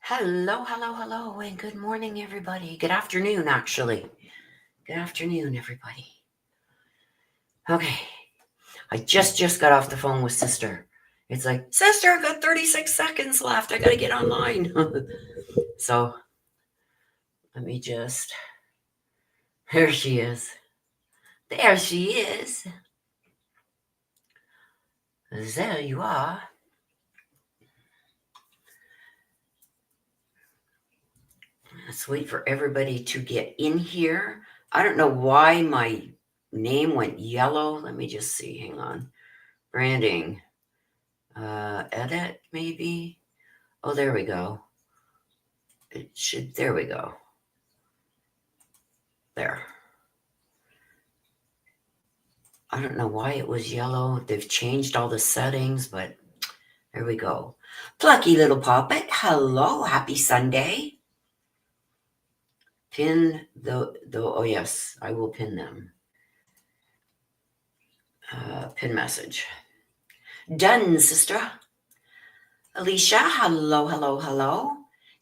Hello, hello, hello, and good morning, everybody. Good afternoon, actually. Good afternoon, everybody. Okay, I just got off the phone with Sister. It's like, Sister, I've got 36 seconds left. I gotta get online. So let me just. There she is. There she is. There you are. Let's wait for everybody to get in here. I don't know why my name went yellow. Let me just see. Hang on. Branding. Edit, maybe. Oh, there we go. It should. There we go. There. I don't know why it was yellow. They've changed all the settings, but there we go. Plucky little poppet. Hello. Happy Sunday. Pin the. Oh, yes. I will pin them. Pin message. Done, sister. Alicia. Hello, hello, hello.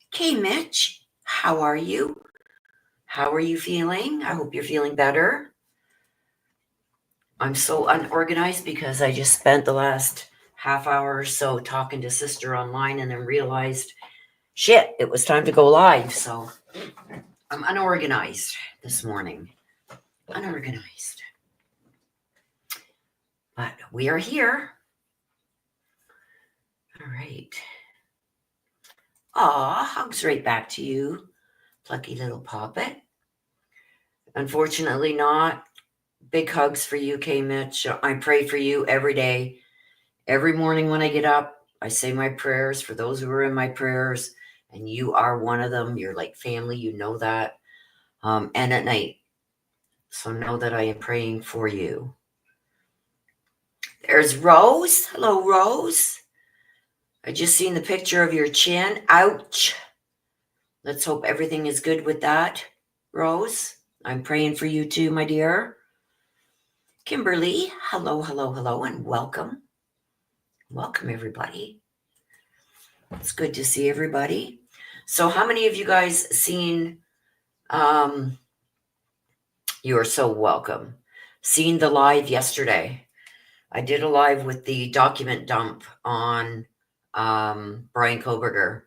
Okay, Mitch. How are you? How are you feeling? I hope you're feeling better. I'm so unorganized because I just spent the last half hour or so talking to Sister online and then realized, shit, it was time to go live. So I'm unorganized this morning. Unorganized. But we are here. All right. Aw, hugs right back to you, plucky little poppet. Unfortunately not. Big hugs for you, K. Mitch. I pray for you every day. Every morning when I get up, I say my prayers for those who are in my prayers, and you are one of them. You're like family, you know that. And at night. So know that I am praying for you. There's Rose. Hello, Rose. I just seen the picture of your chin. Ouch. Let's hope everything is good with that, Rose. I'm praying for you too, my dear. Kimberly. Hello, hello, hello, and welcome. Welcome, everybody. It's good to see everybody. So how many of you guys seen, you are so welcome, seen the live yesterday? I did a live with the document dump on Brian Koberger.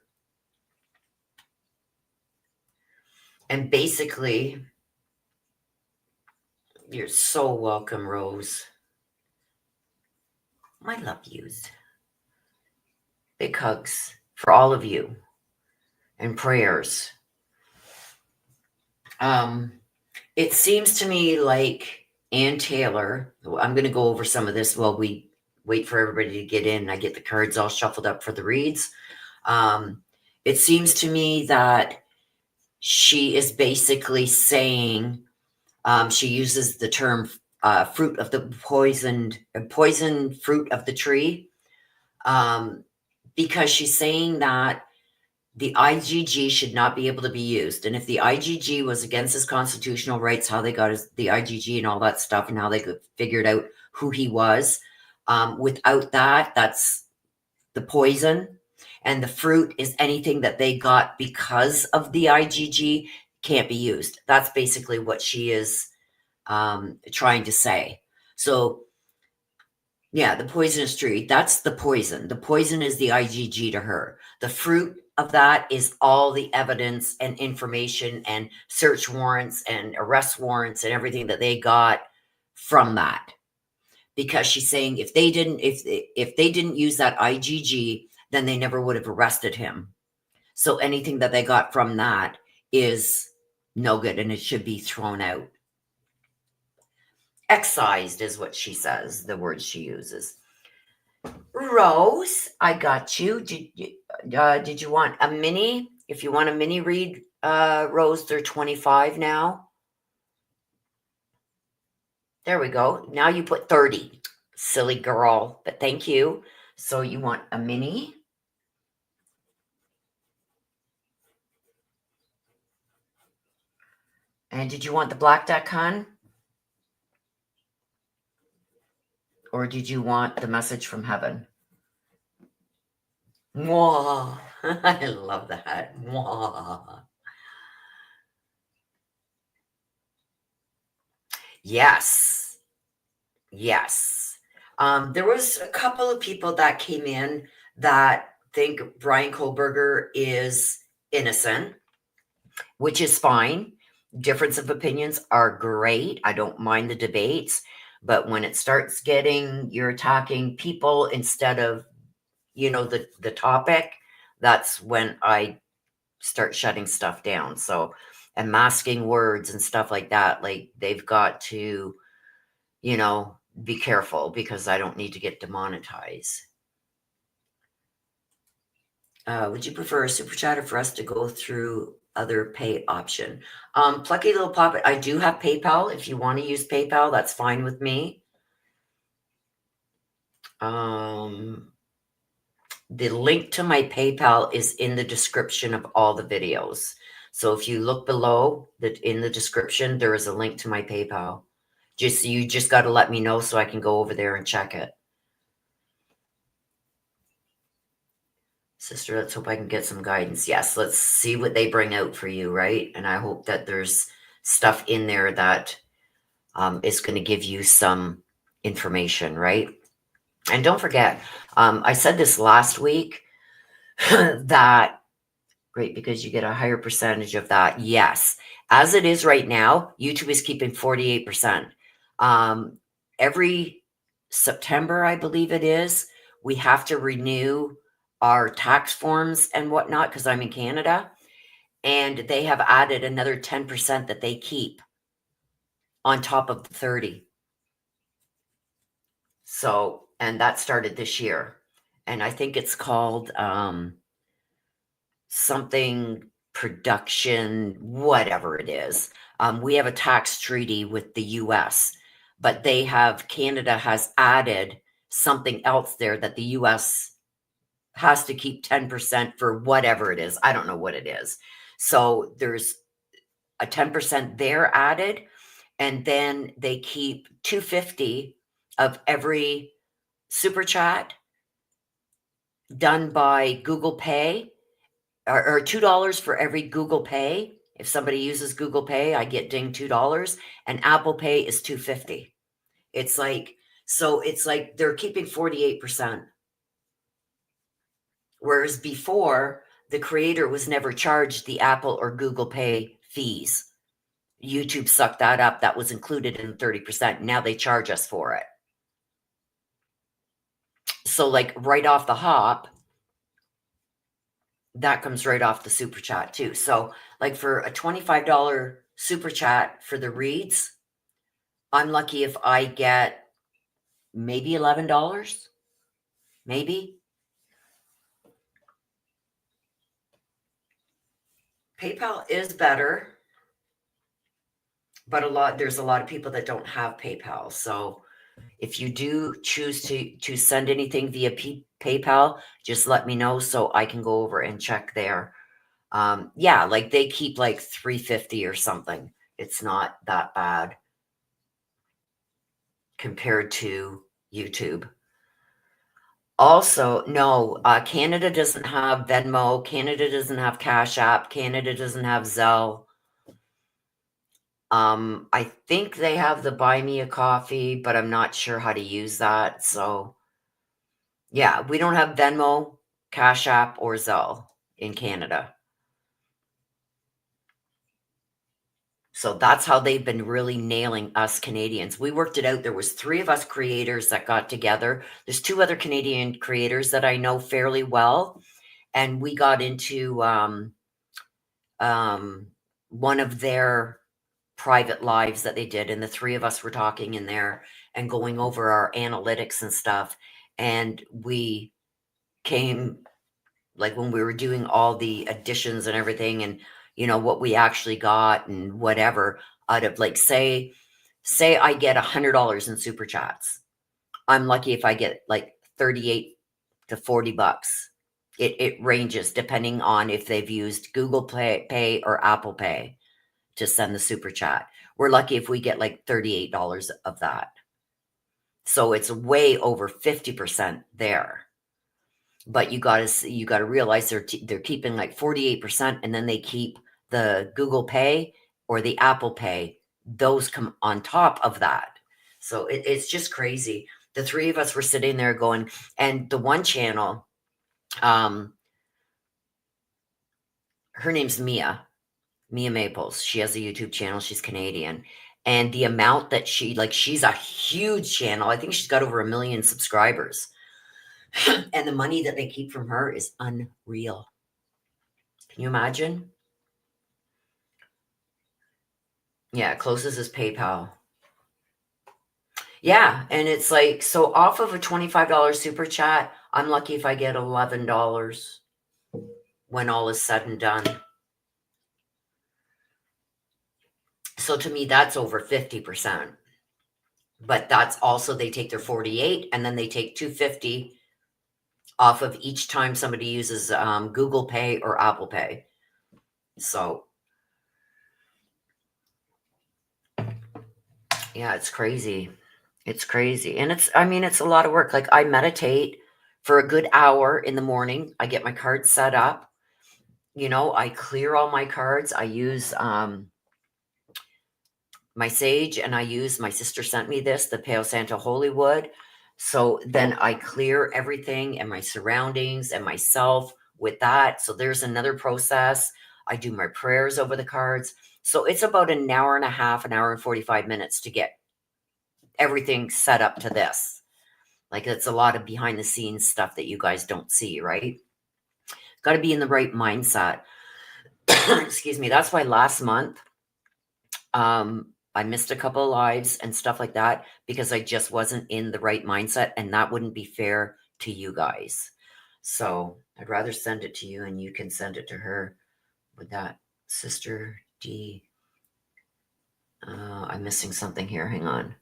And basically, you're so welcome, Rose. My love yous. Big hugs for all of you and prayers. It seems to me like Ann Taylor, I'm going to go over some of this while we wait for everybody to get in. I get the cards all shuffled up for the reads. It seems to me that she is basically saying, she uses the term fruit of the poison fruit of the tree, because she's saying that the IGG should not be able to be used. And if the IGG was against his constitutional rights, how they got the IGG and all that stuff, and how they figured out who he was, without that, that's the poison. And the fruit is anything that they got because of the IGG can't be used. That's basically what she is trying to say. So, yeah, the poisonous tree, that's the poison. The poison is the IGG to her. The fruit of that is all the evidence and information and search warrants and arrest warrants and everything that they got from that. Because she's saying if they didn't use that IGG, then they never would have arrested him. So anything that they got from that is no good and it should be thrown out. Excised is what she says, the word she uses. Rose, I got you. Did you want a mini? If you want a mini read, Rose, they're 25 now. There we go. Now you put 30. Silly girl, but thank you. So you want a mini? And did you want the black deck, hon? Or did you want the message from heaven? Mwah. I love that. Mwah. Yes. Yes. There was a couple of people that came in that think Brian Kohlberger is innocent, which is fine. Difference of opinions are great. I don't mind the debates, but when it starts getting you're attacking people instead of, the topic, that's when I start shutting stuff down. So, and masking words and stuff like that, like they've got to, be careful because I don't need to get demonetized. Would you prefer a super chat or for us to go through other pay option? Plucky little puppet, I do have PayPal. If you want to use PayPal, that's fine with me. The link to my PayPal is in the description of all the videos. So if you look below in the description, there is a link to my PayPal. You just got to let me know so I can go over there and check it. Sister, let's hope I can get some guidance. Yes, let's see what they bring out for you, right? And I hope that there's stuff in there that is going to give you some information, right? And don't forget, I said this last week that, great, because you get a higher percentage of that. Yes, as it is right now, YouTube is keeping 48%. Every September, I believe it is, we have to renew our tax forms and whatnot because I'm in Canada, and they have added another 10% that they keep on top of the 30. So, and that started this year, and I think it's called something production, whatever it is. We have a tax treaty with the US, but Canada has added something else there that the US has to keep 10% for whatever it is. I don't know what it is. So there's a 10% there added, and then they keep $2.50 of every super chat done by Google Pay, or $2 for every Google Pay. If somebody uses Google Pay, I get dinged $2, and Apple Pay is $2.50. It's like they're keeping 48%. Whereas before, the creator was never charged the Apple or Google Pay fees. YouTube sucked that up. That was included in the 30%. Now they charge us for it. So, like, right off the hop, that comes right off the super chat too. So, like, for a $25 super chat for the reads, I'm lucky if I get maybe $11. Maybe. PayPal is better, but there's a lot of people that don't have PayPal. So if you do choose to send anything via PayPal, just let me know so I can go over and check there. Yeah, like they keep like $3.50 or something. It's not that bad compared to YouTube. Also, no, Canada doesn't have Venmo. Canada doesn't have Cash App. Canada doesn't have Zelle. I think they have the Buy Me a Coffee, but I'm not sure how to use that. So, yeah, we don't have Venmo, Cash App, or Zelle in Canada. So that's how they've been really nailing us Canadians. We worked it out. There was 3 of us creators that got together. There's 2 other Canadian creators that I know fairly well, and we got into one of their private lives that they did, and the 3 of us were talking in there and going over our analytics and stuff, and we came, like, when we were doing all the additions and everything, and what we actually got and whatever, out of, like, say I get $100 in super chats, I'm lucky if I get like 38 to $40. It ranges depending on if they've used Google Pay or Apple Pay to send the super chat. We're lucky if we get like $38 of that. So it's way over 50% there. But you gotta realize they're keeping like 48%, and then they keep the Google Pay or the Apple Pay. Those come on top of that. So it's just crazy. The three of us were sitting there going, and the one channel, her name's Mia Maples. She has a YouTube channel. She's Canadian. And the amount that she's a huge channel. I think she's got over 1 million subscribers. And the money that they keep from her is unreal. Can you imagine? Yeah, closest is PayPal. Yeah, and it's like, so off of a $25 super chat, I'm lucky if I get $11 when all is said and done. So to me, that's over 50%. But that's also, they take their 48 and then they take 250 off of each time somebody uses Google Pay or Apple Pay. So yeah, it's crazy. It's crazy. And it's a lot of work. Like, I meditate for a good hour in the morning. I get my cards set up. I clear all my cards. I use my sage, and my sister sent me this, the Palo Santo Holy Wood. So then I clear everything and my surroundings and myself with that. So there's another process. I do my prayers over the cards. So it's about an hour and a half, an hour and 45 minutes to get everything set up to this. Like, it's a lot of behind the scenes stuff that you guys don't see, right? Got to be in the right mindset. Excuse me. That's why last month, I missed a couple of lives and stuff like that because I just wasn't in the right mindset, and that wouldn't be fair to you guys. So I'd rather send it to you and you can send it to her with that. Sister D. I'm missing something here. Hang on.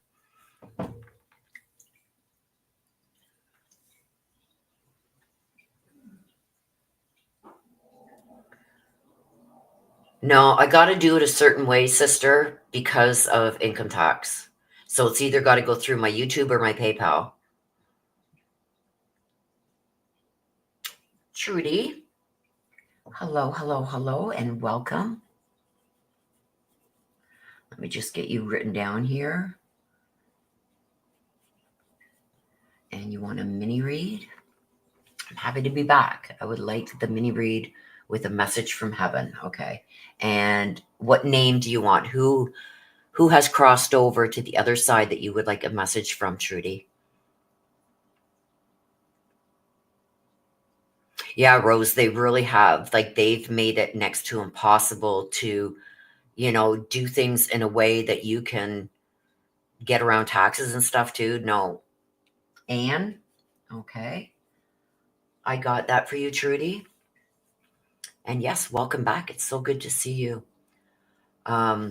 No, I got to do it a certain way, sister, because of income tax. So it's either got to go through my YouTube or my PayPal. Trudy. Hello, hello, hello, and welcome. Let me just get you written down here. And you want a mini read? I'm happy to be back. I would like the mini read with a message from heaven. Okay. And what name do you want? Who has crossed over to the other side that you would like a message from, Trudy? Yeah, Rose, they really have. Like, they've made it next to impossible to, do things in a way that you can get around taxes and stuff too. No. Anne? Okay. I got that for you, Trudy. And yes, welcome back. It's so good to see you. Yeah,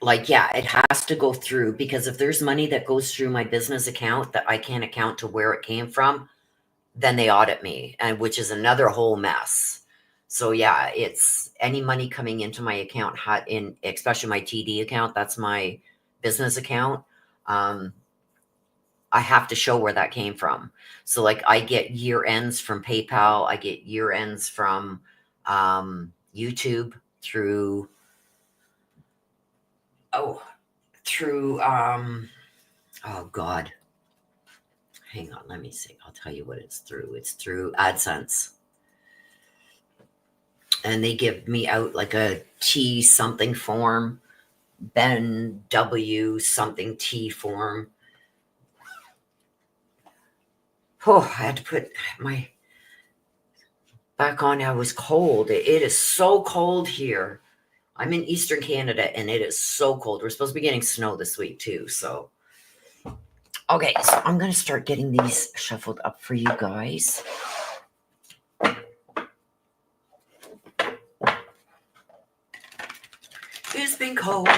it has to go through, because if there's money that goes through my business account that I can't account to where it came from, then they audit me, and which is another whole mess. So yeah, it's any money coming into my account, especially my TD account, that's my business account. I have to show where that came from. So like, I get year ends from PayPal, I get year ends from YouTube through oh God. Hang on, let me see. I'll tell you what it's through. It's through AdSense. And they give me out like a T something form, Ben W something T form. Oh, I had to put my back on. I was cold. It is so cold here. I'm in Eastern Canada and it is so cold. We're supposed to be getting snow this week too. So, okay, so I'm going to start getting these shuffled up for you guys. It's been cold.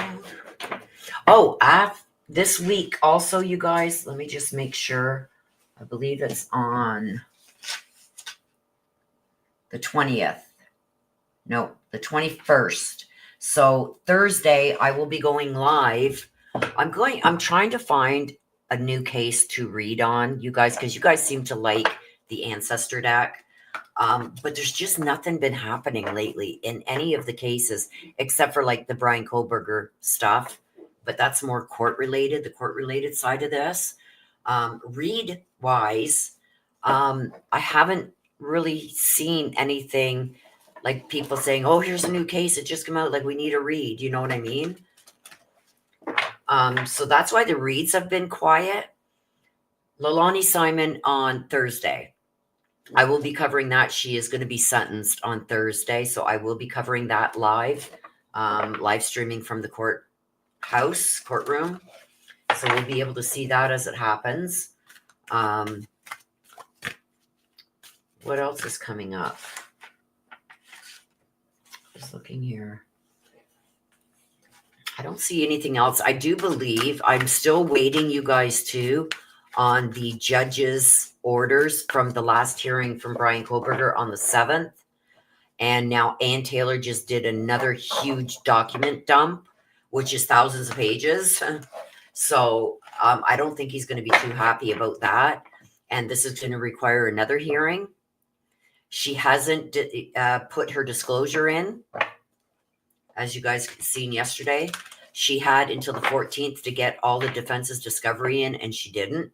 Oh, this week also, you guys, let me just make sure. I believe it's on the 20th. No, the 21st. So Thursday, I will be going live. I'm trying to find a new case to read on, you guys, because you guys seem to like the Ancestor deck. But there's just nothing been happening lately in any of the cases, except for like the Brian Kohlberger stuff. But that's more court related, the court related side of this. Read wise, I haven't really seen anything like people saying, oh, here's a new case. It just came out. Like, we need a read. You know what I mean? So that's why the reads have been quiet. Lolani Simon on Thursday. I will be covering that. She is going to be sentenced on Thursday. So I will be covering that live, live streaming from the courtroom. So we'll be able to see that as it happens. What else is coming up? Just looking here. I don't see anything else. I do believe I'm still waiting, you guys, too, on the judge's orders from the last hearing from Brian Kohlberger on the 7th. And now Ann Taylor just did another huge document dump, which is thousands of pages. So I don't think he's going to be too happy about that. And this is going to require another hearing. She hasn't put her disclosure in, as you guys seen yesterday. She had until the 14th to get all the defense's discovery in, and she didn't.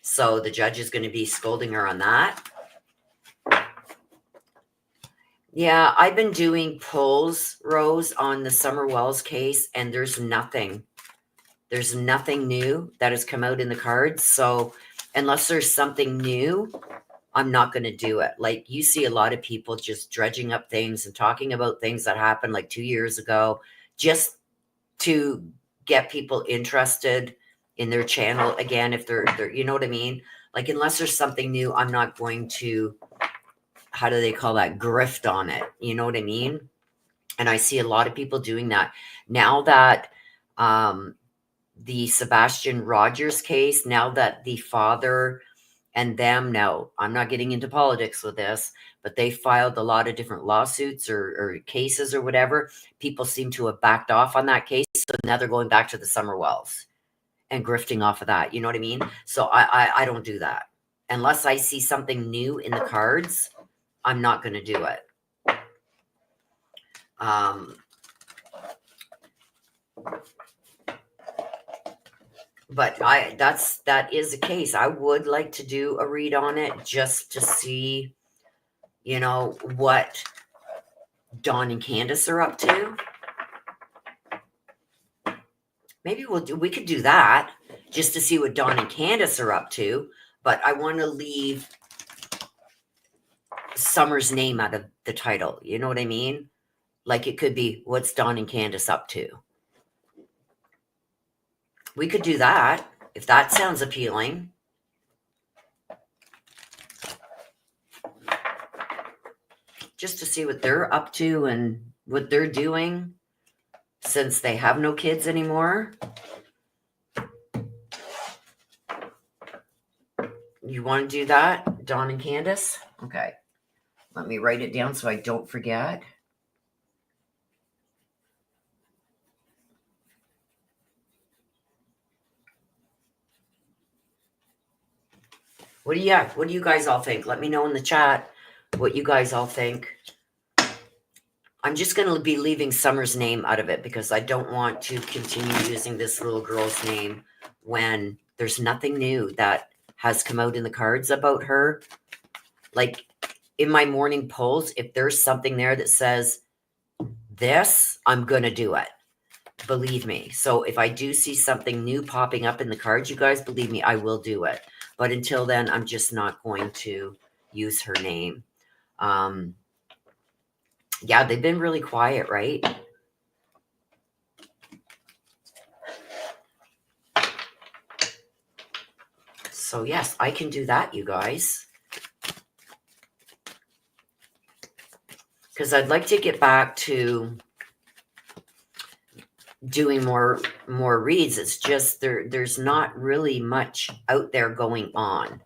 So the judge is going to be scolding her on that. Yeah, I've been doing polls, Rose, on the Summer Wells case, and there's nothing. There's nothing new that has come out in the cards. So unless there's something new, I'm not going to do it. Like, you see a lot of people just dredging up things and talking about things that happened like 2 years ago, just to get people interested in their channel again. If they're, you know what I mean? Like, unless there's something new, I'm not going to, how do they call that? Grift on it. You know what I mean? And I see a lot of people doing that. Now that, the Sebastian Rogers case, now that the father and them, now I'm not getting into politics with this, but they filed a lot of different lawsuits or cases or whatever. People seem to have backed off on that case. So now they're going back to the Summer Wells and grifting off of that. You know what I mean? So I don't do that. Unless I see something new in the cards, I'm not going to do it. But that is a case. I would like to do a read on it just to see, you know, what Don and Candace are up to. Maybe we could do that just to see what Don and Candace are up to. But I want to leave Summer's name out of the title. You know what I mean? Like, it could be, what's Don and Candace up to? We could do that if that sounds appealing. Just to see what they're up to and what they're doing since they have no kids anymore. You want to do that, Don and Candace? Okay. Let me write it down so I don't forget. What do you guys all think? Let me know in the chat what you guys all think. I'm just going to be leaving Summer's name out of it because I don't want to continue using this little girl's name when there's nothing new that has come out in the cards about her. Like, in my morning polls, if there's something there that says this, I'm going to do it. Believe me. So if I do see something new popping up in the cards, you guys, believe me, I will do it. But until then, I'm just not going to use her name. Yeah, they've been really quiet, right? So yes, I can do that, you guys. Because I'd like to get back to doing more reads. It's just there's not really much out there going on.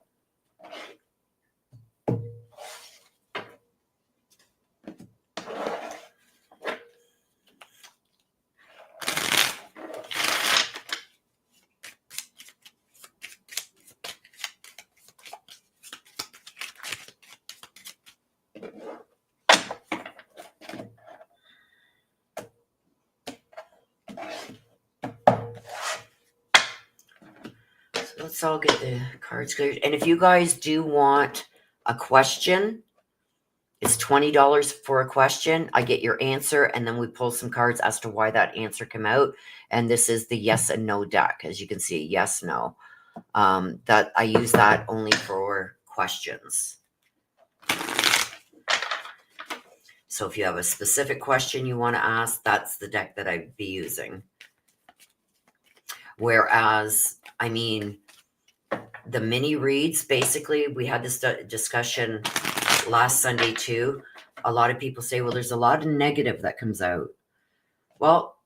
let's all get the cards cleared. And if you guys do want a question, it's $20 for a question. I get your answer, and then we pull some cards as to why that answer came out. And this is the yes and no deck. As you can see, yes, no. That I use that only for questions. So if you have a specific question you want to ask, that's the deck that I'd be using. Whereas, I mean, the mini reads, basically, we had this discussion last Sunday too. A lot of people say, well, there's a lot of negative that comes out. Well,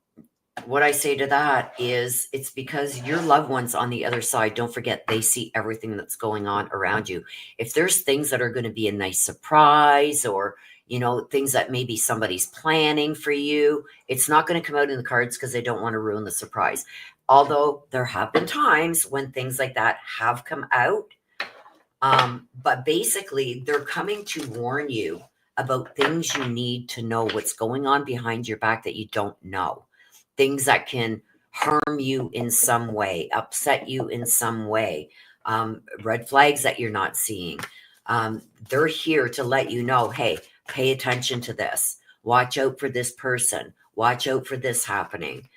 what I say to that is it's because your loved ones on the other side, don't forget, they see everything that's going on around you. If there's things that are going to be a nice surprise, or, you know, things that maybe somebody's planning for you, it's not going to come out in the cards because they don't want to ruin the surprise. Although there have been times when things like that have come out. But basically, they're coming to warn you about things you need to know, what's going on behind your back that you don't know. Things that can harm you in some way, upset you in some way, red flags that you're not seeing. They're here to let you know, hey, pay attention to this. Watch out for this person. Watch out for this happening.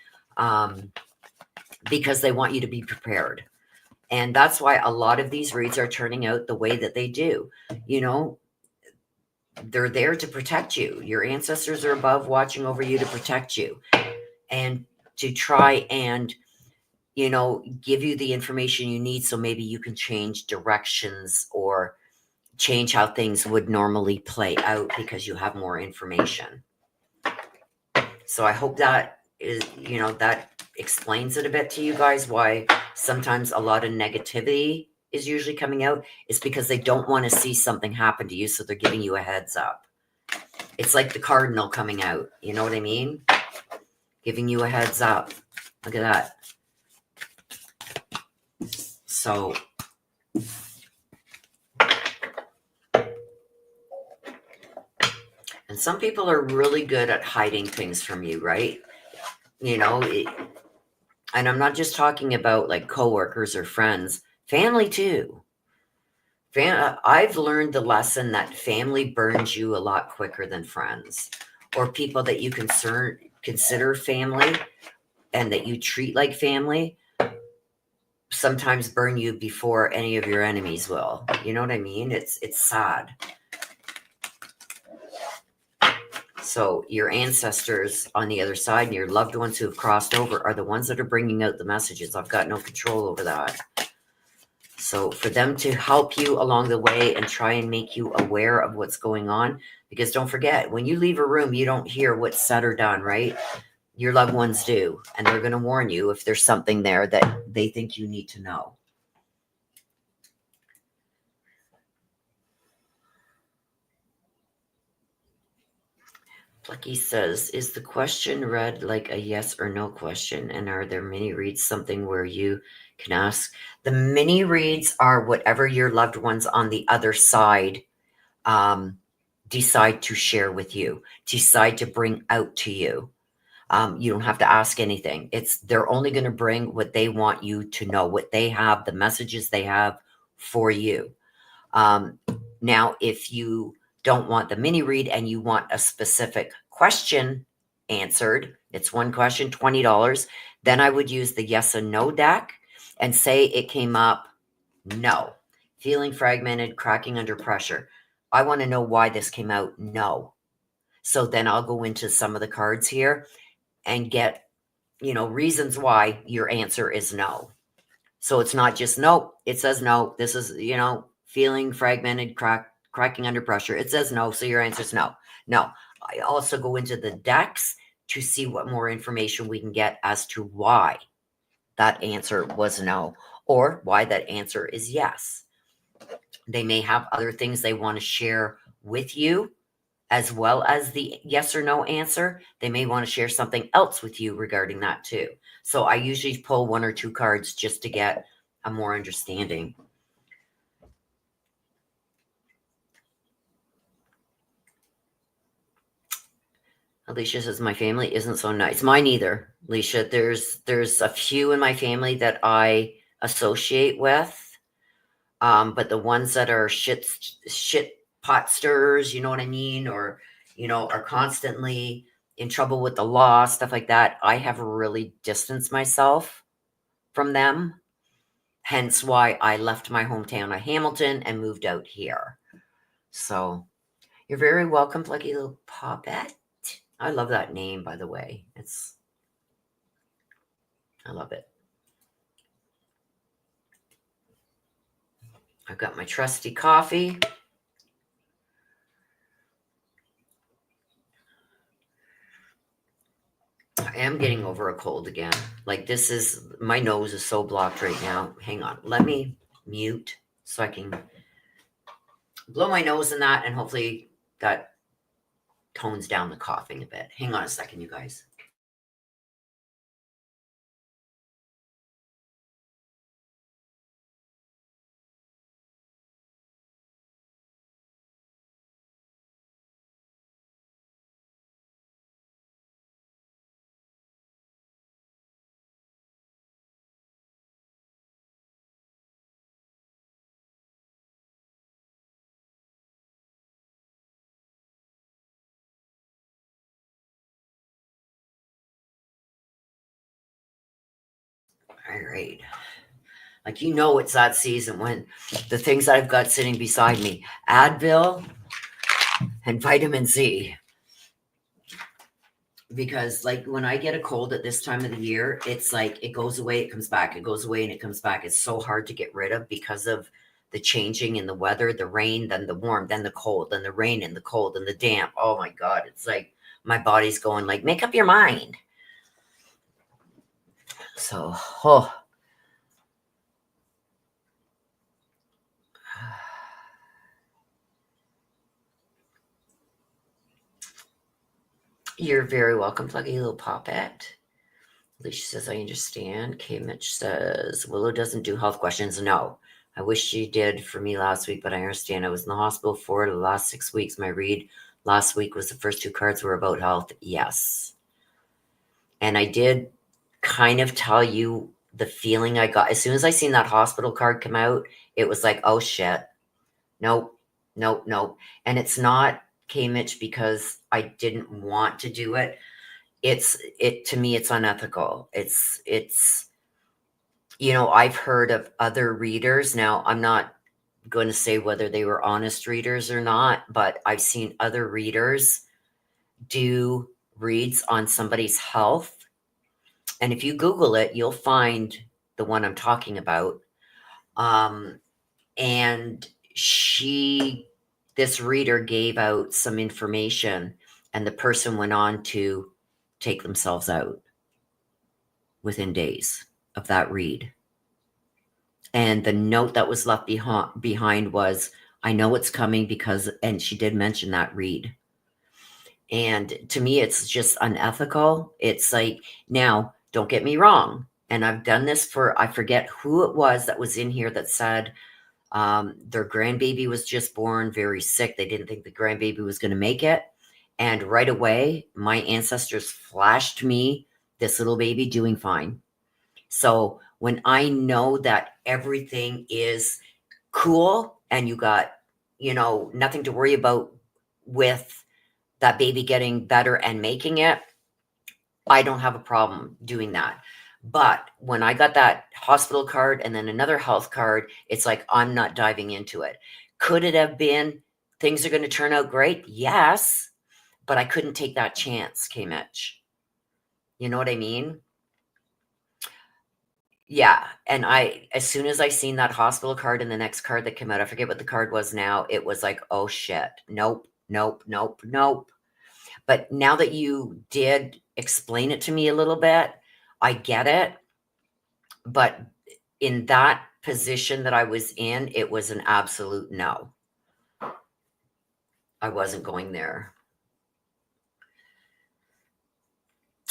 Because they want you to be prepared. And that's why a lot of these reads are turning out the way that they do. You know, they're there to protect you. Your ancestors are above watching over you to protect you and to try and, you know, give you the information you need so maybe you can change directions or change how things would normally play out because you have more information. So I hope that is, you know, that explains it a bit to you guys, why sometimes a lot of negativity is usually coming out. Is because they don't want to see something happen to you, so they're giving you a heads up. It's like the cardinal coming out, you know what I mean? Giving you a heads up. Look at that. So and some people are really good at hiding things from you, right? You know, and I'm not just talking about like coworkers or friends, family too. I've learned the lesson that family burns you a lot quicker than friends, or people that you consider family and that you treat like family sometimes burn you before any of your enemies will. You know what I mean? It's sad. So your ancestors on the other side and your loved ones who have crossed over are the ones that are bringing out the messages. I've got no control over that. So for them to help you along the way and try and make you aware of what's going on, because don't forget, when you leave a room, you don't hear what's said or done, right? Your loved ones do, and they're going to warn you if there's something there that they think you need to know. Plucky says, is the question read like a yes or no question? And are there mini reads something where you can ask? The mini reads are whatever your loved ones on the other side decide to share with you, decide to bring out to you. You don't have to ask anything. They're only going to bring what they want you to know, what they have, the messages they have for you. Now, if you don't want the mini read and you want a specific question answered, it's one question, $20, then I would use the yes and no deck and say it came up no. Feeling fragmented, cracking under pressure. I want to know why this came out no. So then I'll go into some of the cards here and get, you know, reasons why your answer is no. So it's not just no, it says no. This is, you know, feeling fragmented, cracking under pressure. It says no, so your answer is no. No. I also go into the decks to see what more information we can get as to why that answer was no, or why that answer is yes. They may have other things they want to share with you, as well as the yes or no answer. They may want to share something else with you regarding that too. So I usually pull one or two cards just to get a more understanding. Alicia says, my family isn't so nice. Mine either, Alicia. There's a few in my family that I associate with. But the ones that are shit pot stirrers, you know what I mean? Or, are constantly in trouble with the law, stuff like that. I have really distanced myself from them. Hence why I left my hometown of Hamilton and moved out here. So you're very welcome, Lucky Little Poppet. I love that name, by the way. I love it. I've got my trusty coffee. I am getting over a cold again. Like my nose is so blocked right now. Hang on. Let me mute so I can blow my nose in that, and hopefully that tones down the coughing a bit. Hang on a second, you guys. All right. Like, it's that season when the things that I've got sitting beside me, Advil and vitamin C. Because like when I get a cold at this time of the year, it's like it goes away, it comes back, it goes away, and it comes back. It's so hard to get rid of because of the changing in the weather, the rain, then the warm, then the cold, then the rain and the cold and the damp. Oh my God. It's like my body's going like, make up your mind. So, You're very welcome, Pluggy Little Poppet. Alicia says, I understand. K. Mitch says, Willow doesn't do health questions. No. I wish she did for me last week, but I understand. I was in the hospital for the last 6 weeks. My read last week was the first 2 cards were about health. Yes. And I did kind of tell you the feeling I got. As soon as I seen that hospital card come out, it was like, oh shit. Nope. Nope. Nope. And it's not K. Mitch because I didn't want to do it. To me, it's unethical. It's I've heard of other readers. Now, I'm not going to say whether they were honest readers or not, but I've seen other readers do reads on somebody's health. And if you Google it, you'll find the one I'm talking about. And this reader gave out some information, and the person went on to take themselves out within days of that read. And the note that was left behind was, I know it's coming because, and she did mention that read. And to me, it's just unethical. It's like, now, don't get me wrong. And I've done this I forget who it was that was in here that said their grandbaby was just born, very sick. They didn't think the grandbaby was going to make it. And right away, my ancestors flashed me this little baby doing fine. So when I know that everything is cool and you got, nothing to worry about with that baby getting better and making it, I don't have a problem doing that. But when I got that hospital card and then another health card, it's like, I'm not diving into it. Could it have been things are going to turn out great? Yes. But I couldn't take that chance, K. Mitch. You know what I mean? Yeah. And as soon as I seen that hospital card and the next card that came out, I forget what the card was now. It was like, oh shit. Nope, nope, nope, nope. But now that you did explain it to me a little bit, I get it. But in that position that I was in, it was an absolute no. I wasn't going there.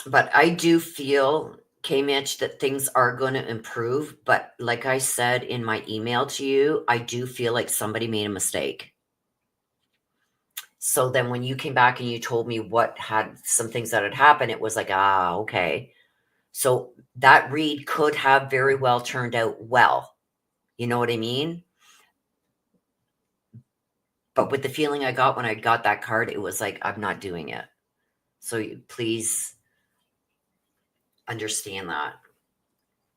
But I do feel, K. Mitch, that things are going to improve. But like I said in my email to you, I do feel like somebody made a mistake. So then when you came back and you told me some things that had happened, it was like, okay. So that read could have very well turned out well. You know what I mean? But with the feeling I got when I got that card, it was like, I'm not doing it. So please understand that.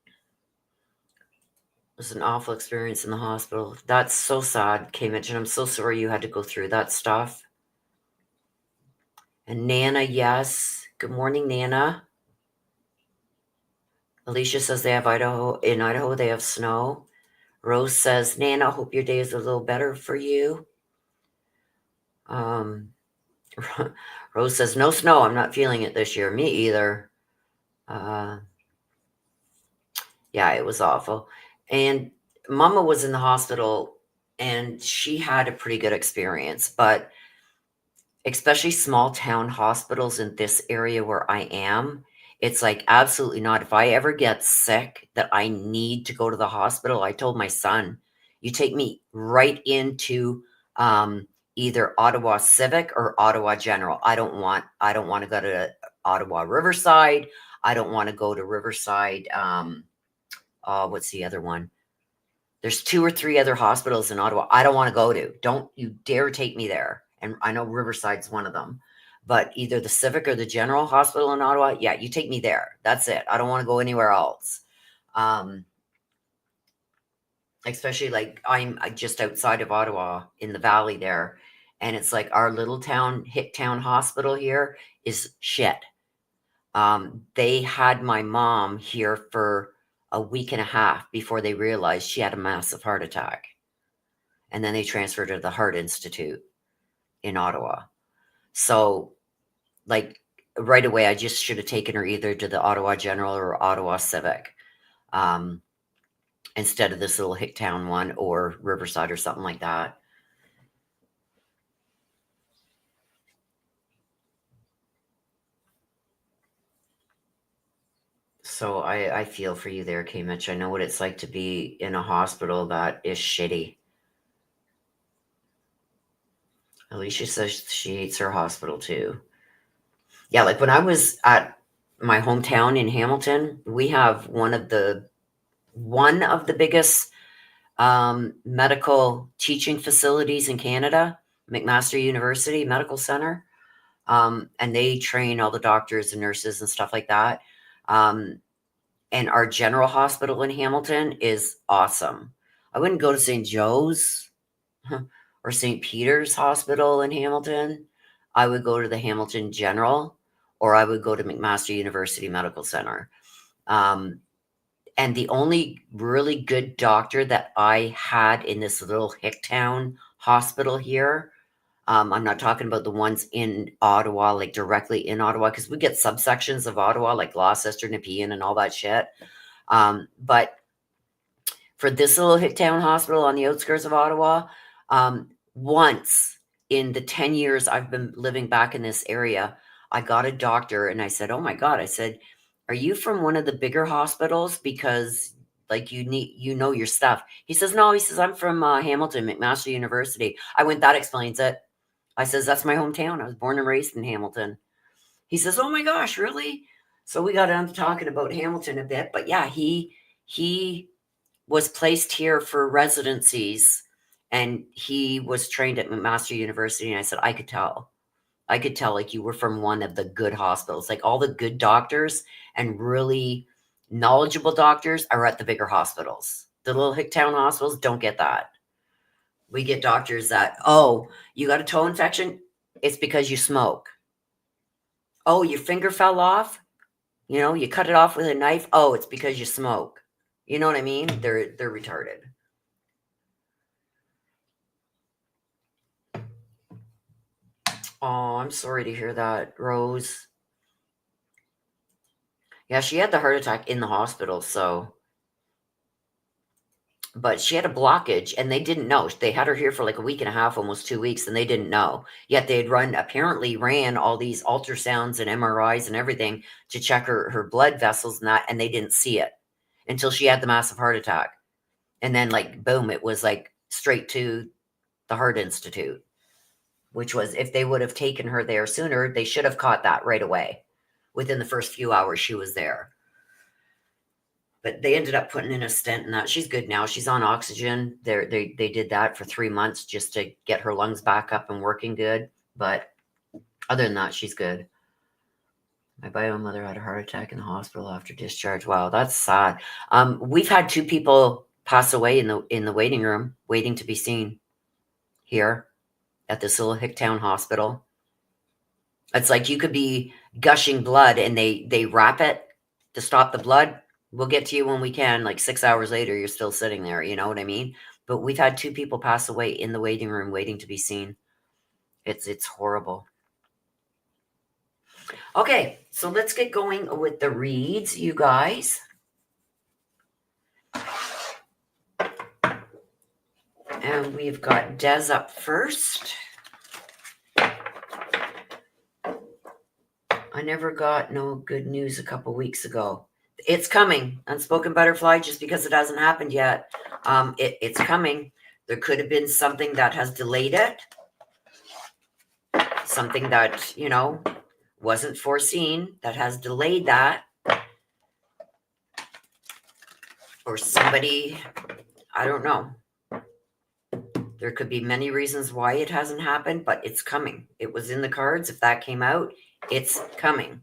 It was an awful experience in the hospital. That's so sad, K. Mitch, and I'm so sorry you had to go through that stuff. And Nana, yes. Good morning, Nana. Alicia says they have Idaho. In Idaho, they have snow. Rose says, Nana, hope your day is a little better for you. Rose says, no snow. I'm not feeling it this year. Me either. Yeah, it was awful. And Mama was in the hospital and she had a pretty good experience, but especially small town hospitals in this area where I am, it's like absolutely not. If I ever get sick that I need to go to the hospital, I told my son, you take me right into either Ottawa Civic or Ottawa General. I don't want to go to Ottawa Riverside. I don't want to go to Riverside. What's the other one? There's 2 or 3 other hospitals in Ottawa I don't want to go to. Don't you dare take me there. And I know Riverside's one of them. But either the Civic or the General Hospital in Ottawa, yeah, you take me there. That's it. I don't want to go anywhere else. Especially like I'm just outside of Ottawa in the valley there. And it's like our little town, Hicktown Hospital here is shit. They had my mom here for a week and a half before they realized she had a massive heart attack. And then they transferred her to the Heart Institute in Ottawa. So, like, right away, I just should have taken her either to the Ottawa General or Ottawa Civic instead of this little Hicktown one or Riverside or something like that. So I feel for you there, K. Mitch. I know what it's like to be in a hospital that is shitty. Alicia says she hates her hospital too. Yeah, like when I was at my hometown in Hamilton, we have one of the biggest medical teaching facilities in Canada, McMaster University Medical Center. And they train all the doctors and nurses and stuff like that. And our general hospital in Hamilton is awesome. I wouldn't go to St. Joe's or St. Peter's Hospital in Hamilton. I would go to the Hamilton General, or I would go to McMaster University Medical Center. And the only really good doctor that I had in this little Hicktown hospital here, I'm not talking about the ones in Ottawa, like directly in Ottawa, because we get subsections of Ottawa, like Gloucester, Nepean, and all that shit. But for this little Hicktown hospital on the outskirts of Ottawa, once in the 10 years I've been living back in this area, I got a doctor and I said, oh my God, I said, are you from one of the bigger hospitals? Because like you know your stuff. He says, no, he says, I'm from Hamilton, McMaster University. I went, that explains it. I says, that's my hometown. I was born and raised in Hamilton. He says, oh my gosh, really? So we got on to talking about Hamilton a bit, but yeah, he was placed here for residencies and he was trained at McMaster University. And I said, I could tell like you were from one of the good hospitals. Like all the good doctors and really knowledgeable doctors are at the bigger hospitals. The little Hicktown hospitals don't get that. We get doctors that, oh, you got a toe infection? It's because you smoke. Oh, your finger fell off? You know, you cut it off with a knife? Oh, it's because you smoke. You know what I mean? They're retarded. Oh, I'm sorry to hear that, Rose. Yeah, she had the heart attack in the hospital, so. But she had a blockage and they didn't know. They had her here for like a week and a half, almost 2 weeks, and they didn't know. Yet they had apparently ran all these ultrasounds and MRIs and everything to check her blood vessels and that, and they didn't see it until she had the massive heart attack. And then like, boom, it was like straight to the Heart Institute, which was, if they would have taken her there sooner, they should have caught that right away within the first few hours she was there. But they ended up putting in a stent and that. She's good now. She's on oxygen. They did that for 3 months just to get her lungs back up and working good. But other than that, she's good. My bio mother had a heart attack in the hospital after discharge. Wow, that's sad. We've had 2 people pass away in the waiting room, waiting to be seen here at this little Hicktown hospital. It's like you could be gushing blood and they wrap it to stop the blood. We'll get to you when we can. Like 6 hours later, you're still sitting there. You know what I mean? But we've had 2 people pass away in the waiting room waiting to be seen. It's horrible. Okay, so let's get going with the reads, you guys. And we've got Des up first. I never got no good news a couple weeks ago. It's coming. Unspoken butterfly, just because it hasn't happened yet. It's coming. There could have been something that has delayed it. Something that, wasn't foreseen that has delayed that. Or somebody, I don't know. There could be many reasons why it hasn't happened, but it's coming. It was in the cards. If that came out, it's coming.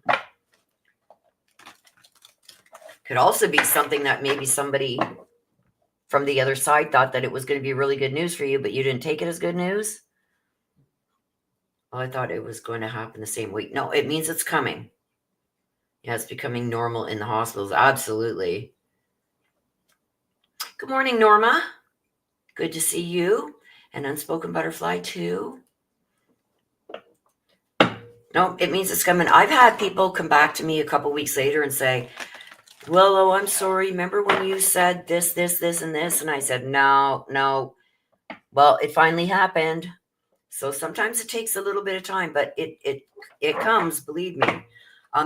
Could also be something that maybe somebody from the other side thought that it was going to be really good news for you, but you didn't take it as good news. Well, I thought it was going to happen the same week. No, it means it's coming. Yeah, it's becoming normal in the hospitals. Absolutely. Good morning, Norma. Good to see you. And Unspoken Butterfly, too. No, it means it's coming. I've had people come back to me a couple weeks later and say, Willow, I'm sorry. Remember when you said this, and this? And I said, no. Well, it finally happened. So sometimes it takes a little bit of time, but it comes, believe me.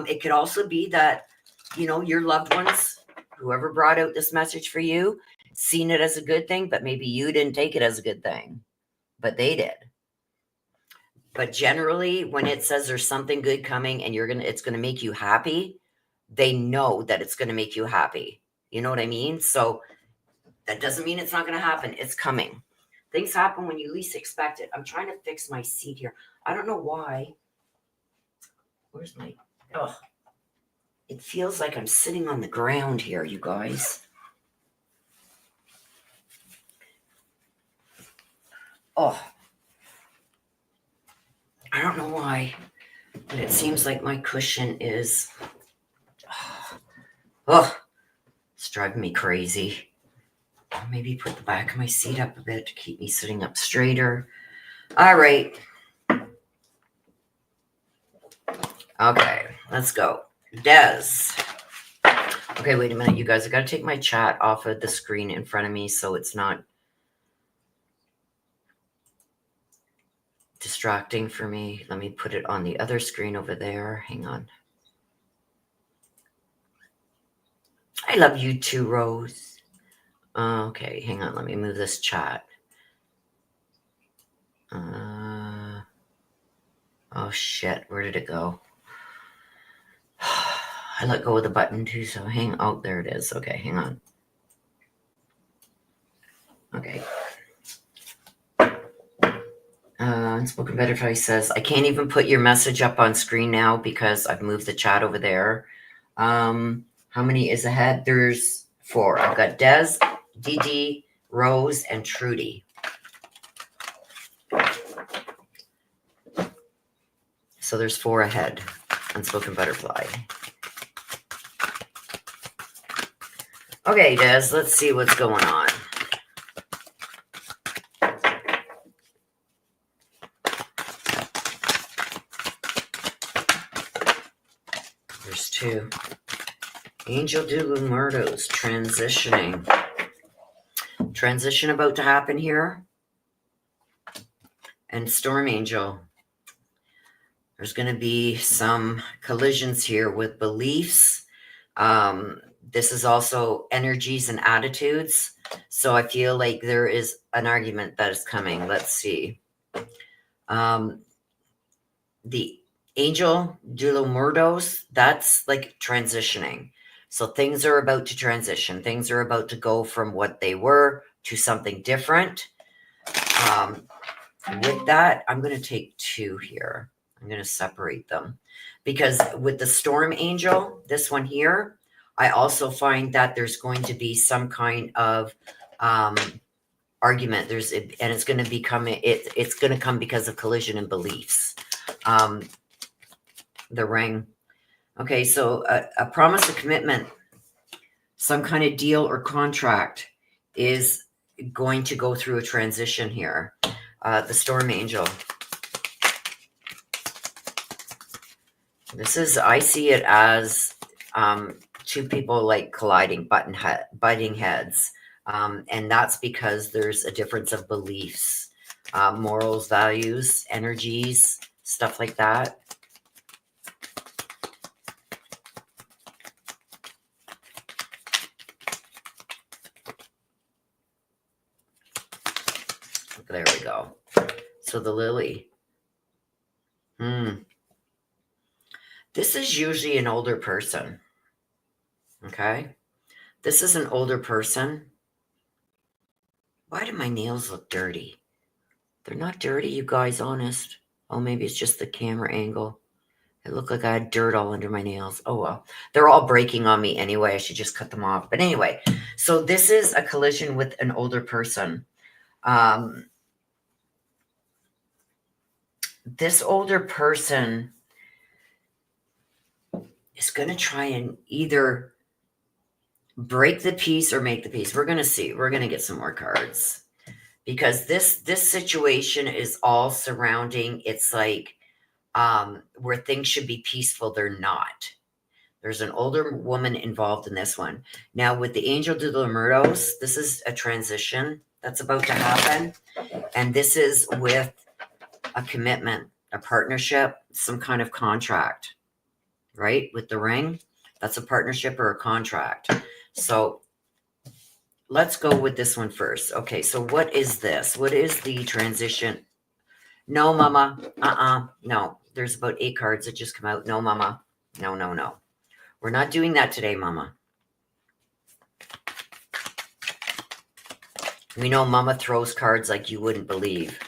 It could also be that, your loved ones, whoever brought out this message for you, seen it as a good thing, but maybe you didn't take it as a good thing, but they did. But generally, when it says there's something good coming and it's going to make you happy, they know that it's going to make you happy. You know what I mean? So that doesn't mean it's not going to happen. It's coming. Things happen when you least expect it. I'm trying to fix my seat here. I don't know why. Where's my... Oh, it feels like I'm sitting on the ground here, you guys. Oh, I don't know why, but it seems like my cushion is... Oh, it's driving me crazy. I'll maybe put the back of my seat up a bit to keep me sitting up straighter. All right. Okay, let's go. Des. Okay, wait a minute, you guys. I got to take my chat off of the screen in front of me so it's not distracting for me. Let me put it on the other screen over there. Hang on. I love you too, Rose. Okay, hang on. Let me move this chat. Oh, shit. Where did it go? I let go of the button too, so oh, there it is. Okay, hang on. Okay. Unspoken Butterfly says, I can't even put your message up on screen now because I've moved the chat over there. How many is ahead? There's 4. I've got Des, DD, Rose, and Trudy. So there's 4 ahead. Unspoken Butterfly. Okay, Des, let's see what's going on. There's 2. Angel de Lumurdos, transitioning. Transition about to happen here. And Storm Angel. There's going to be some collisions here with beliefs. This is also energies and attitudes. So I feel like there is an argument that is coming. Let's see. The Angel de los Muertos, that's like transitioning. So things are about to transition. Things are about to go from what they were to something different. With that, I'm going to take 2 here. I'm going to separate them because with the storm angel, this one here, I also find that there's going to be some kind of argument. And it's going to become it's going to come because of collision in beliefs. The ring. Okay, so a promise of commitment, some kind of deal or contract is going to go through a transition here. The storm angel. This is, I see it as 2 people like colliding, butting heads. And that's because there's a difference of beliefs, morals, values, energies, stuff like that. There we go. So the lily. This is usually an older person. Okay. This is an older person. Why do my nails look dirty? They're not dirty, you guys, honest. Oh, maybe it's just the camera angle. It looked like I had dirt all under my nails. Oh, well. They're all breaking on me anyway. I should just cut them off. But anyway, so this is a collision with an older person. This older person is going to try and either break the peace or make the peace. We're going to see. We're going to get some more cards. Because this situation is all surrounding, it's like where things should be peaceful, they're not. There's an older woman involved in this one. Now, with the Angel de los Muertos, this is a transition that's about to happen. And this is with a commitment, a partnership, some kind of contract, right? With the ring, that's a partnership or a contract. So let's go with this one first. Okay, so what is this? What is the transition? No, mama. No. There's about 8 cards that just come out. No, mama. No, no, no. We're not doing that today, mama. We know mama throws cards like you wouldn't believe.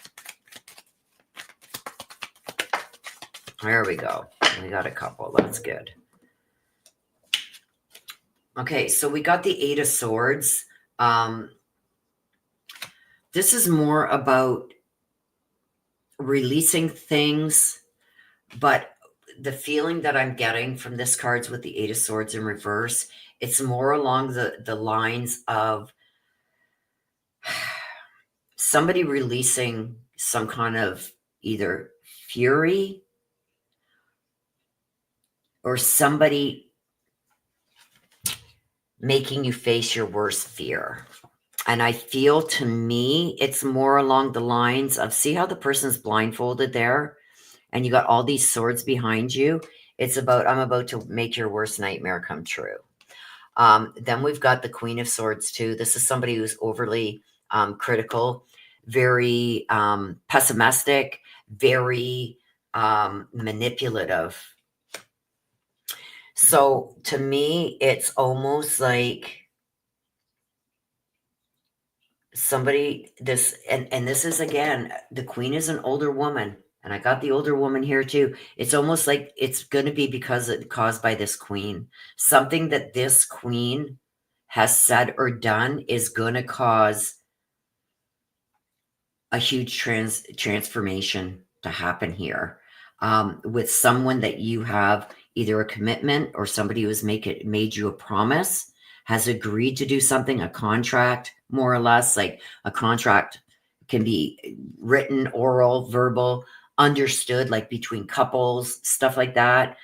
There we go. We got a couple. That's good. Okay, so we got the 8 of Swords. This is more about releasing things, but the feeling that I'm getting from this card's with the 8 of Swords in reverse, it's more along the lines of somebody releasing some kind of either fury or somebody making you face your worst fear. And I feel, to me, it's more along the lines of, see how the person's blindfolded there and you got all these swords behind you? It's about, I'm about to make your worst nightmare come true. Then we've got the Queen of Swords too. This is somebody who's overly critical, very pessimistic, very manipulative. So to me, it's almost like somebody, and this is, again, the Queen is an older woman, and I got the older woman here too. It's almost like it's going to be because it's caused by this Queen. Something that this Queen has said or done is going to cause a huge transformation to happen here, with someone that you have either a commitment or somebody who has made you a promise, has agreed to do something, a contract, more or less. Like a contract can be written, oral, verbal, understood, like between couples, stuff like that.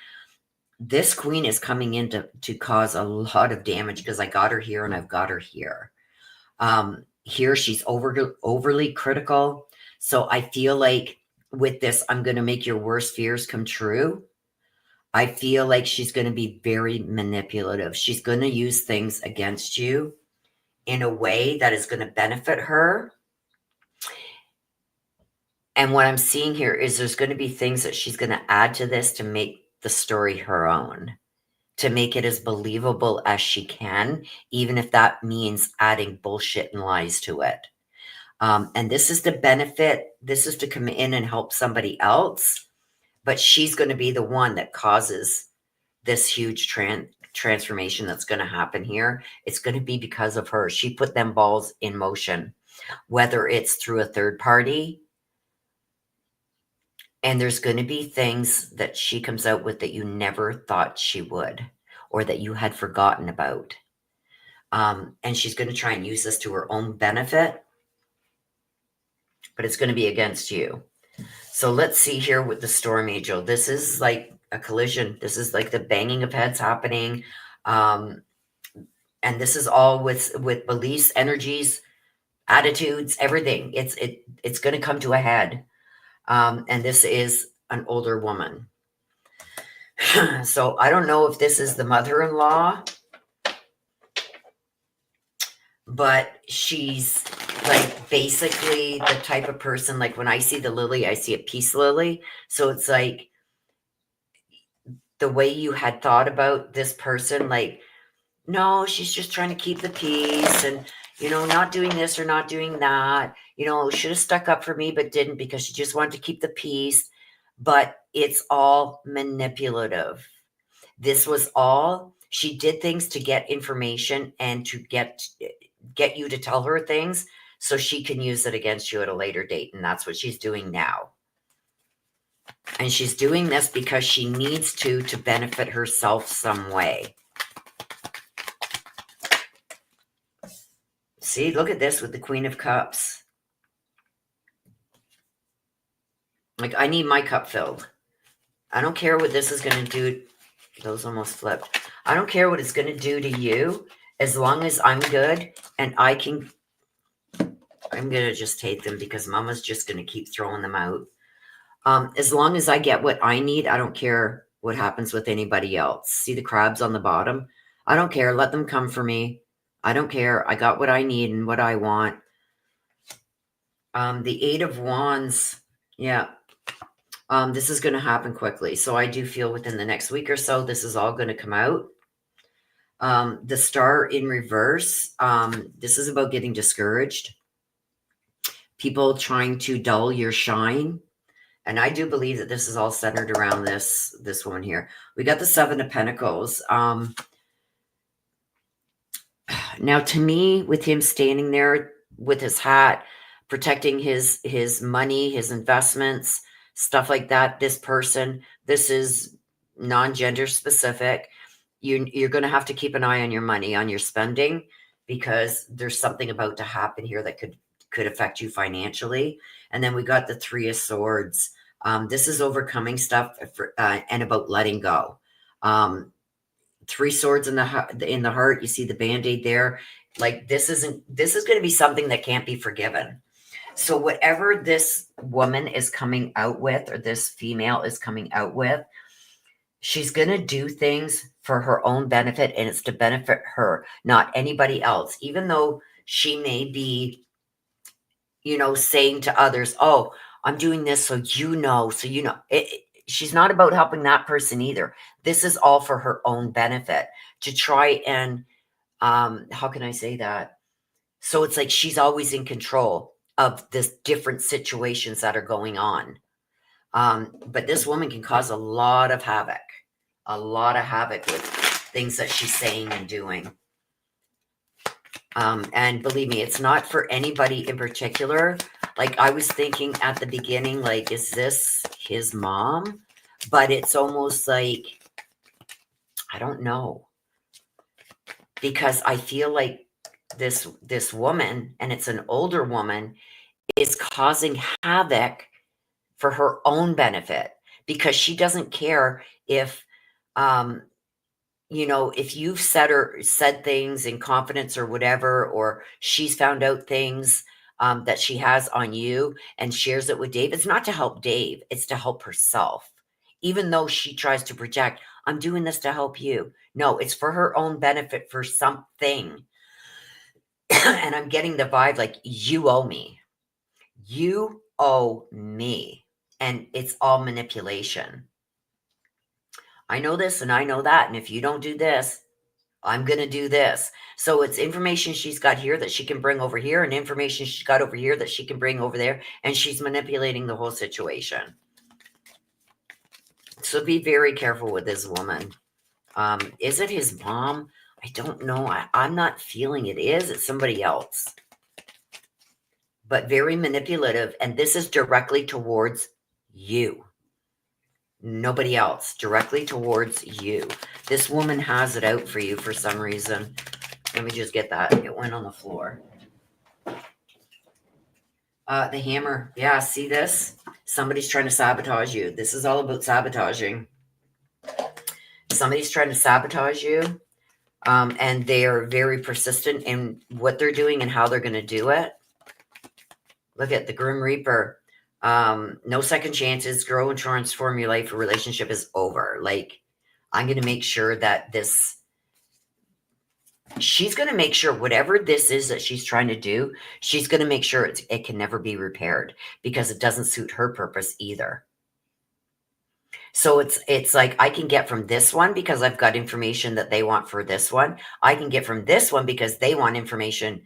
This Queen is coming in to cause a lot of damage because I got her here and I've got her here. Here she's overly critical. So I feel like with this, I'm going to make your worst fears come true. I feel like she's going to be very manipulative. She's going to use things against you in a way that is going to benefit her. And what I'm seeing here is there's going to be things that she's going to add to this to make the story her own. to make it as believable as she can, even if that means adding bullshit and lies to it. And this is to benefit, this is to come in and help somebody else, but she's going to be the one that causes this huge transformation that's going to happen here. It's going to be because of her. She put them balls in motion, whether it's through a third party. And there's going to be things that she comes out with that you never thought she would, or that you had forgotten about. And she's going to try and use this to her own benefit, but it's going to be against you. So let's see here with the Storm Angel. This is like a collision. This is like the banging of heads happening. And this is all with beliefs, energies, attitudes, everything. It's going to come to a head. And this is an older woman. So I don't know if this is the mother-in-law, but she's like basically the type of person, like when I see the lily, I see a peace lily. So it's like the way you had thought about this person, like, no, she's just trying to keep the peace and, not doing this or not doing that, should have stuck up for me, but didn't because she just wanted to keep the peace. But it's all manipulative. This was all, she did things to get information and to get you to tell her things so she can use it against you at a later date. And that's what she's doing now. And she's doing this because she needs to benefit herself some way. See, look at this with the Queen of Cups. Like, I need my cup filled. I don't care what this is going to do. Those almost flipped. I don't care what it's going to do to you, as long as I'm good and I'm going to just take them because Mama's just going to keep throwing them out. As long as I get what I need, I don't care what happens with anybody else. See the crabs on the bottom? I don't care. Let them come for me. I don't care. I got what I need and what I want. The Eight of Wands. Yeah. This is going to happen quickly. So I do feel within the next week or so, this is all going to come out. The Star in reverse. This is about getting discouraged. People trying to dull your shine. And I do believe that this is all centered around this woman here. We got the Seven of Pentacles. Now, to me, with him standing there with his hat, protecting his money, his investments, stuff like that, this is non-gender specific. You're going to have to keep an eye on your money, on your spending, because there's something about to happen here that could affect you financially. And then we got the Three of Swords. This is overcoming stuff and about letting go. Three swords in the heart. You see the band-aid there. Like, this is going to be something that can't be forgiven. So whatever this woman is coming out with, or this female is coming out with, she's going to do things for her own benefit, and it's to benefit her, not anybody else. Even though she may be, saying to others, oh, I'm doing this so she's not about helping that person either. This is all for her own benefit, to try and, how can I say that? So it's like she's always in control of this different situations that are going on. But this woman can cause a lot of havoc with things that she's saying and doing. And believe me, it's not for anybody in particular. Like, I was thinking at the beginning, like, is this his mom? But it's almost like, I don't know. Because I feel like this woman, and it's an older woman, is causing havoc for her own benefit, because she doesn't care if, if you've said things in confidence or whatever, or she's found out things that she has on you and shares it with Dave. It's not to help Dave. It's to help herself. Even though she tries to project, I'm doing this to help you. No, it's for her own benefit, for something. And I'm getting the vibe like, you owe me. You owe me. And it's all manipulation. I know this and I know that. And if you don't do this, I'm going to do this. So it's information she's got here that she can bring over here and information she's got over here that she can bring over there. And she's manipulating the whole situation. So be very careful with this woman. Is it his mom? I don't know. I'm not feeling it is. It's somebody else. But very manipulative. And this is directly towards you. Nobody else. Directly towards you. This woman has it out for you for some reason. Let me just get that. It went on the floor. The hammer. Yeah, see this? Somebody's trying to sabotage you. This is all about sabotaging. Somebody's trying to sabotage you. And they are very persistent in what they're doing and how they're going to do it. Look at the Grim Reaper. No second chances. Grow and transform your life. A relationship is over. Like, I'm going to make sure that this... She's going to make sure whatever this is that she's trying to do, she's going to make sure it can never be repaired because it doesn't suit her purpose either. So it's like I can get from this one because I've got information that they want for this one. I can get from this one because they want information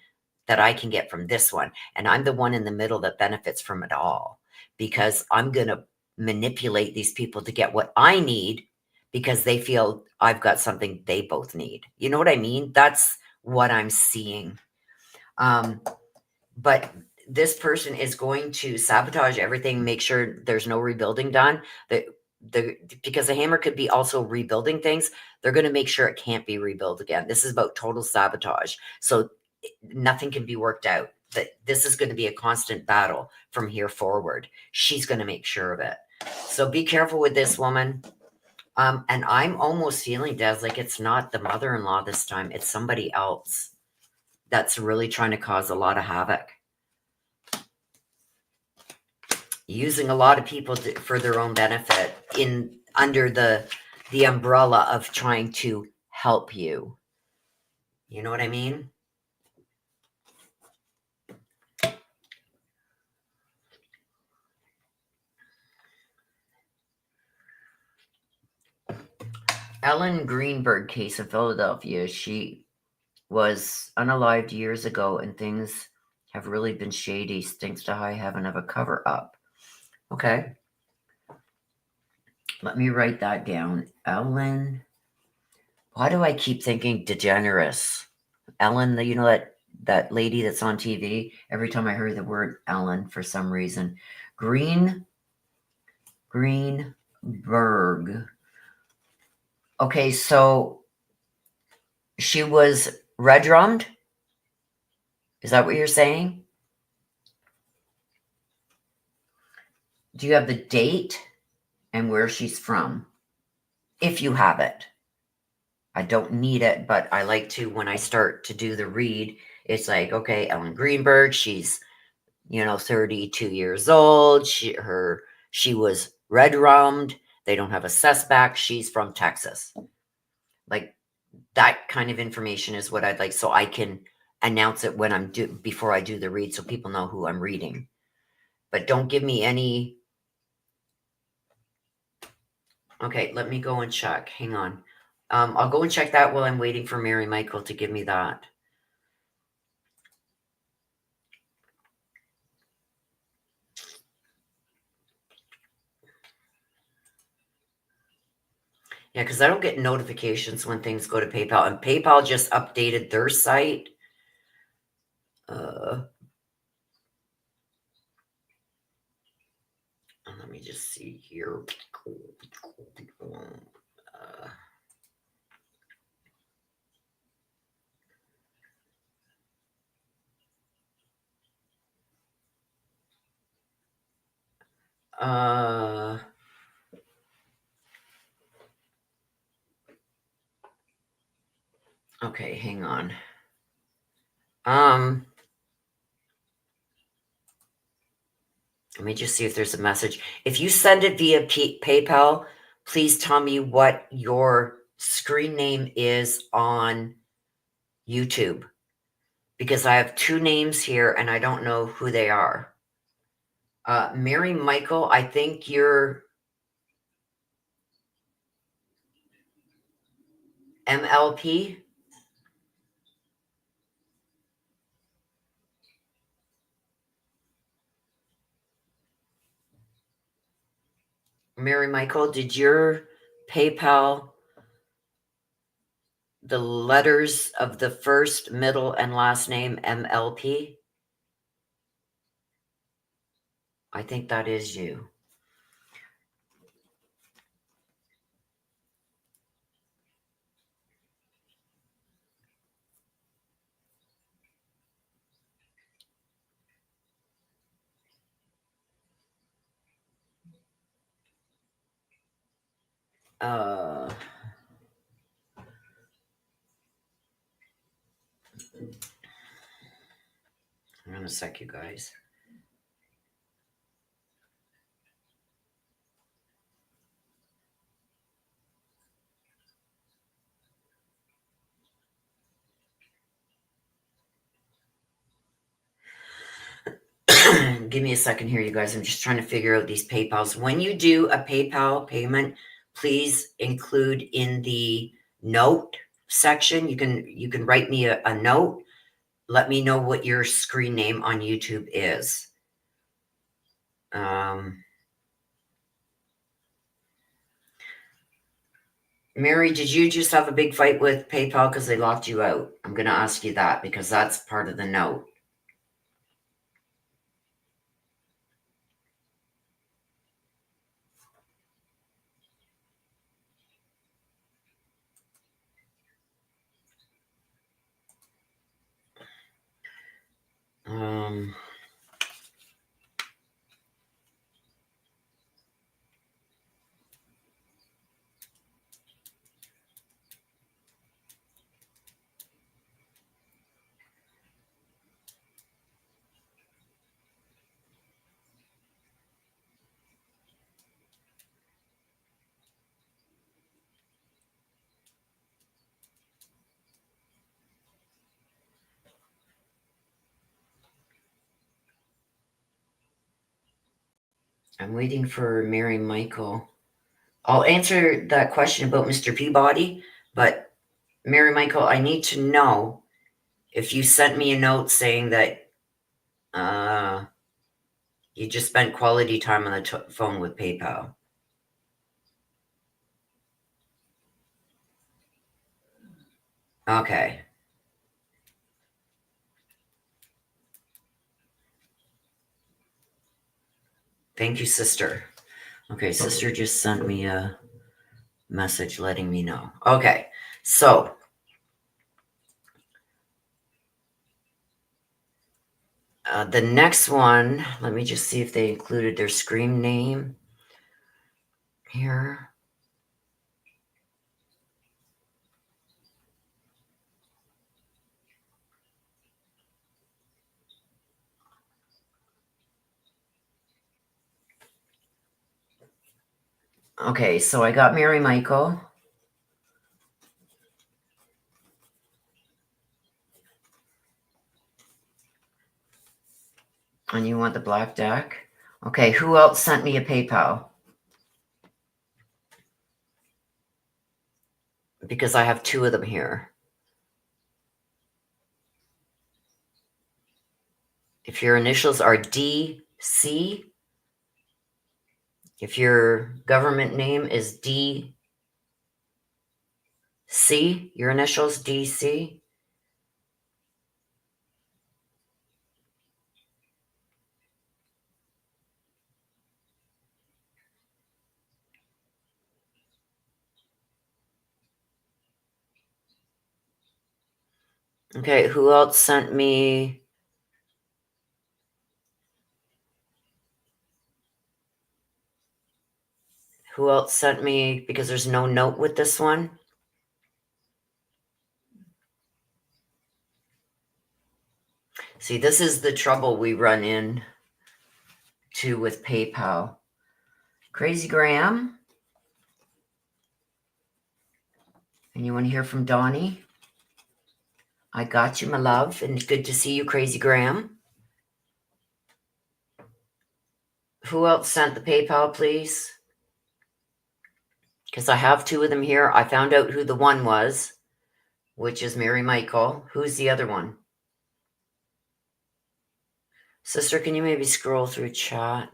that I can get from this one. And I'm the one in the middle that benefits from it all because I'm going to manipulate these people to get what I need because they feel I've got something they both need. You know what I mean? That's what I'm seeing. But this person is going to sabotage everything, make sure there's no rebuilding done. Because the hammer could be also rebuilding things, they're going to make sure it can't be rebuilt again. This is about total sabotage. So nothing can be worked out. That this is going to be a constant battle from here forward. She's going to make sure of it. So be careful with this woman. And I'm almost feeling, Des, like it's not the mother-in-law this time. It's somebody else that's really trying to cause a lot of havoc. Using a lot of people for their own benefit under the umbrella of trying to help you. You know what I mean? Ellen Greenberg case of Philadelphia. She was unalived years ago, and things have really been shady. Stinks to high heaven of a cover-up. Okay. Let me write that down. Ellen. Why do I keep thinking DeGeneres? Ellen, you know that lady that's on TV? Every time I heard the word Ellen, for some reason. Greenberg. Okay, so she was red drummed? Is that what you're saying? Do you have the date and where she's from? If you have it. I don't need it, but I like to, when I start to do the read, it's like, okay, Ellen Greenberg, she's, 32 years old. She was red rummed. They don't have a suspect. She's from Texas. Like that kind of information is what I'd like, so I can announce it when before I do the read, so people know who I'm reading. But don't give me any. Okay, let me go and check. Hang on. I'll go and check that while I'm waiting for Mary Michael to give me that. Yeah, because I don't get notifications when things go to PayPal. And PayPal just updated their site. Let me just see here. Okay, hang on. Let me just see if there's a message. If you send it via PayPal, please tell me what your screen name is on YouTube, because I have two names here and I don't know who they are. Mary Michael, I think you're... MLP? Mary Michael, did your PayPal, the letters of the first, middle, and last name MLP? I think that is you. Hang on a sec, you guys. Give me a second here, you guys. I'm just trying to figure out these PayPals. When you do a PayPal payment, please include in the note section. You can write me a note. Let me know what your screen name on YouTube is. Mary, did you just have a big fight with PayPal because they locked you out? I'm going to ask you that because that's part of the note. I'm waiting for Mary Michael. I'll answer that question about Mr. Peabody, but Mary Michael, I need to know if you sent me a note saying that you just spent quality time on the phone with PayPal. Okay. Thank you, sister. Okay, sister just sent me a message letting me know. Okay, so the next one, let me just see if they included their screen name here. Okay, so I got Mary Michael. And you want the black deck? Okay, who else sent me a PayPal? Because I have two of them here. If your initials are DC, if your government name is DC, your initials DC. Okay, who else sent me? Who else sent me? Because there's no note with this one. See, this is the trouble we run in to with PayPal. Crazy Graham. And you want to hear from Donnie? I got you, my love, and good to see you, Crazy Graham. Who else sent the PayPal, please? Because I have two of them here. I found out who the one was. which is Mary Michael. Who's the other one? Sister, can you maybe scroll through chat?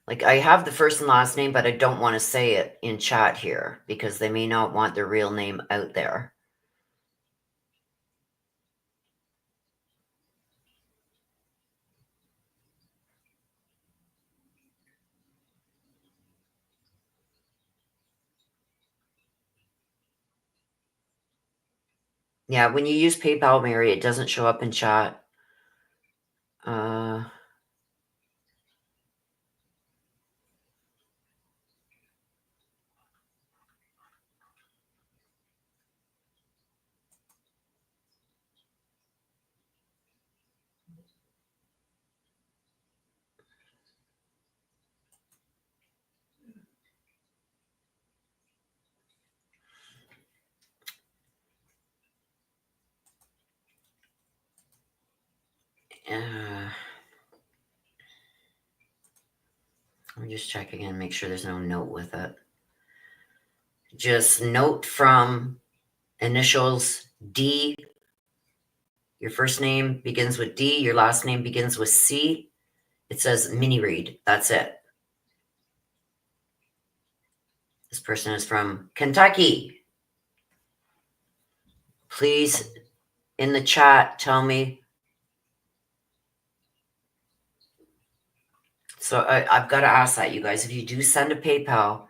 Like, I have the first and last name, but I don't want to say it in chat here because they may not want their real name out there. Yeah, when you use PayPal, Mary, it doesn't show up in chat. Let me just check again, make sure there's no note with it. Just note from initials D. Your first name begins with D. Your last name begins with C. It says mini read. That's it. This person is from Kentucky. Please, in the chat, tell me. So I've got to ask that, you guys. If you do send a PayPal,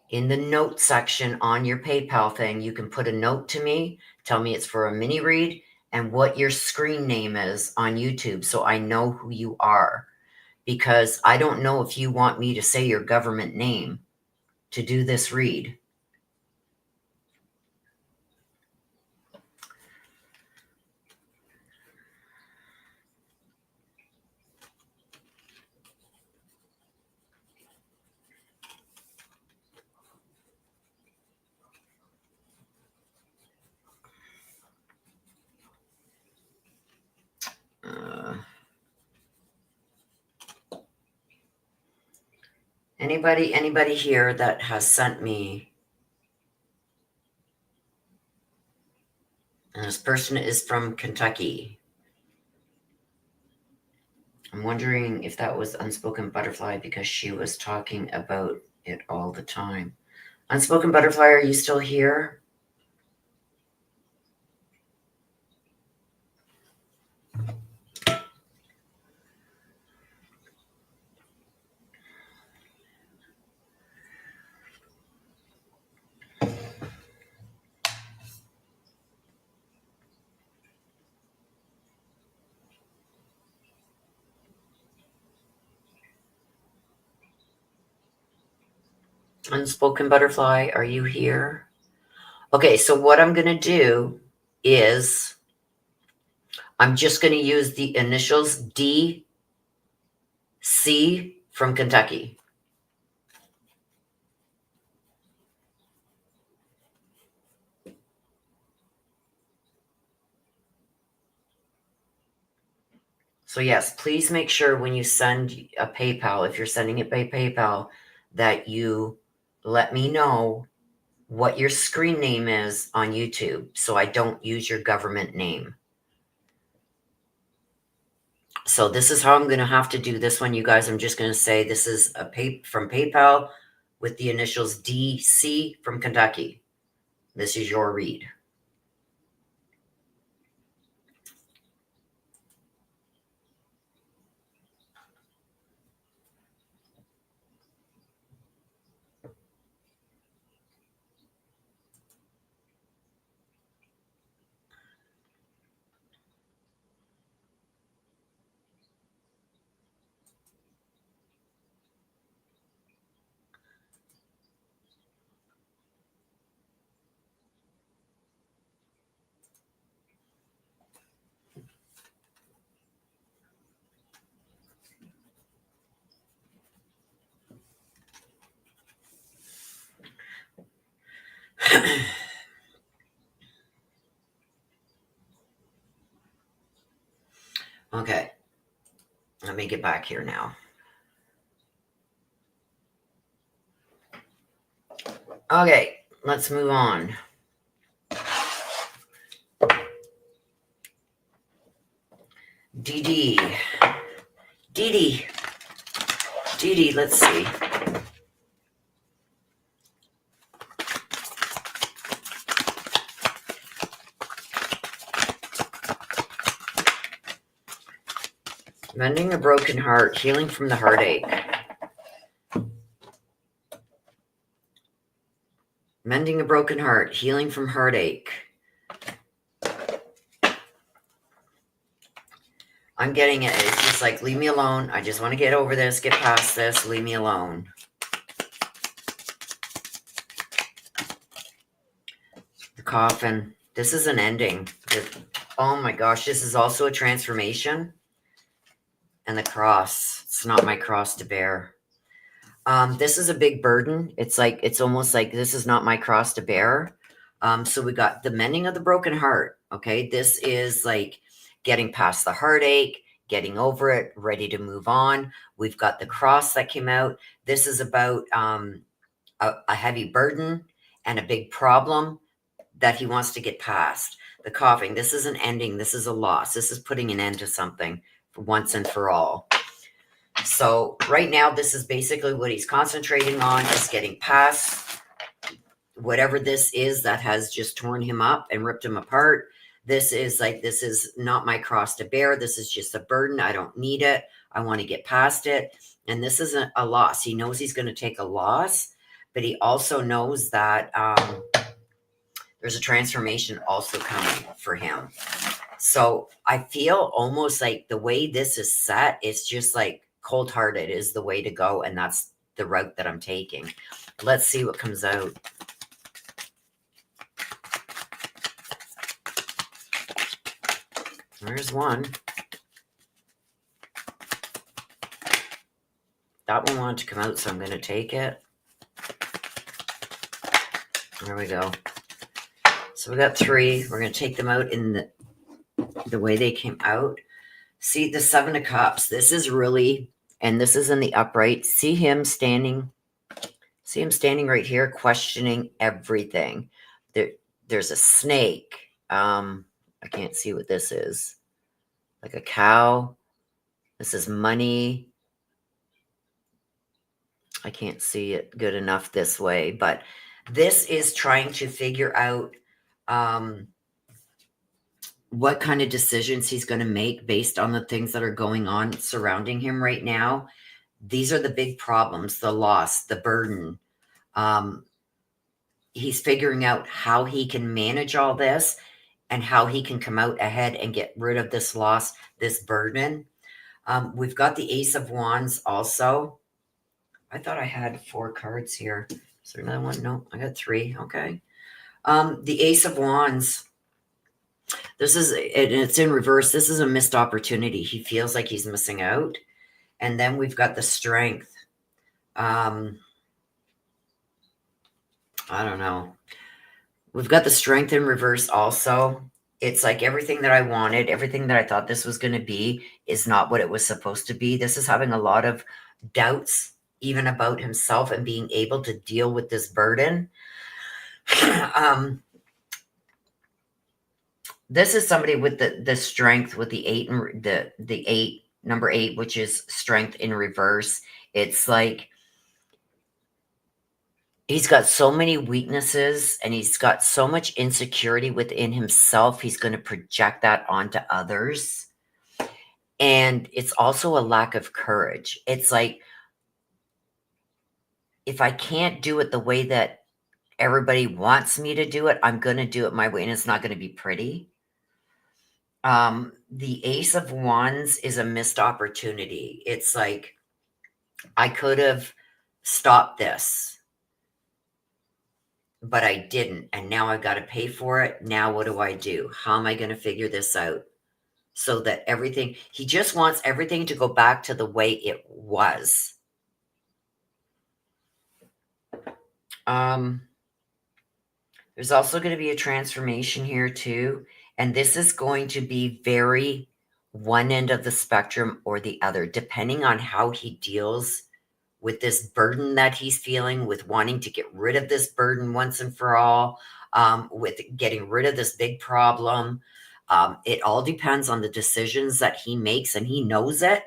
in the note section on your PayPal thing, you can put a note to me. Tell me it's for a mini read and what your screen name is on YouTube so I know who you are. Because I don't know if you want me to say your government name to do this read. Anybody here that has sent me, and this person is from Kentucky. I'm wondering if that was Unspoken Butterfly because she was talking about it all the time. Unspoken Butterfly, are you still here? Unspoken Butterfly, are you here? Okay, so what I'm going to do is I'm just going to use the initials D, C from Kentucky. So yes, please make sure when you send a PayPal, if you're sending it by PayPal, that you let me know what your screen name is on YouTube so I don't use your government name. So this is how I'm going to have to do this one, you guys. I'm just going to say this is from PayPal with the initials DC from Kentucky. This is your read. Okay, let me get back here now. Okay, let's move on. Dee Dee, let's see. Mending a broken heart, healing from the heartache. Mending a broken heart, healing from heartache. I'm getting it. It's just like, leave me alone. I just want to get over this, get past this. Leave me alone. The coffin. This is an ending. Oh my gosh, this is also a transformation. And the cross. It's not my cross to bear. This is a big burden. It's almost like this is not my cross to bear. So we got the mending of the broken heart. Okay. This is like getting past the heartache, getting over it, ready to move on. We've got the cross that came out. This is about a heavy burden and a big problem that he wants to get past. The coughing. This is an ending. This is a loss. This is putting an end to something for once and for all. So right now, this is basically what he's concentrating on, is getting past whatever this is that has just torn him up and ripped him apart. This is not my cross to bear. This is just a burden. I don't need it. I want to get past it. And this isn't a loss. He knows he's going to take a loss, but he also knows that there's a transformation also coming for him. So I feel almost like the way this is set, it's just like cold-hearted is the way to go, and that's the route that I'm taking. Let's see what comes out. There's one. That one wanted to come out, so I'm going to take it. There we go. So we got 3. We're going to take them out in the way they came out. See the 7 of Cups. This is really, and this is in the upright. See him standing right here, questioning everything. There's a snake. I can't see what this is. Like a cow. This is money. I can't see it good enough this way, but this is trying to figure out what kind of decisions he's going to make based on the things that are going on surrounding him right now. These are the big problems, the loss, the burden. He's figuring out how he can manage all this and how he can come out ahead and get rid of this loss, this burden. We've got the Ace of Wands also. I thought I had 4 cards here. Is there another one? No, I got 3. Okay. The Ace of Wands. This is, it's in reverse. This is a missed opportunity. He feels like he's missing out. And then we've got the Strength. I don't know. We've got the Strength in reverse also. It's like everything that I wanted, everything that I thought this was going to be is not what it was supposed to be. This is having a lot of doubts, even about himself, and being able to deal with this burden. This is somebody with the Strength, with the 8 and the 8, number 8, which is Strength in reverse. It's like he's got so many weaknesses and he's got so much insecurity within himself. He's going to project that onto others. And it's also a lack of courage. It's like, if I can't do it the way that everybody wants me to do it, I'm going to do it my way, and it's not going to be pretty. The Ace of Wands is a missed opportunity. It's like, I could have stopped this, but I didn't. And now I've got to pay for it. Now what do I do? How am I going to figure this out? So that everything, he just wants everything to go back to the way it was. There's also going to be a transformation here too. And this is going to be very one end of the spectrum or the other, depending on how he deals with this burden that he's feeling, with wanting to get rid of this burden once and for all, with getting rid of this big problem. It all depends on the decisions that he makes, and he knows it,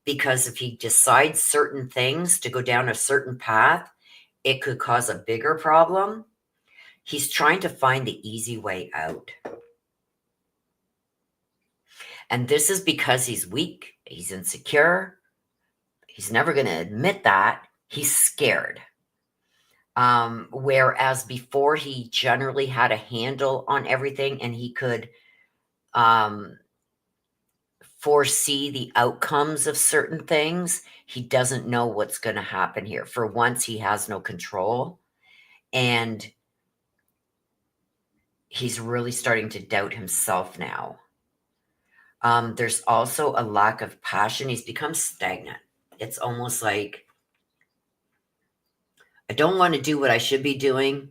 because if he decides certain things to go down a certain path, it could cause a bigger problem. He's trying to find the easy way out. And this is because he's weak, he's insecure, he's never going to admit that, he's scared. Whereas before, he generally had a handle on everything, and he could foresee the outcomes of certain things. He doesn't know what's going to happen here. For once, he has no control, and he's really starting to doubt himself now. There's also a lack of passion. He's become stagnant. It's almost like, I don't want to do what I should be doing,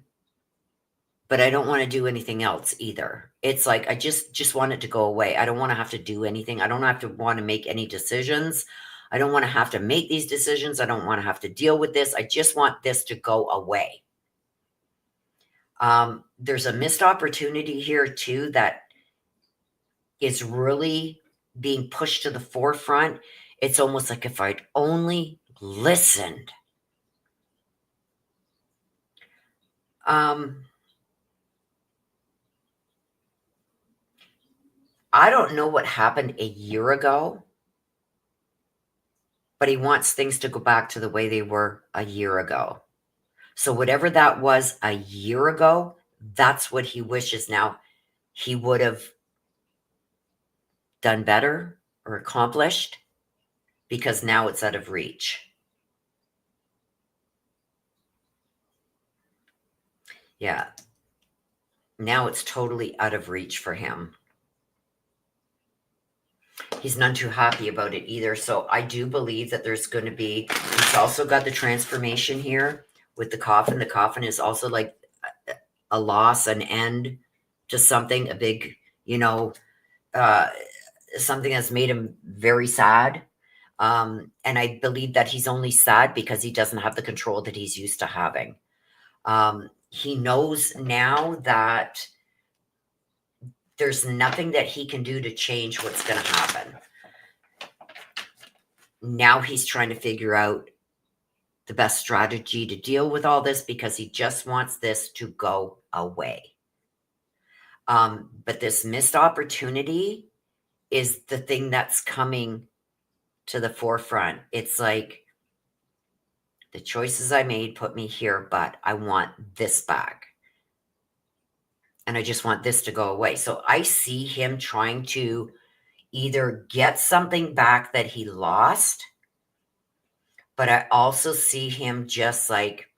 but I don't want to do anything else either. It's like, I just want it to go away. I don't want to have to do anything. I don't have to want to make any decisions. I don't want to have to make these decisions. I don't want to have to deal with this. I just want this to go away. There's a missed opportunity here too that is really being pushed to the forefront. It's almost like, if I'd only listened. I don't know what happened a year ago, but he wants things to go back to the way they were a year ago. So whatever that was a year ago, that's what he wishes now he would have done better or accomplished, because now it's out of reach. Yeah. Now it's totally out of reach for him. He's none too happy about it either. So I do believe that there's going to be, he's also got the transformation here with the coffin. The coffin is also like a loss, an end to something, a big, something that's made him very sad. And I believe that he's only sad because he doesn't have the control that he's used to having. He knows now that there's nothing that he can do to change what's going to happen. Now he's trying to figure out the best strategy to deal with all this, because he just wants this to go away. But this missed opportunity is the thing that's coming to the forefront. It's like, the choices I made put me here, but I want this back. And I just want this to go away. So I see him trying to either get something back that he lost, but I also see him just like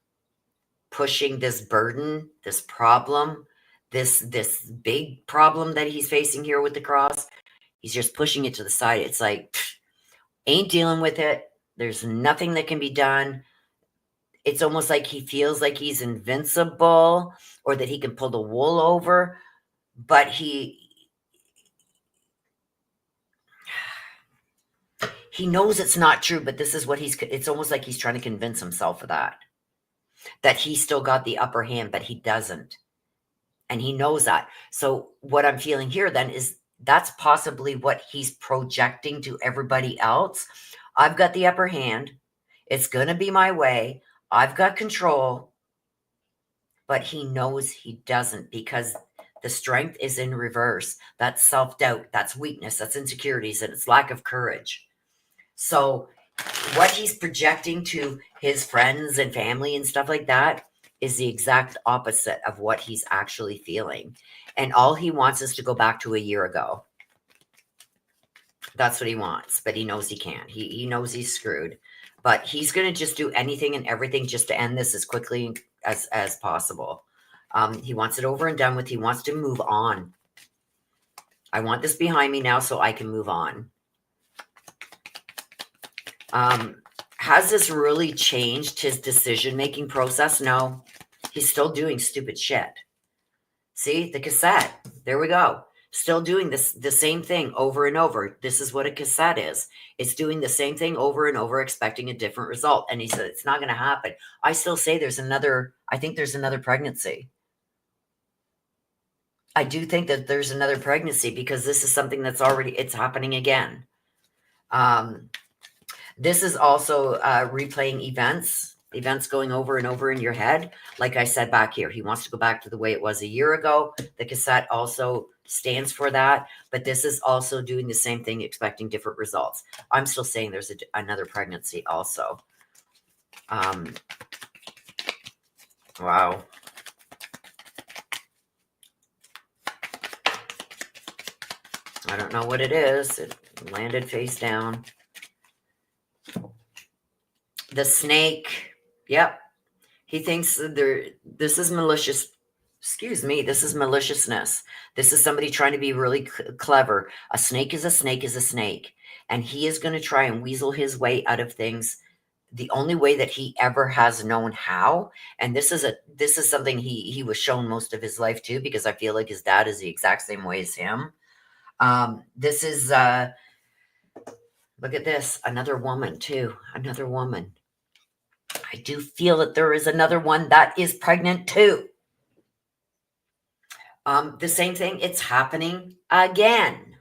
pushing this burden, this problem, this big problem that he's facing here with the cross. He's just pushing it to the side. It's like, ain't dealing with it. There's nothing that can be done. It's almost like he feels like he's invincible, or that he can pull the wool over, but he knows it's not true. But this is what it's almost like he's trying to convince himself of that he's still got the upper hand, but he doesn't. And he knows that. So what I'm feeling here then is that's possibly what he's projecting to everybody else. I've got the upper hand. It's going to be my way. I've got control. But he knows he doesn't, because the strength is in reverse. That's self-doubt. That's weakness. That's insecurities. And it's lack of courage. So what he's projecting to his friends and family and stuff like that is the exact opposite of what he's actually feeling. And all he wants is to go back to a year ago. That's what he wants, but he knows he can't. He knows he's screwed. But he's going to just do anything and everything just to end this as quickly as possible. He wants it over and done with. He wants to move on. I want this behind me now so I can move on. Has this really changed his decision-making process? No. He's still doing stupid shit. See, the cassette. There we go. Still doing the same thing over and over. This is what a cassette is. It's doing the same thing over and over, expecting a different result. And he said, it's not going to happen. I still say I think there's another pregnancy. I do think that there's another pregnancy because this is something that's it's happening again. This is also replaying events going over and over in your head. Like I said back here, he wants to go back to the way it was a year ago. The cassette also stands for that, but this is also doing the same thing, expecting different results. I'm still saying there's another pregnancy also. Wow. I don't know what it is. It landed face down. The snake. Yep. He thinks this is malicious. Excuse me. This is maliciousness. This is somebody trying to be really clever. A snake is a snake is a snake. And he is going to try and weasel his way out of things the only way that he ever has known how. And this is something he was shown most of his life too, because I feel like his dad is the exact same way as him. This is, look at this, another woman too, another woman. I do feel that there is another one that is pregnant too. The same thing, it's happening again.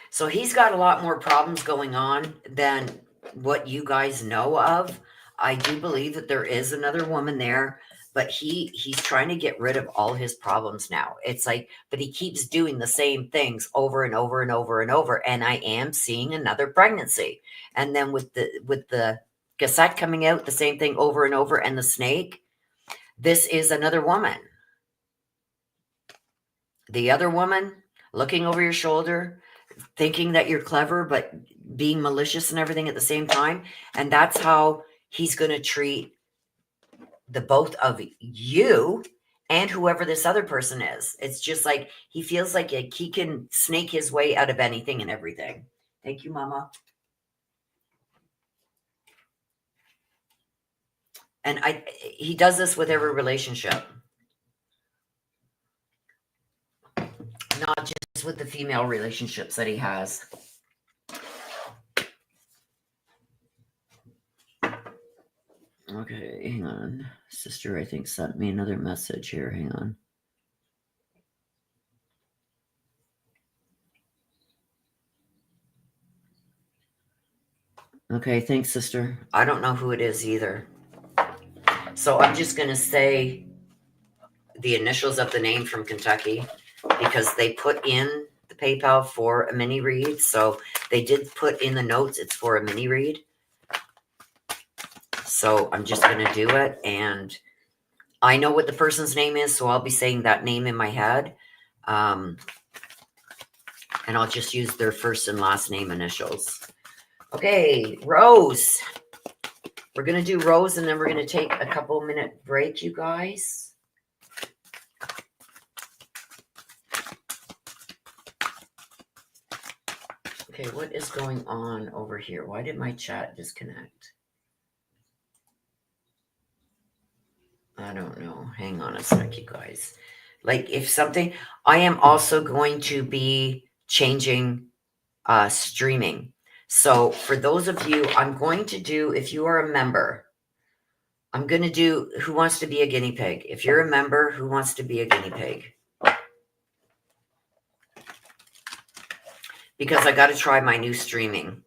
So he's got a lot more problems going on than what you guys know of. I do believe that there is another woman there, but he's trying to get rid of all his problems now. It's like, but he keeps doing the same things over and over and over and over. And I am seeing another pregnancy. And then with the cassette coming out, the same thing over and over, and the snake, this is another woman. The other woman looking over your shoulder, thinking that you're clever, but being malicious and everything at the same time. And that's how he's going to treat the both of you and whoever this other person is. It's just like he feels like he can snake his way out of anything and everything. Thank you, Mama. And he does this with every relationship. Not just with the female relationships that he has. Okay, hang on. Sister, I think, sent me another message here. Hang on. Okay, thanks, sister. I don't know who it is either. So I'm just going to say the initials of the name from Kentucky because they put in the PayPal for a mini read. So they did put in the notes it's for a mini read. So I'm just going to do it. And I know what the person's name is, so I'll be saying that name in my head. And I'll just use their first and last name initials. Okay, Rose. We're going to do Rose, and then we're going to take a couple minute break, you guys. Okay, what is going on over here? Why did my chat disconnect? I don't know. Hang on a sec, you guys. Like if something, I am also going to be changing streaming. So for those of you, I'm going to do, if you are a member, I'm going to do Who Wants to Be a Guinea Pig. If you're a member, Who Wants to Be a Guinea Pig? Because I got to try my new streaming.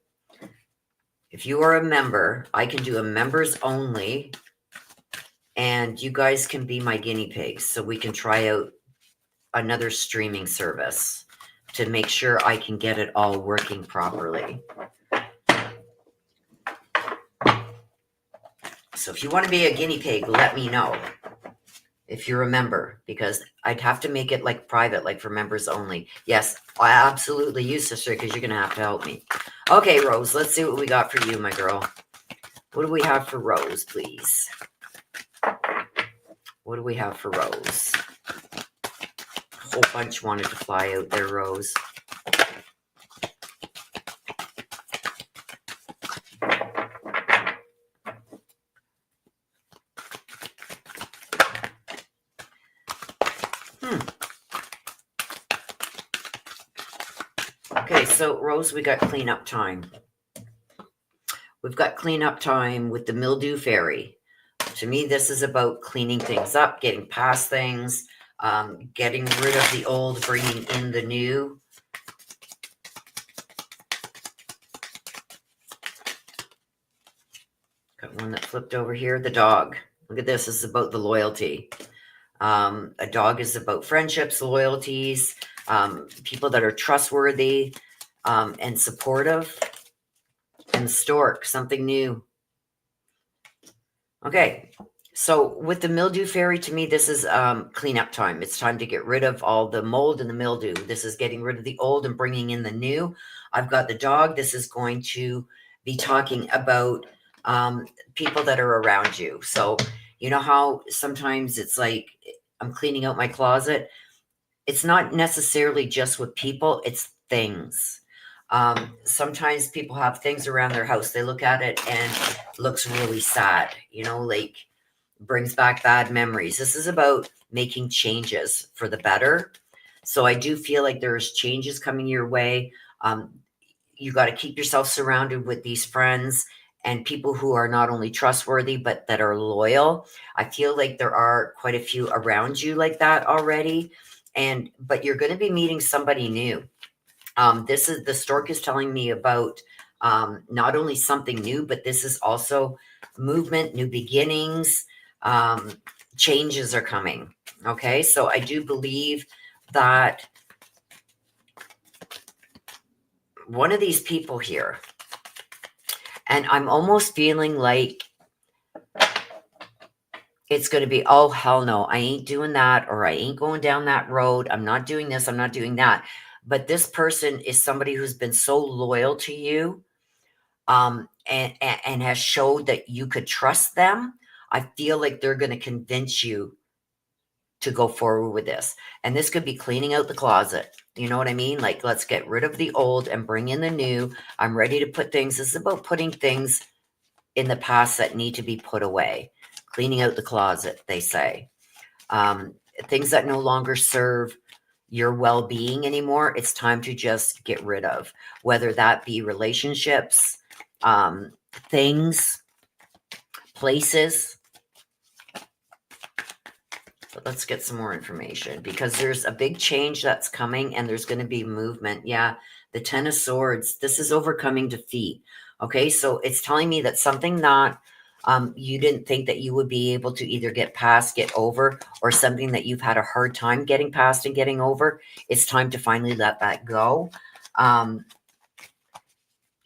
If you are a member, I can do a members only. And you guys can be my guinea pigs so we can try out another streaming service to make sure I can get it all working properly. So if you want to be a guinea pig, let me know if you're a member, because I'd have to make it like private, like for members only. Yes, I absolutely use sister because you're going to have to help me. Okay, Rose, let's see what we got for you, my girl. What do we have for Rose, please? What do we have for Rose? A whole bunch wanted to fly out there, Rose. Okay, so Rose, we got cleanup time. We've got cleanup time with the mildew fairy. To me, this is about cleaning things up, getting past things, getting rid of the old, bringing in the new. Got one that flipped over here, the dog. Look at this. This is about the loyalty. A dog is about friendships, loyalties, people that are trustworthy and supportive. And the stork, something new. Okay, so with the mildew fairy, to me, this is cleanup time. It's time to get rid of all the mold and the mildew. This is getting rid of the old and bringing in the new. I've got the dog. This is going to be talking about people that are around you. So you know how sometimes it's like I'm cleaning out my closet. It's not necessarily just with people, it's things. Sometimes people have things around their house. They look at it and it looks really sad, like brings back bad memories. This is about making changes for the better. So I do feel like there's changes coming your way. You got to keep yourself surrounded with these friends and people who are not only trustworthy, but that are loyal. I feel like there are quite a few around you like that already. But you're going to be meeting somebody new. This is the stork is telling me about not only something new, but this is also movement, new beginnings, changes are coming. Okay, so I do believe that one of these people here, and I'm almost feeling like it's going to be, oh, hell no, I ain't doing that, or I ain't going down that road. I'm not doing this. I'm not doing that. But this person is somebody who's been so loyal to you and has showed that you could trust them. I feel like they're going to convince you to go forward with this. And this could be cleaning out the closet. You know what I mean? Like, let's get rid of the old and bring in the new. I'm ready to put things. This is about putting things in the past that need to be put away. Cleaning out the closet, they say. Things that no longer serve your well-being anymore, it's time to just get rid of, whether that be relationships, things, places. But let's get some more information, because there's a big change that's coming and there's going to be movement. Yeah, the Ten of Swords, this is overcoming defeat. Okay, so it's telling me that something that you didn't think that you would be able to either get past, get over, or something that you've had a hard time getting past and getting over, it's time to finally let that go.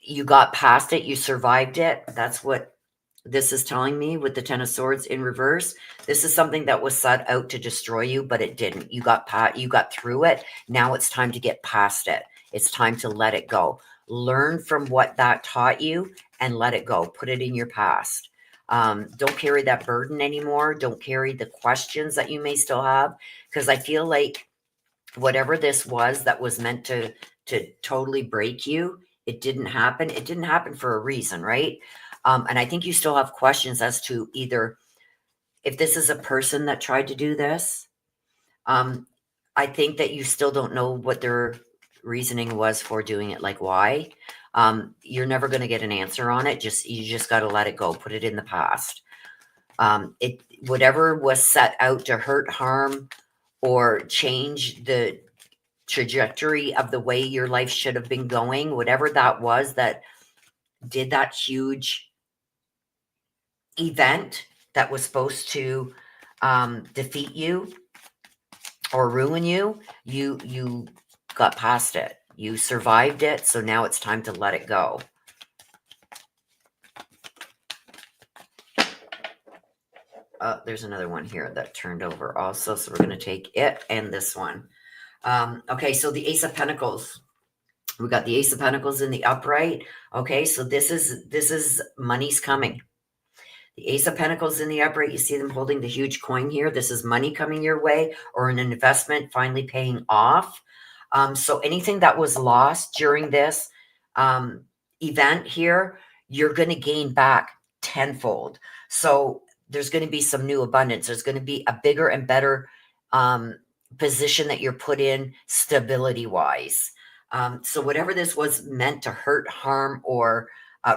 You got past it, you survived it. That's what this is telling me with the Ten of Swords in reverse. This is something that was set out to destroy you, but it didn't. You got through it. Now it's time to get past it. It's time to let it go. Learn from what that taught you and let it go. Put it in your past. Don't carry that burden anymore. Don't carry the questions that you may still have, because I feel like whatever this was that was meant to totally break you, it didn't happen. It didn't happen for a reason, right? And I think you still have questions as to either if this is a person that tried to do this. I think that you still don't know what their reasoning was for doing it, like why. You're never going to get an answer on it. You just got to let it go. Put it in the past. Whatever was set out to hurt, harm, or change the trajectory of the way your life should have been going, whatever that was that did that huge event that was supposed to defeat you or ruin you, you got past it. You survived it, so now it's time to let it go. There's another one here that turned over also, so we're going to take it and this one. Okay, so the Ace of Pentacles. We got the Ace of Pentacles in the upright. Okay, so this is money's coming. The Ace of Pentacles in the upright, you see them holding the huge coin here. This is money coming your way, or an investment finally paying off. So anything that was lost during this event here, you're going to gain back tenfold. So there's going to be some new abundance. There's going to be a bigger and better position that you're put in stability-wise. So whatever this was meant to hurt, harm, or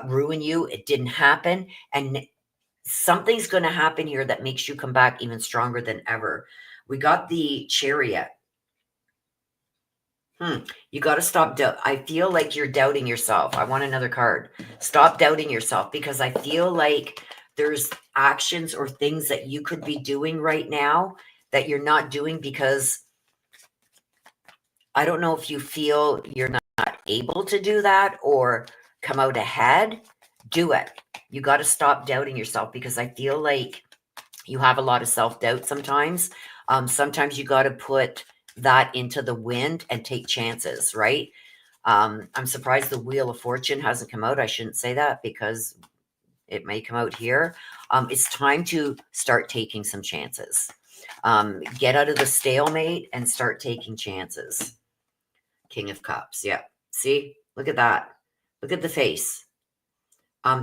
ruin you, it didn't happen. And something's going to happen here that makes you come back even stronger than ever. We got the Chariot. You got to stop. I feel like you're doubting yourself. I want another card. Stop doubting yourself, because I feel like there's actions or things that you could be doing right now that you're not doing, because I don't know if you feel you're not able to do that or come out ahead. Do it. You got to stop doubting yourself, because I feel like you have a lot of self-doubt sometimes. Sometimes you got to put that into the wind and take chances, right? I'm surprised the Wheel of Fortune hasn't come out. I shouldn't say that, because it may come out here. It's time to start taking some chances. Get out of the stalemate and start taking chances. King of Cups. Yeah. See, look at that. Look at the face.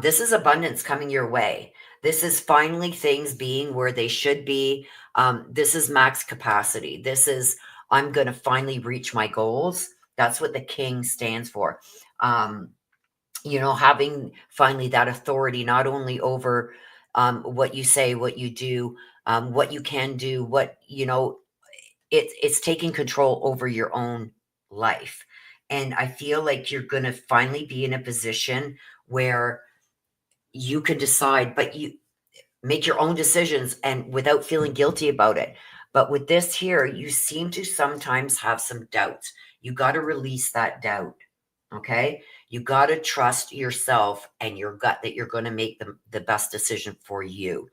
This is abundance coming your way. This is finally things being where they should be. This is max capacity. This is, I'm going to finally reach my goals. That's what the king stands for. Having finally that authority, not only over what you say, what you do, what you can do, it's taking control over your own life. And I feel like you're going to finally be in a position where you can decide, but you make your own decisions and without feeling guilty about it. But with this here, you seem to sometimes have some doubts. You got to release that doubt. Okay. You got to trust yourself and your gut that you're going to make the best decision for you.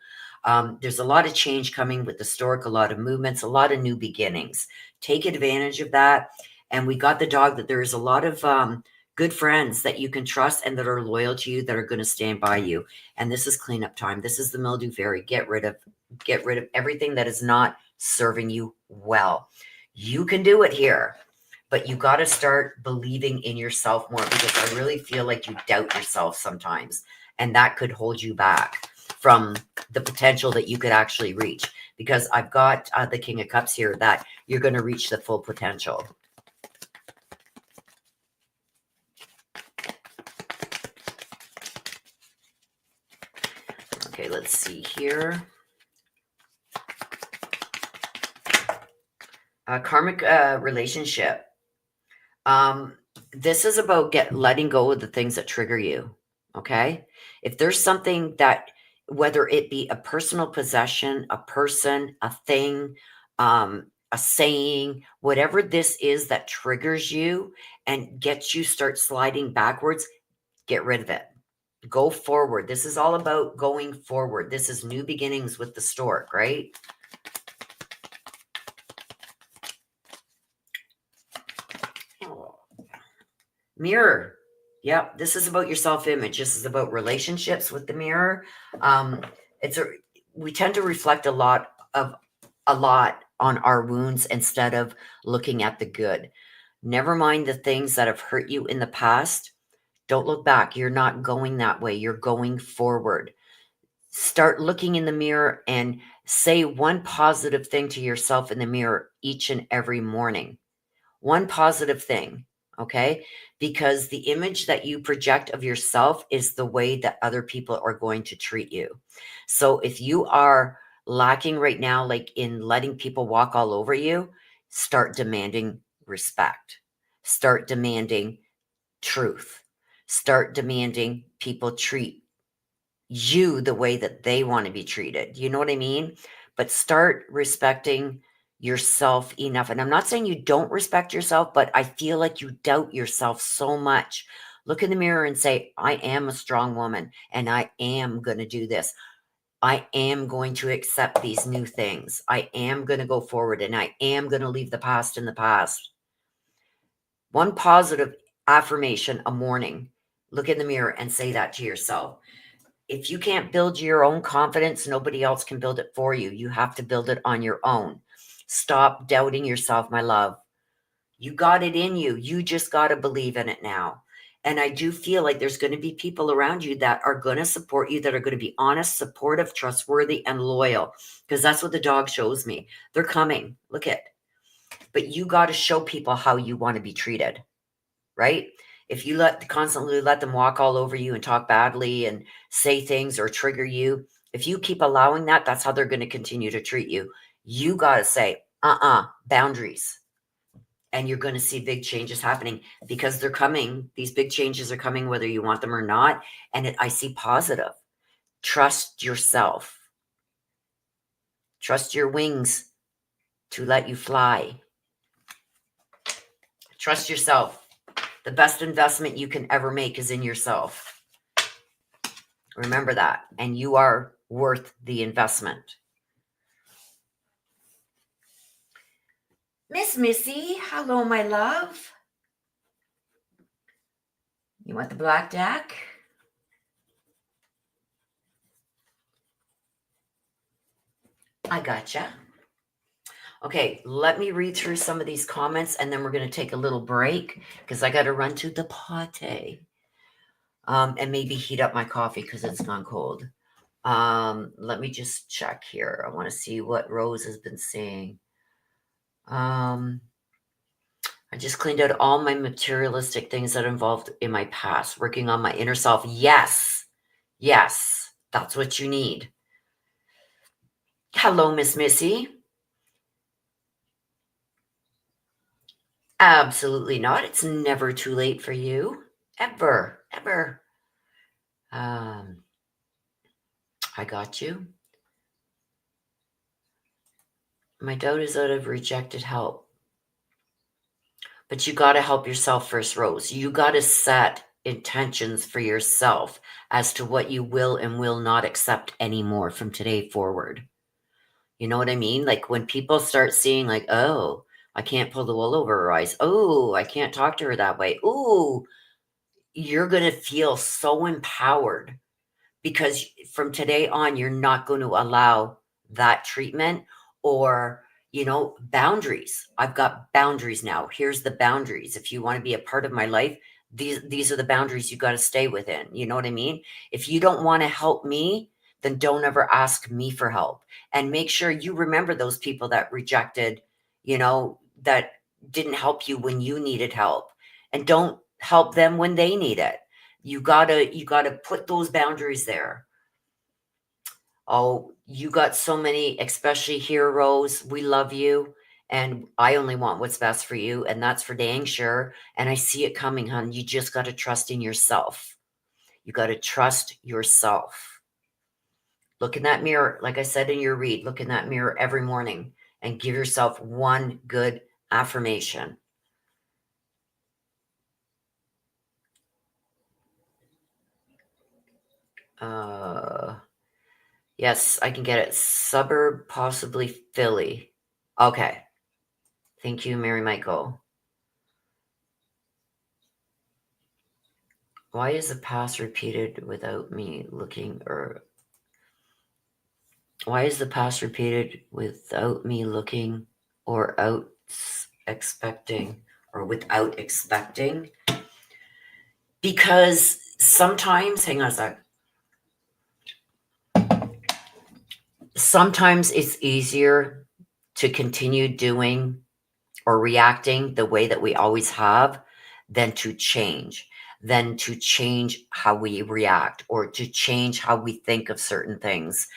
There's a lot of change coming with the stork, a lot of movements, a lot of new beginnings. Take advantage of that. And we got the dog, that there is a lot of good friends that you can trust and that are loyal to you, that are going to stand by you. And this is cleanup time. This is the mildew fairy. Get rid of everything that is not serving you well. You can do it here, but you got to start believing in yourself more, because I really feel like you doubt yourself sometimes, and that could hold you back from the potential that you could actually reach. Because I've got the King of Cups here, that you're going to reach the full potential. Okay, let's see here. Karmic relationship. This is about letting go of the things that trigger you. Okay. If there's something that, whether it be a personal possession, a person, a thing, a saying, whatever this is that triggers you and gets you start sliding backwards, get rid of it. Go forward. This is all about going forward. This is new beginnings with the stork, right? Mirror. Yep. This is about your self-image. This is about relationships with the mirror. We tend to reflect a lot on our wounds instead of looking at the good. Never mind the things that have hurt you in the past. Don't look back. You're not going that way. You're going forward. Start looking in the mirror and say one positive thing to yourself in the mirror each and every morning. One positive thing, okay? Because the image that you project of yourself is the way that other people are going to treat you. So if you are lacking right now, like in letting people walk all over you, start demanding respect. Start demanding truth. Start demanding people treat you the way that they want to be treated. You know what I mean? But start respecting yourself enough. And I'm not saying you don't respect yourself, but I feel like you doubt yourself so much. Look in the mirror and say, I am a strong woman and I am going to do this. I am going to accept these new things. I am going to go forward and I am going to leave the past in the past. One positive affirmation a morning. Look in the mirror and say that to yourself. If you can't build your own confidence, nobody else can build it for you. You have to build it on your own. Stop doubting yourself, my love. You got it in you. You just got to believe in it now. And I do feel like there's going to be people around you that are going to support you, that are going to be honest, supportive, trustworthy, and loyal. Because that's what the dog shows me. They're coming. Look at. But you got to show people how you want to be treated. right? If you constantly let them walk all over you and talk badly and say things or trigger you, if you keep allowing that, that's how they're going to continue to treat you. You got to say, boundaries. And you're going to see big changes happening because they're coming. These big changes are coming whether you want them or not. And I see positive. Trust yourself. Trust your wings to let you fly. Trust yourself. The best investment you can ever make is in yourself. Remember that. And you are worth the investment. Miss Missy, hello, my love. You want the black deck? I gotcha. Okay, let me read through some of these comments and then we're going to take a little break because I got to run to the potty and maybe heat up my coffee because it's gone cold. Let me just check here. I want to see what Rose has been saying. I just cleaned out all my materialistic things that involved in my past, working on my inner self. Yes, that's what you need. Hello, Miss Missy. Absolutely not. It's never too late for you. Ever. I got you. My doubt is out of rejected help. But you got to help yourself first, Rose. You got to set intentions for yourself as to what you will and will not accept anymore from today forward. You know what I mean? Like when people start seeing like, oh, I can't pull the wool over her eyes. Oh, I can't talk to her that way. Oh, you're going to feel so empowered because from today on, you're not going to allow that treatment or, boundaries. I've got boundaries now. Here's the boundaries. If you want to be a part of my life, these are the boundaries you got to stay within. You know what I mean? If you don't want to help me, then don't ever ask me for help. And make sure you remember those people that rejected, that didn't help you when you needed help. And don't help them when they need it. You gotta put those boundaries there. Oh, you got so many, especially heroes. We love you. And I only want what's best for you. And that's for dang sure. And I see it coming, hon. You just got to trust in yourself. You got to trust yourself. Look in that mirror. Like I said in your read, look in that mirror every morning and give yourself one good affirmation. Yes, I can get it. Suburb, possibly Philly. Okay. Thank you, Mary Michael. Why is the past repeated without me looking or why is the past repeated without me looking or out expecting or without expecting? Because sometimes, hang on a sec. Sometimes it's easier to continue doing or reacting the way that we always have than to change how we react or to change how we think of certain things.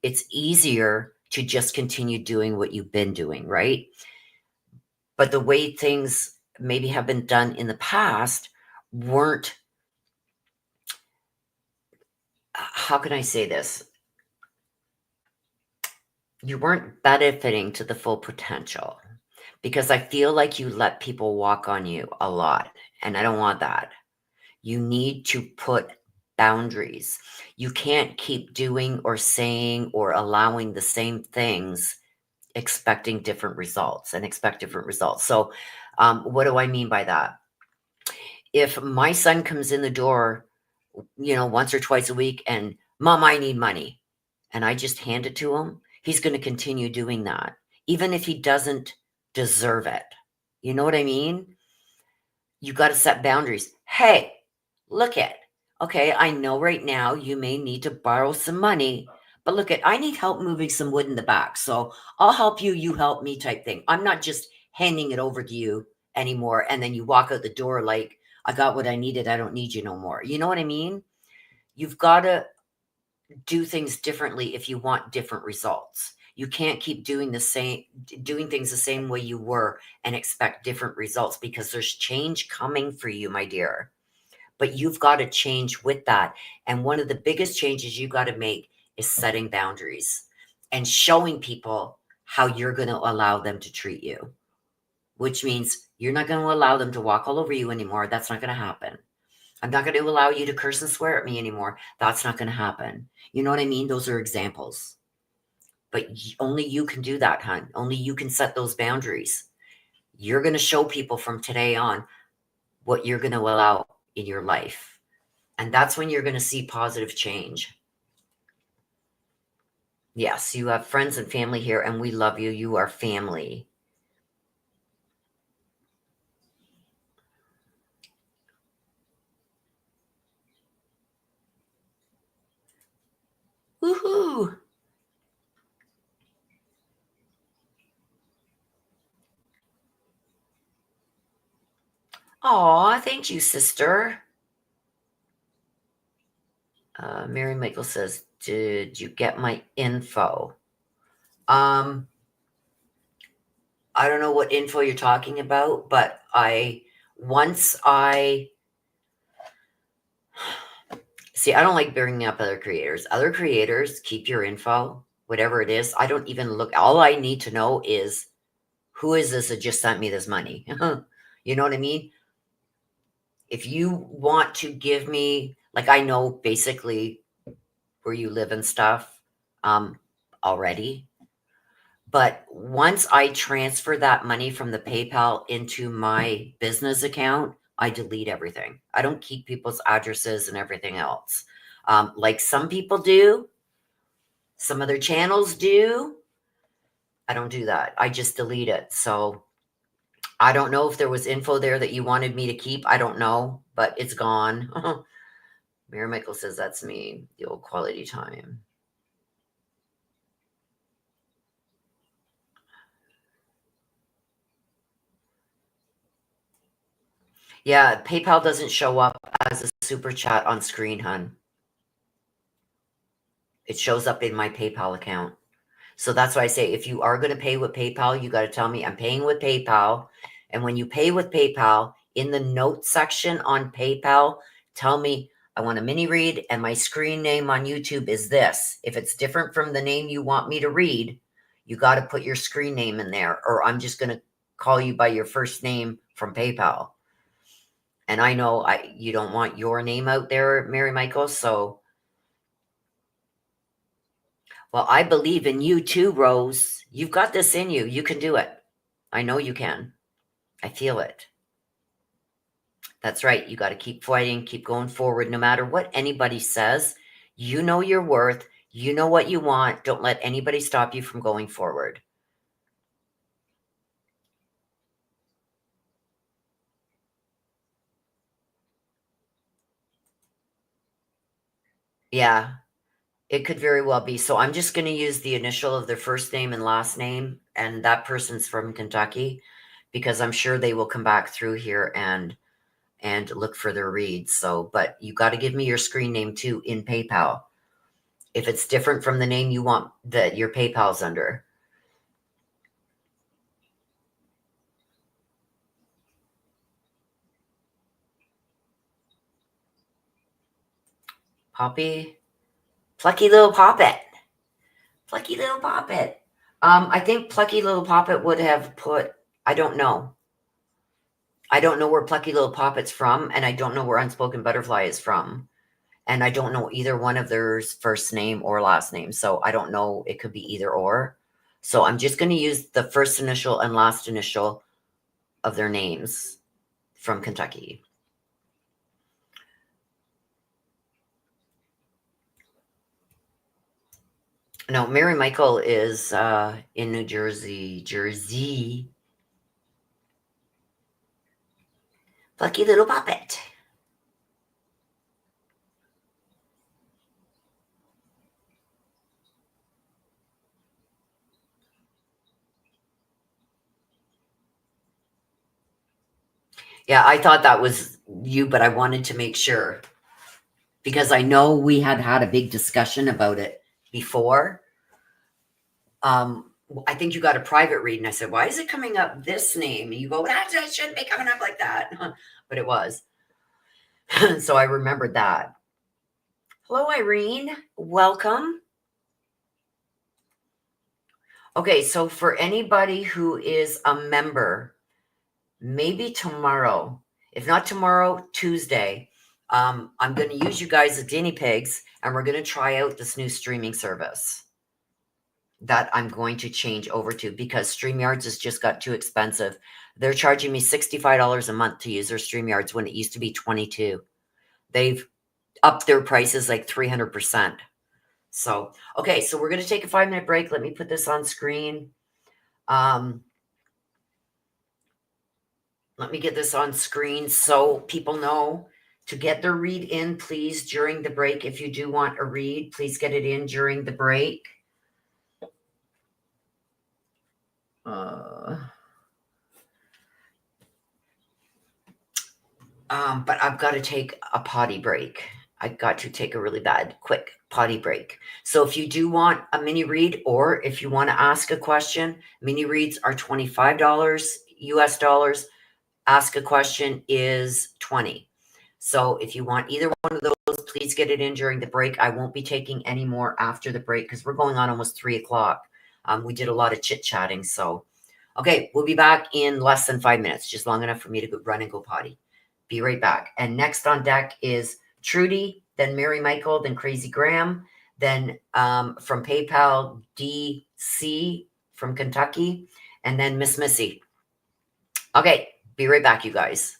It's easier to just continue doing what you've been doing, right? But the way things maybe have been done in the past weren't, how can I say this? You weren't benefiting to the full potential because I feel like you let people walk on you a lot. And I don't want that. You need to put boundaries. You can't keep doing or saying or allowing the same things, expecting different results and expect different results. So, what do I mean by that? If my son comes in the door, once or twice a week and, Mom, I need money, and I just hand it to him, he's going to continue doing that, even if he doesn't deserve it. You know what I mean? You got to set boundaries. Hey, look at, okay, I know right now you may need to borrow some money, but look at, I need help moving some wood in the back. So I'll help you, you help me type thing. I'm not just handing it over to you anymore. And then you walk out the door like, I got what I needed. I don't need you no more. You know what I mean? You've got to do things differently if you want different results. You can't keep doing things the same way you were and expect different results, because there's change coming for you, my dear. But you've got to change with that. And one of the biggest changes you got to make is setting boundaries and showing people how you're going to allow them to treat you, which means you're not going to allow them to walk all over you anymore. That's not going to happen. I'm not going to allow you to curse and swear at me anymore. That's not going to happen. You know what I mean? Those are examples. But only you can do that, hon. Only you can set those boundaries. You're going to show people from today on what you're going to allow in your life. And that's when you're going to see positive change. Yes, you have friends and family here, and we love you. You are family. Woohoo! Aw, thank you, sister. Mary Michael says, did you get my info? I don't know what info you're talking about, but once I see, I don't like bringing up other creators. Other creators, keep your info, whatever it is. I don't even look. All I need to know is, who is this that just sent me this money? You know what I mean? If you want to give me, like, I know basically where you live and stuff already. But once I transfer that money from the PayPal into my business account, I delete everything. I don't keep people's addresses and everything else. Like some people do, some other channels do. I don't do that. I just delete it. So I don't know if there was info there that you wanted me to keep. I don't know, but it's gone. Mary Michael says that's me, the old quality time. Yeah, PayPal doesn't show up as a super chat on screen, hun. It shows up in my PayPal account. So that's why I say, if you are going to pay with PayPal, you got to tell me I'm paying with PayPal. And when you pay with PayPal, in the notes section on PayPal, tell me I want a mini read and my screen name on YouTube is this. If it's different from the name you want me to read, you got to put your screen name in there, or I'm just going to call you by your first name from PayPal. And I know you don't want your name out there, Mary Michael, so. Well, I believe in you too, Rose. You've got this in you. You can do it. I know you can. I feel it. That's right. You got to keep fighting, keep going forward, no matter what anybody says. You know your worth. You know what you want. Don't let anybody stop you from going forward. Yeah, it could very well be. So I'm just going to use the initial of their first name and last name, and that person's from Kentucky, because I'm sure they will come back through here and look for their reads. So, but you got to give me your screen name too in PayPal. If it's different from the name you want that your PayPal's under. Poppy, plucky little poppet. Plucky little poppet. I think plucky little poppet would have put, I don't know. I don't know where plucky little poppet's from, and I don't know where unspoken butterfly is from. And I don't know either one of their first name or last name. So I don't know. It could be either or. So I'm just going to use the first initial and last initial of their names from Kentucky. No, Mary Michael is in New Jersey. Plucky little puppet. Yeah, I thought that was you, but I wanted to make sure because I know we had had a big discussion about it before. I think you got a private read, and I said, "Why is it coming up this name?" And you go, "That shouldn't be coming up like that," but it was. So I remembered that. Hello, Irene. Welcome. Okay, so for anybody who is a member, maybe tomorrow, if not tomorrow, Tuesday, I'm going to use you guys as guinea pigs, and we're going to try out this new streaming service that I'm going to change over to because StreamYards has just got too expensive. They're charging me $65 a month to use their StreamYards when it used to be 22. They've upped their prices like 300%. So, okay, so we're going to take a 5-minute break. Let me put this on screen. Let me get this on screen so people know to get their read in, please, during the break. If you do want a read, please get it in during the break. But I've got to take a potty break. I've got to take a really bad, quick potty break. So if you do want a mini read or if you want to ask a question, mini reads are $25 US dollars. Ask a question is 20. So if you want either one of those, please get it in during the break. I won't be taking any more after the break because we're going on almost 3 o'clock. We did a lot of chit chatting. So, okay, we'll be back in less than 5 minutes, just long enough for me to go run and go potty. Be right back. And next on deck is Trudy, then Mary Michael, then Crazy Graham, then from PayPal, DC from Kentucky, and then Miss Missy. Okay, be right back, you guys.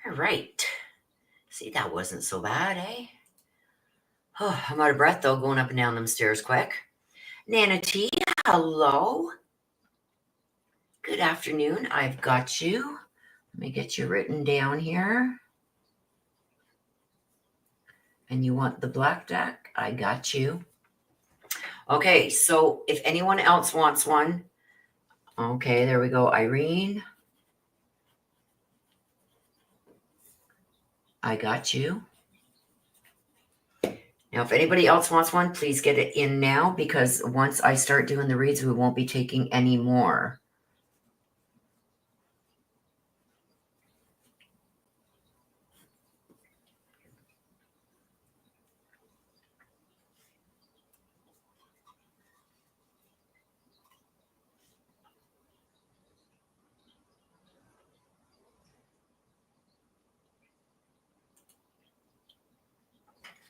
All right. See, that wasn't so bad, eh? Oh, I'm out of breath, though, going up and down them stairs quick. Nana T, hello. Good afternoon. I've got you. Let me get you written down here. And you want the black deck? I got you. Okay, so if anyone else wants one, okay, there we go. Irene, I got you. Now, if anybody else wants one, please get it in now, because once I start doing the reads, we won't be taking any more.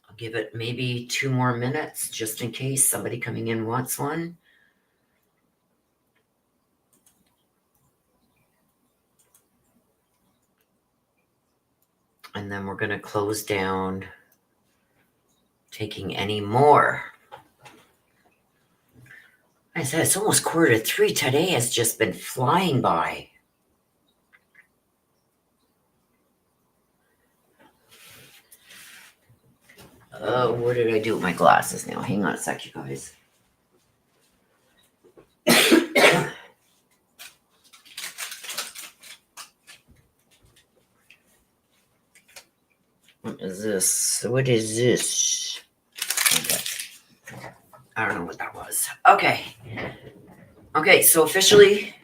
I'll give it maybe 2 more minutes just in case somebody coming in wants one. And then we're going to close down taking any more. I said it's almost 2:45. Today has just been flying by. What did I do with my glasses now? Hang on a sec, you guys. What is this? What is this? Okay. I don't know what that was. Okay. Okay, so officially,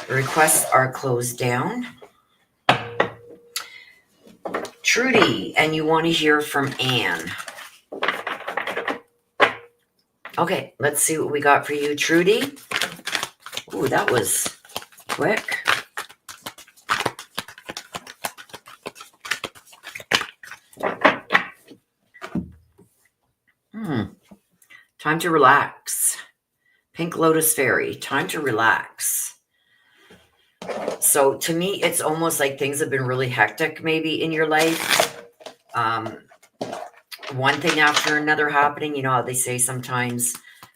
requests are closed down. Trudy, and you want to hear from Anne. Okay, let's see what we got for you, Trudy. Ooh, that was quick. Time to relax. Pink Lotus Fairy, time to relax. So to me, it's almost like things have been really hectic maybe in your life. One thing after another happening. You know how they say sometimes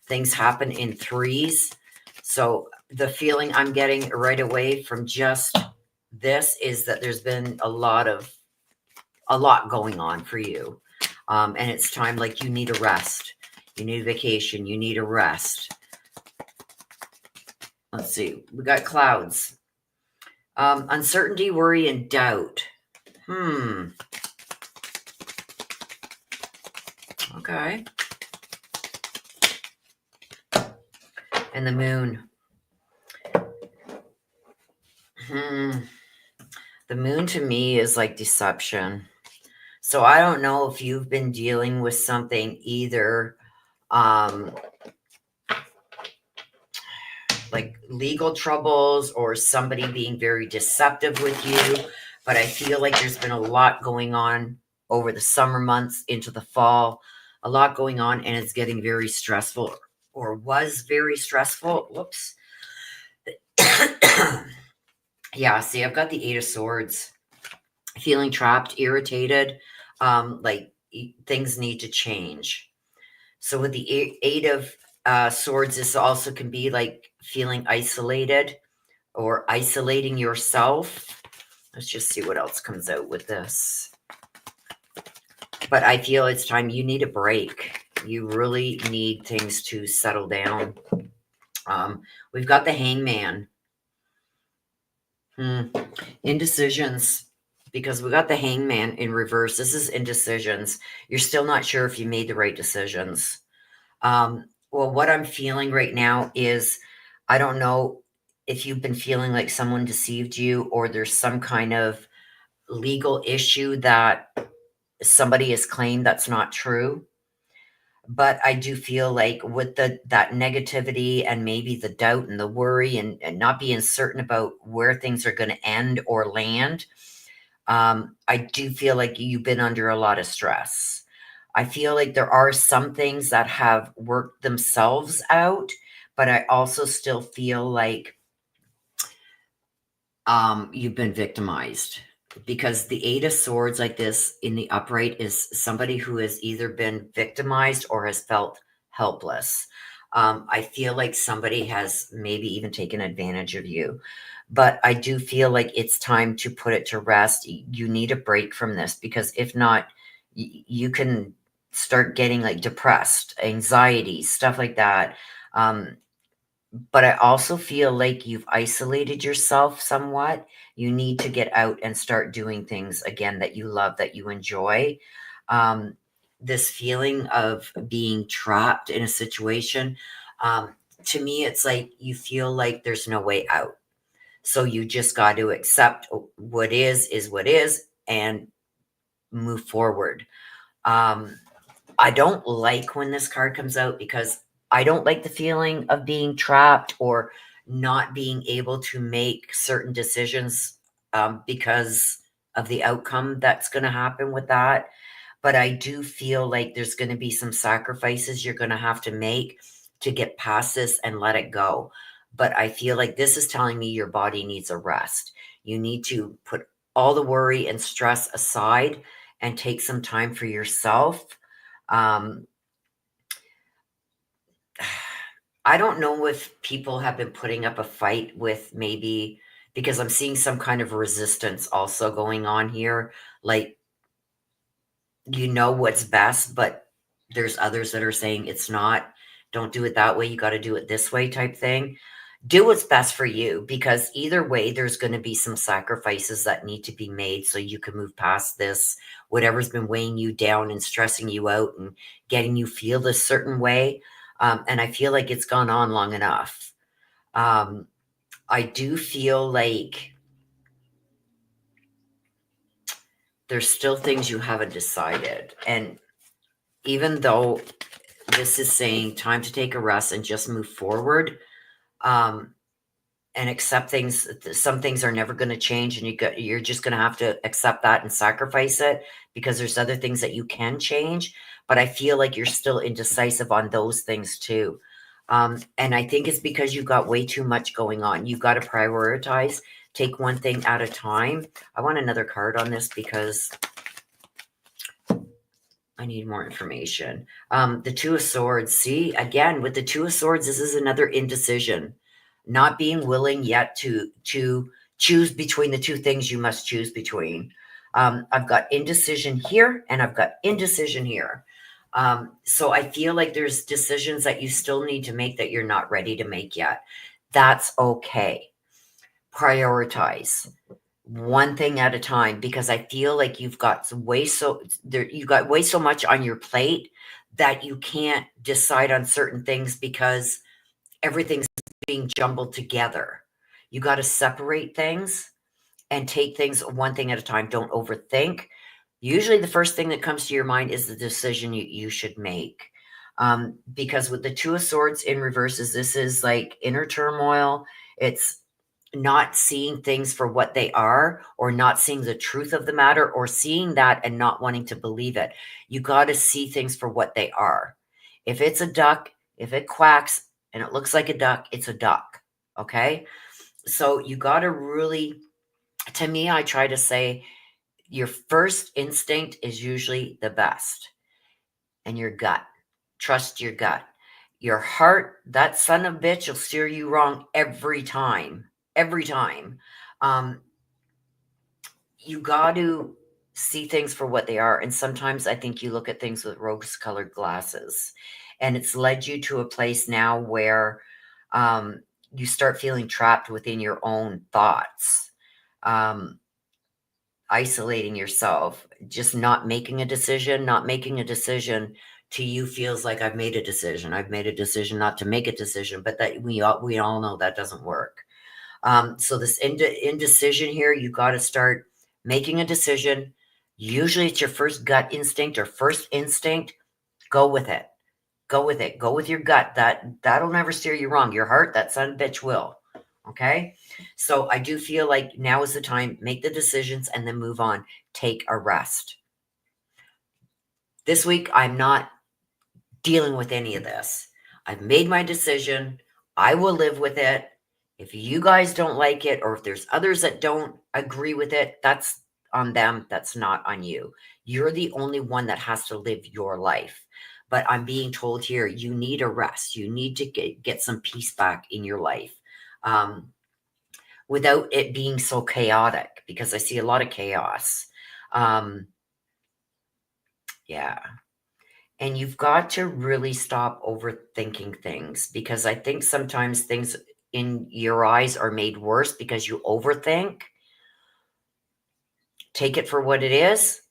things happen in threes. So the feeling I'm getting right away from just this is that there's been a lot going on for you. And it's time, like, you need a rest. You need a vacation. You need a rest. Let's see. We got clouds. Uncertainty, worry, and doubt. Okay. And the moon. The moon to me is like deception. So I don't know if you've been dealing with something either like legal troubles or somebody being very deceptive with you. But I feel like there's been a lot going on over the summer months into the fall. A lot going on, and it's getting very stressful, or was very stressful. Whoops. Yeah, see, I've got the 8 of Swords. Feeling trapped, irritated, like things need to change. So with the 8 of Swords, this also can be like feeling isolated or isolating yourself. Let's just see what else comes out with this. But I feel it's time. You need a break. You really need things to settle down. We've got the Hangman. Indecisions. Because we got the Hangman in reverse. This is indecisions. You're still not sure if you made the right decisions. Well, what I'm feeling right now is, I don't know if you've been feeling like someone deceived you, or there's some kind of legal issue that somebody has claimed that's not true. But I do feel like with that negativity and maybe the doubt and the worry and not being certain about where things are going to end or land, I do feel like you've been under a lot of stress. I feel like there are some things that have worked themselves out, but I also still feel like you've been victimized. because the Eight of Swords like this in the upright is somebody who has either been victimized or has felt helpless. I feel like somebody has maybe even taken advantage of you, but I do feel like it's time to put it to rest. You need a break from this, because if not, you can start getting like depressed, anxiety, stuff like that. Um, but I also feel like you've isolated yourself somewhat. You need to get out and start doing things again that you love, that you enjoy. Um, this feeling of being trapped in a situation, um, to me, it's like you feel like there's no way out. So you just got to accept what is what is, and move forward. Um, I don't like when this card comes out, because I don't like the feeling of being trapped or not being able to make certain decisions, because of the outcome that's going to happen with that. But I do feel like there's going to be some sacrifices you're going to have to make to get past this and let it go. But I feel like this is telling me your body needs a rest. You need to put all the worry and stress aside and take some time for yourself. Um, I don't know if people have been putting up a fight with, maybe because I'm seeing some kind of resistance also going on here. Like, you know what's best, but there's others that are saying it's not. Don't do it that way. You got to do it this way, type thing. Do what's best for you, because either way, there's going to be some sacrifices that need to be made so you can move past this, whatever's been weighing you down and stressing you out and getting you feel this certain way. And I feel like it's gone on long enough. Um, I do feel like there's still things you haven't decided. And even though this is saying time to take a rest and just move forward, um, and accept things. Some things are never going to change, and you're just going to have to accept that and sacrifice it, because there's other things that you can change. But I feel like you're still indecisive on those things too. And I think it's because you've got way too much going on. You've got to prioritize, take one thing at a time. I want another card on this because I need more information. The Two of Swords. See, again, with the Two of Swords, this is another indecision. Not being willing yet to choose between the two things you must choose between. I've got indecision here, and I've got indecision here. So I feel like there's decisions that you still need to make that you're not ready to make yet. That's okay. Prioritize one thing at a time, because I feel like you've got you got way so much on your plate that you can't decide on certain things because everything's being jumbled together. You got to separate things and take things one thing at a time. Don't overthink. Usually the first thing that comes to your mind is the decision you should make. Because with the Two of Swords in reverses, this is like inner turmoil. It's not seeing things for what they are, or not seeing the truth of the matter, or seeing that and not wanting to believe it. You got to see things for what they are. If it's a duck, if it quacks and it looks like a duck, it's a duck. Okay. So you got to really, to me, I try to say your first instinct is usually the best, and your gut. Trust your gut. Your heart, that son of a bitch, will steer you wrong every time. Every time. Um, you got to see things for what they are. And sometimes I think you look at things with rose colored glasses. And it's led you to a place now where you start feeling trapped within your own thoughts. Isolating yourself, just not making a decision. Not making a decision to you feels like I've made a decision. I've made a decision not to make a decision, but that we all know that doesn't work. So this indecision here, you got to start making a decision. Usually it's your first gut instinct or first instinct. Go with it. Go with it. Go with your gut. That'll never steer you wrong. Your heart, that son of a bitch will. Okay. So I do feel like now is the time. Make the decisions and then move on. Take a rest. This week, I'm not dealing with any of this. I've made my decision. I will live with it. If you guys don't like it, or if there's others that don't agree with it, that's on them. That's not on you. You're the only one that has to live your life. But I'm being told here, you need a rest. You need to get some peace back in your life. Without it being so chaotic, because I see a lot of chaos. Yeah. And you've got to really stop overthinking things, because I think sometimes things in your eyes are made worse because you overthink. Take it for what it is.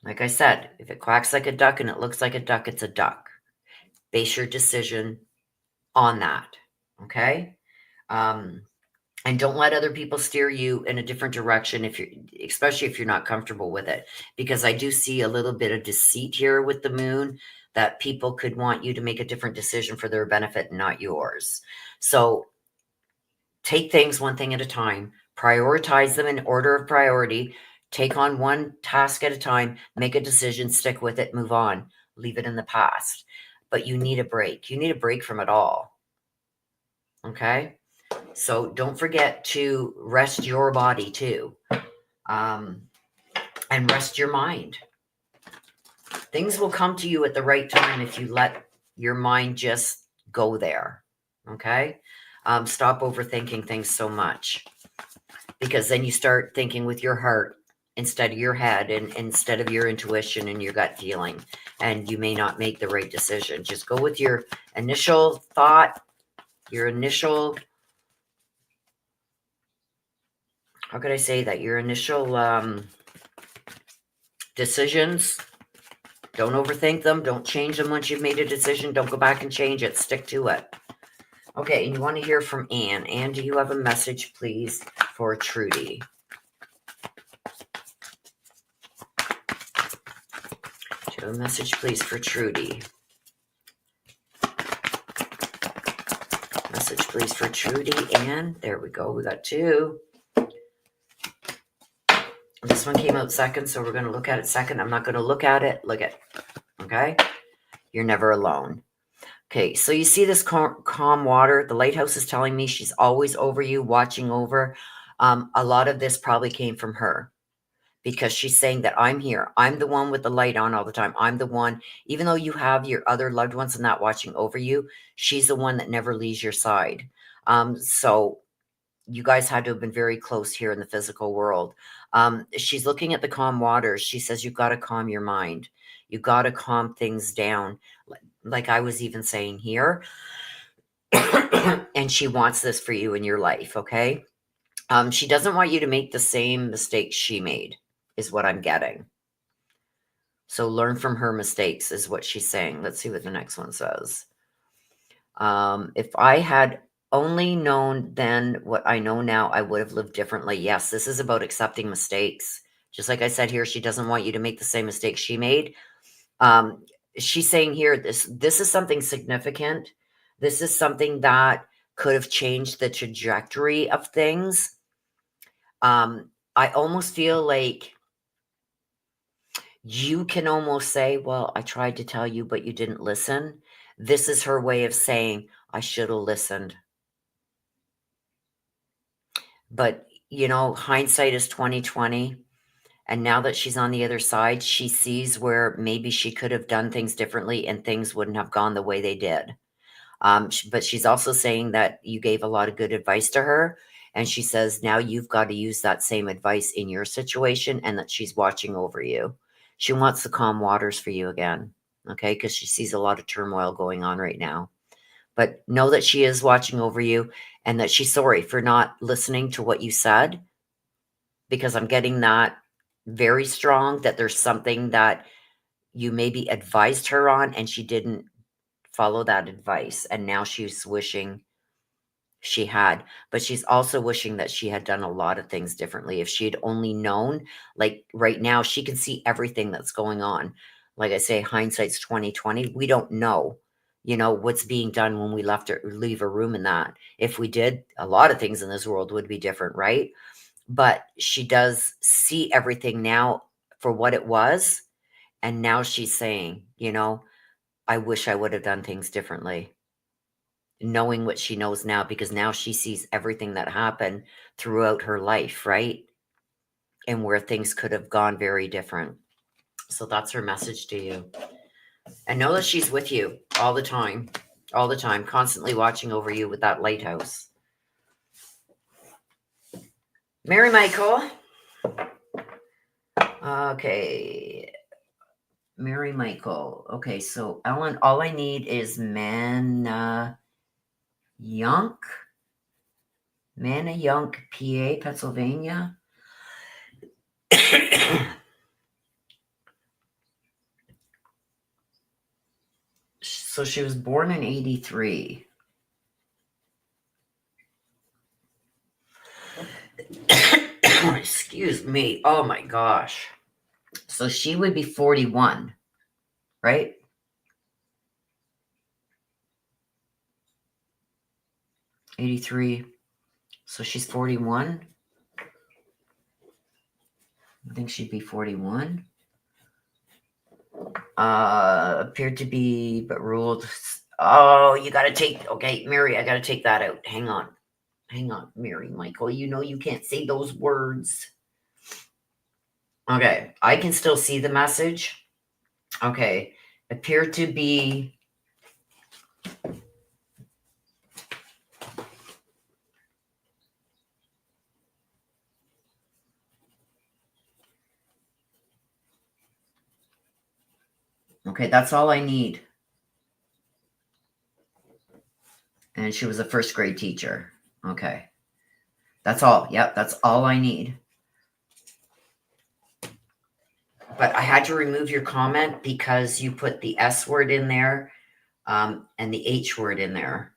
Like I said, if it quacks like a duck and it looks like a duck, it's a duck. Base your decision on that. Okay? And don't let other people steer you in a different direction, especially if you're not comfortable with it, because I do see a little bit of deceit here with the moon, that people could want you to make a different decision for their benefit and not yours. So take things one thing at a time, prioritize them in order of priority, take on one task at a time, make a decision, stick with it, move on, leave it in the past. But you need a break. You need a break from it all. Okay? So don't forget to rest your body too, and rest your mind. Things will come to you at the right time if you let your mind just go there. Okay? Stop overthinking things so much, because then you start thinking with your heart instead of your head, and instead of your intuition and your gut feeling, and you may not make the right decision. Just go with your initial thought, your initial, how could I say that? Your initial decisions. Don't overthink them. Don't change them once you've made a decision. Don't go back and change it. Stick to it. Okay, and you want to hear from Anne. Anne, do you have a message, please, for Trudy? Do you have a message, please, for Trudy? Message, please, for Trudy. Anne, there we go. We got two. This one came out second, so we're going to look at it second. I'm not going to look at it. Look at it. Okay? You're never alone. Okay, so you see this calm water. The lighthouse is telling me she's always over you, watching over. A lot of this probably came from her, because she's saying that I'm here. I'm the one with the light on all the time. I'm the one, even though you have your other loved ones and that watching over you, she's the one that never leaves your side. So you guys had to have been very close here in the physical world. She's looking at the calm waters. She says, you've got to calm your mind. You've got to calm things down. Like I was even saying here. And she wants this for you in your life, okay? She doesn't want you to make the same mistakes she made, is what I'm getting. So learn from her mistakes is what she's saying. Let's see what the next one says. If I had only known then what I know now, I would have lived differently. Yes, this is about accepting mistakes. Just like I said here, she doesn't want you to make the same mistakes she made. She's saying here, this is something significant. This is something that could have changed the trajectory of things. I almost feel like you can almost say, well, I tried to tell you, but you didn't listen. This is her way of saying, I should have listened. But, you know, hindsight is 20/20. And now that she's on the other side, she sees where maybe she could have done things differently and things wouldn't have gone the way they did. But she's also saying that you gave a lot of good advice to her. And she says, now you've got to use that same advice in your situation, and that she's watching over you. She wants the calm waters for you again. Okay. Because she sees a lot of turmoil going on right now. But know that she is watching over you, and that she's sorry for not listening to what you said, because I'm getting that very strong, that there's something that you maybe advised her on and she didn't follow that advice. And now she's wishing she had, but she's also wishing that she had done a lot of things differently. If she had only known, like right now, she can see everything that's going on. Like I say, hindsight's 20/20. We don't know, you know, what's being done when we leave a room in that. If we did, a lot of things in this world would be different, right? But she does see everything now for what it was. And now she's saying, you know, I wish I would have done things differently, knowing what she knows now, because now she sees everything that happened throughout her life, right? and where things could have gone very different. So that's her message to you. And know that she's with you all the time, constantly watching over you with that lighthouse. Mary Michael. Okay. Mary Michael. Okay, so Ellen, all I need is Manayunk, PA, Pennsylvania. So she was born in 83. Excuse me. Oh my gosh. So she would be 41, right? 83. So she's 41. I think she'd be 41. Appeared to be, but ruled. Oh, you got to take. Okay, Mary, I got to take that out. Hang on, Mary Michael. You know you can't say those words. Okay, I can still see the message. Okay, appeared to be. Okay, that's all I need. And she was a first grade teacher. Okay. That's all. Yep, that's all I need. But I had to remove your comment because you put the S word in there and the H word in there.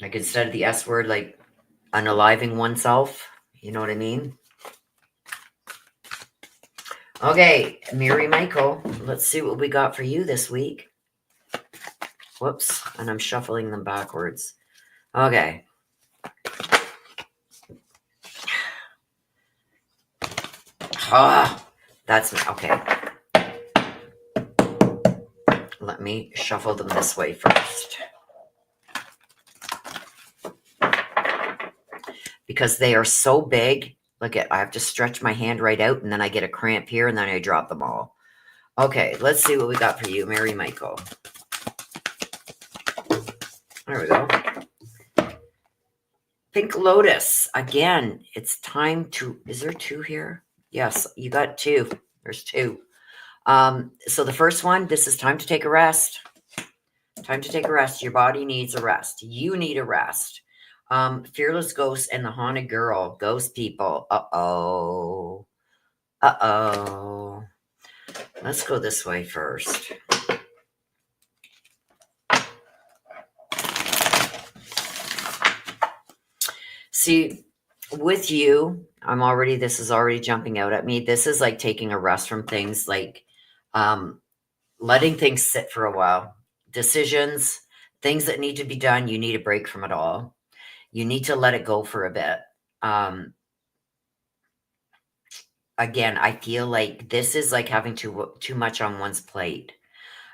Like instead of the S word, like unaliving oneself. You know what I mean? Okay, Mary Michael, let's see what we got for you this week. Whoops, and I'm shuffling them backwards. Okay. Ah, that's okay. Let me shuffle them this way first. Because they are so big. Look at, I have to stretch my hand right out and then I get a cramp here and then I drop them all. Okay, let's see what we got for you, Mary Michael. There we go. Pink Lotus. Again, it's time to, is there two here? Yes, you got two. There's two. So the first one, this is time to take a rest. Time to take a rest. Your body needs a rest. You need a rest. Fearless Ghost and the Haunted Girl. Ghost people. Uh-oh. Uh-oh. Let's go this way first. See, with you, this is already jumping out at me. This is like taking a rest from things, like letting things sit for a while. Decisions, things that need to be done, you need a break from it all. You need to let it go for a bit. Again, I feel like this is like having too much on one's plate.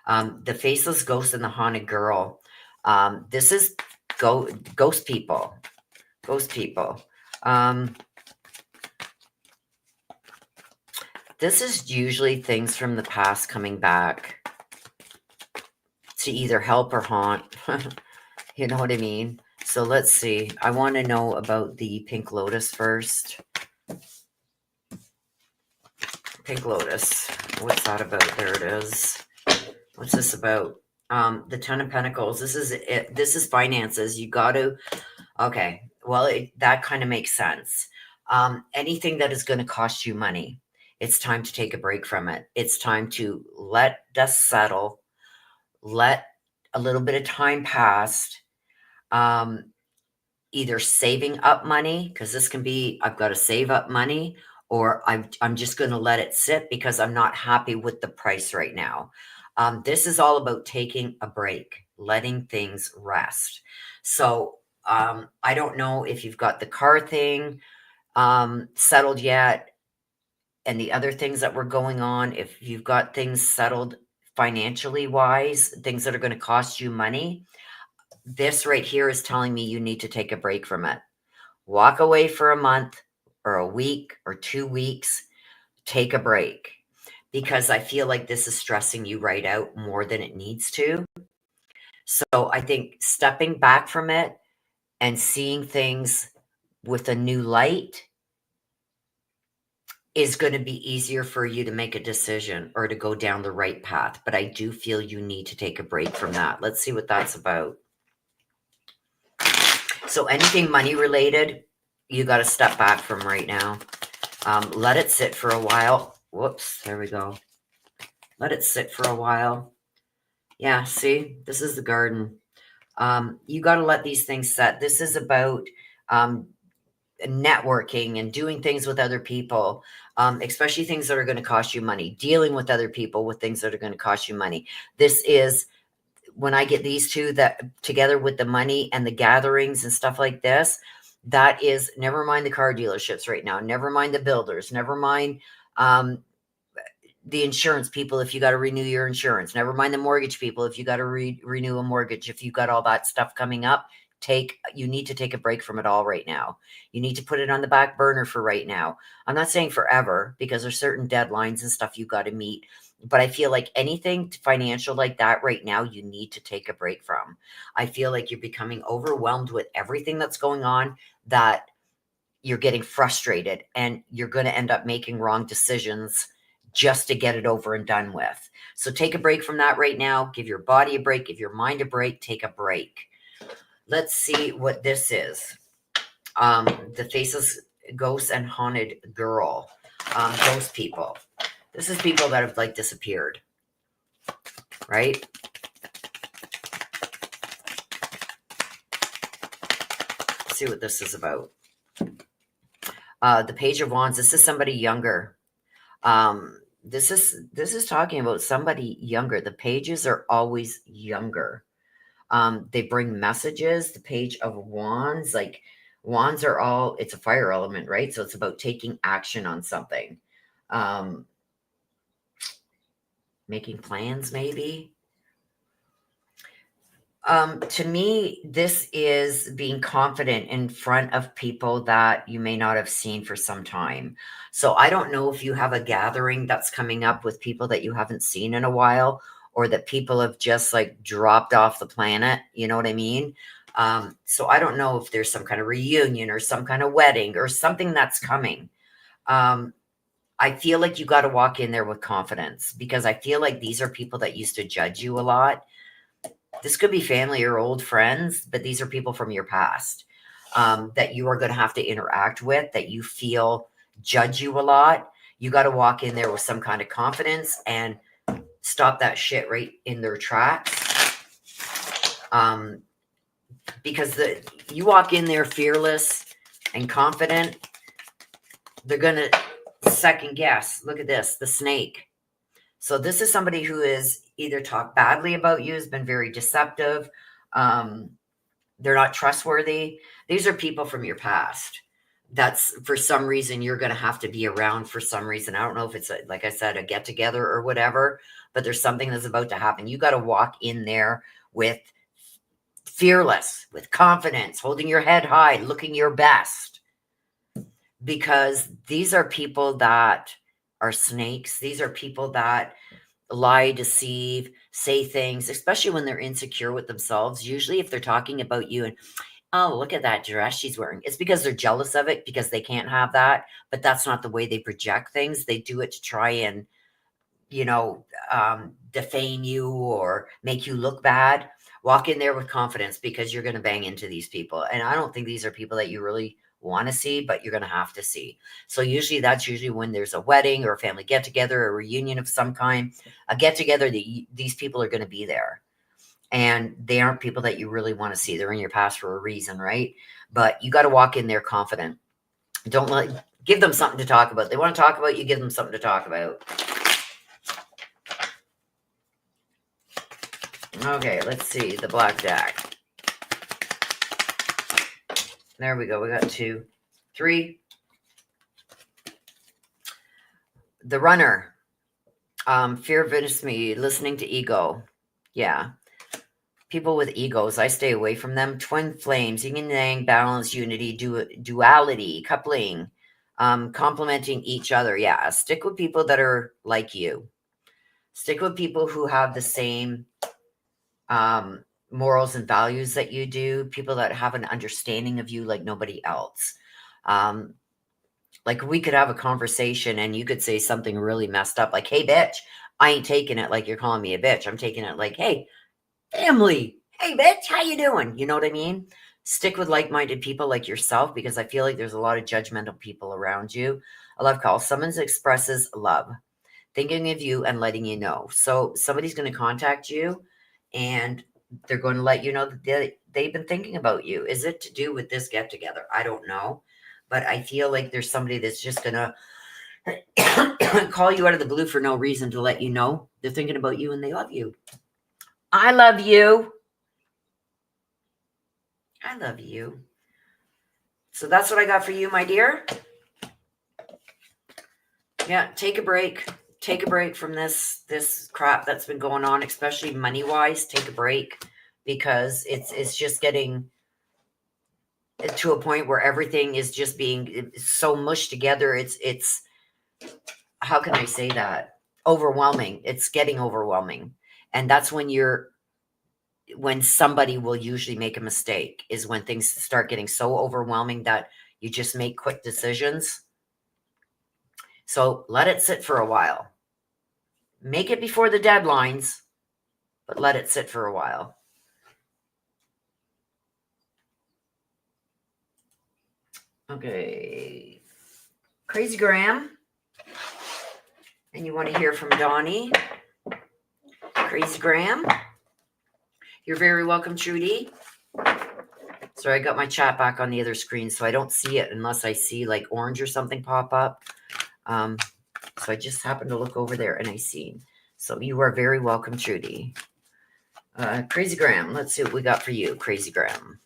The Faceless Ghost and the Haunted Girl. This is ghost people. Ghost people. This is usually things from the past coming back to either help or haunt. You know what I mean? So let's see. I want to know about the Pink Lotus first. Pink Lotus. What's that about? There it is. What's this about? The Ten of Pentacles. This is it. This is finances. You got to. Okay. Well, that kind of makes sense. Anything that is going to cost you money, it's time to take a break from it. It's time to let dust settle. Let a little bit of time pass. Either saving up money, because this can be, I've got to save up money, or I'm just going to let it sit because I'm not happy with the price right now. This is all about taking a break, letting things rest. So I don't know if you've got the car thing settled yet, and the other things that were going on, if you've got things settled financially wise, things that are going to cost you money. this right here is telling me you need to take a break from it. Walk away for a month or a week or 2 weeks. Take a break, because I feel like this is stressing you right out more than it needs to. So I think stepping back from it and seeing things with a new light is going to be easier for you to make a decision or to go down the right path. But I do feel you need to take a break from that. Let's see what that's about. So anything money related, you got to step back from right now. Let it sit for a while. Whoops, there we go. Let it sit for a while. Yeah, see, this is the garden. You got to let these things set. This is about networking and doing things with other people, especially things that are going to cost you money, dealing with other people with things that are going to cost you money. This is when I get these two that together with the money and the gatherings and stuff like this, that is, never mind the car dealerships right now, never mind the builders, never mind the insurance people if you got to renew your insurance, never mind the mortgage people if you got to renew a mortgage, if you got all that stuff coming up. You need to take a break from it all right now. You need to put it on the back burner for right now. I'm not saying forever, because there's certain deadlines and stuff you got to meet, but I feel like anything financial like that right now, you need to take a break from. I feel like you're becoming overwhelmed with everything that's going on, that you're getting frustrated and you're going to end up making wrong decisions just to get it over and done with. So take a break from that right now. Give your body a break, give your mind a break, take a break. Let's see what this is. The Faceless Ghosts and Haunted Girl. Ghost people. This is people that have like disappeared, right? Let's see what this is about. The Page of Wands. This is somebody younger. This is talking about somebody younger. The pages are always younger. They bring messages. The Page of Wands, like wands are all, it's a fire element, right? So it's about taking action on something. Making plans, maybe. To me, this is being confident in front of people that you may not have seen for some time. So I don't know if you have a gathering that's coming up with people that you haven't seen in a while, or that people have just like dropped off the planet. You know what I mean? So I don't know if there's some kind of reunion or some kind of wedding or something that's coming. I feel like you got to walk in there with confidence, because I feel like these are people that used to judge you a lot. This could be family or old friends, but these are people from your past that you are going to have to interact with, that you feel judge you a lot. You got to walk in there with some kind of confidence and stop that shit right in their tracks. Because you walk in there fearless and confident, they're going to second guess. Look at this, the snake. So this is somebody who is either talked badly about you, has been very deceptive. They're not trustworthy. These are people from your past. That's, for some reason, you're going to have to be around for some reason. I don't know if it's, like I said, a get together or whatever, but there's something that's about to happen. You got to walk in there with fearless, with confidence, holding your head high, looking your best. Because these are people that are snakes. These are people that lie, deceive, say things, especially when they're insecure with themselves. Usually if they're talking about you and, oh, look at that dress she's wearing, it's because they're jealous of it, because they can't have that. But that's not the way they project things. They do it to try and, defame you or make you look bad. Walk in there with confidence, because you're going to bang into these people. And I don't think these are people that you really want to see, but you're going to have to see. So that's usually when there's a wedding or a family get together, a reunion of some kind, a get together, these people are going to be there. And they aren't people that you really want to see. They're in your past for a reason, right? But you got to walk in there confident. Give them something to talk about. They want to talk about you, give them something to talk about. Okay, let's see. The blackjack. There we go. We got 2, 3. The runner. Fear of me, listening to ego. Yeah. People with egos, I stay away from them. Twin flames, yin and yang, balance, unity, duality, coupling, complementing each other. Yeah, stick with people that are like you. Stick with people who have the same morals and values that you do, people that have an understanding of you like nobody else. Like we could have a conversation and you could say something really messed up, like, hey, bitch. I ain't taking it like you're calling me a bitch. I'm taking it like, hey, family. Hey, bitch, how you doing? You know what I mean? Stick with like-minded people like yourself, because I feel like there's a lot of judgmental people around you. A love call. Someone expresses love, thinking of you and letting you know. So somebody's going to contact you and they're going to let you know that they've been thinking about you. Is it to do with this get together? I don't know. But I feel like there's somebody that's just going to call you out of the blue for no reason to let you know they're thinking about you and they love you. I love you. I love you. So that's what I got for you, my dear. Yeah, take a break. Take a break from this crap that's been going on, especially money-wise. Take a break, because it's just getting to a point where everything is just being so mushed together. It's how can I say that? Overwhelming. It's getting overwhelming. And that's when somebody will usually make a mistake, is when things start getting so overwhelming that you just make quick decisions. So let it sit for a while. Make it before the deadlines, but let it sit for a while. Okay. Crazy Graham. And you want to hear from Donnie. Crazy Graham. You're very welcome, Trudy. Sorry, I got my chat back on the other screen, so I don't see it unless I see like orange or something pop up. So I just happened to look over there and I see. So you are very welcome, Trudy. Crazy Graham, let's see what we got for you, Crazy Graham.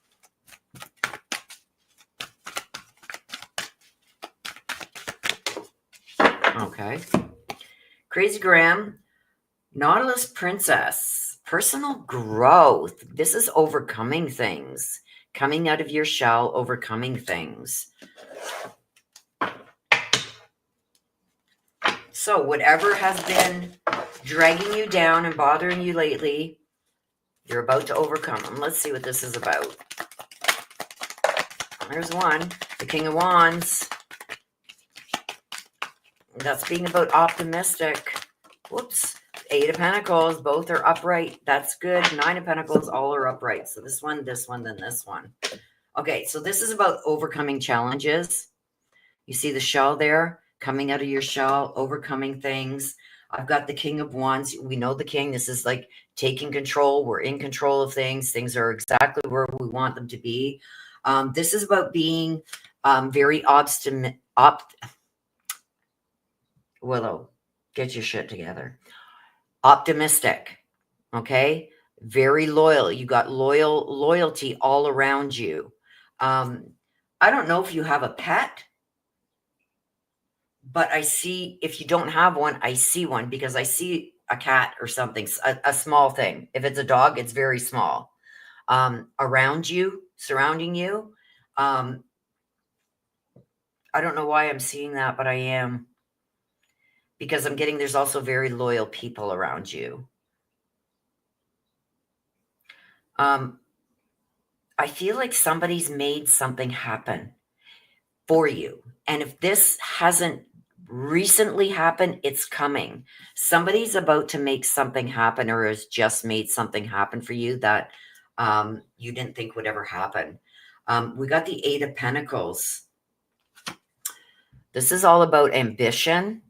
Okay. Crazy Graham, Nautilus Princess, personal growth. This is overcoming things, coming out of your shell, overcoming things. So whatever has been dragging you down and bothering you lately, you're about to overcome them. Let's see what this is about. There's one, the King of Wands. That's being about optimistic. Whoops. 8 of Pentacles, both are upright. That's good. 9 of Pentacles, all are upright. So this one, then this one. Okay, so this is about overcoming challenges. You see the shell there? Coming out of your shell, overcoming things. I've got the King of Wands. We know the King. This is like taking control. We're in control of things. Things are exactly where we want them to be. This is about being very obstinate. Willow, get your shit together. Optimistic, okay? Very loyal. You got loyalty all around you. I don't know if you have a pet, but I see, if you don't have one, I see one, because I see a cat or something, a small thing. If it's a dog, it's very small. Around you, surrounding you. I don't know why I'm seeing that, but I am. Because I'm getting, there's also very loyal people around you. I feel like somebody's made something happen for you. And if this hasn't recently happened, it's coming. Somebody's about to make something happen, or has just made something happen for you that you didn't think would ever happen. We got the 8 of Pentacles. This is all about ambition,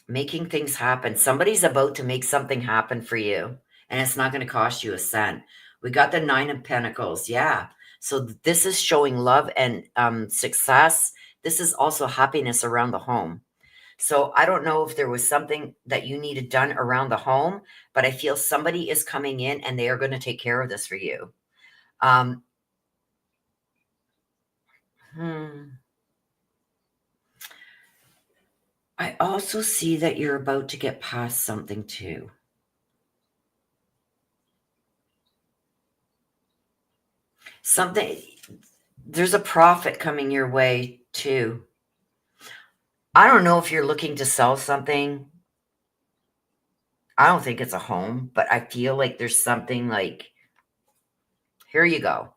making things happen. Somebody's about to make something happen for you, and it's not going to cost you a cent. We got the 9 of Pentacles. Yeah. So this is showing love and success. This is also happiness around the home. So I don't know if there was something that you needed done around the home, but I feel somebody is coming in and they are going to take care of this for you. I also see that you're about to get past something too. There's a profit coming your way too. I don't know if you're looking to sell something. I don't think it's a home, but I feel like there's something like, here you go.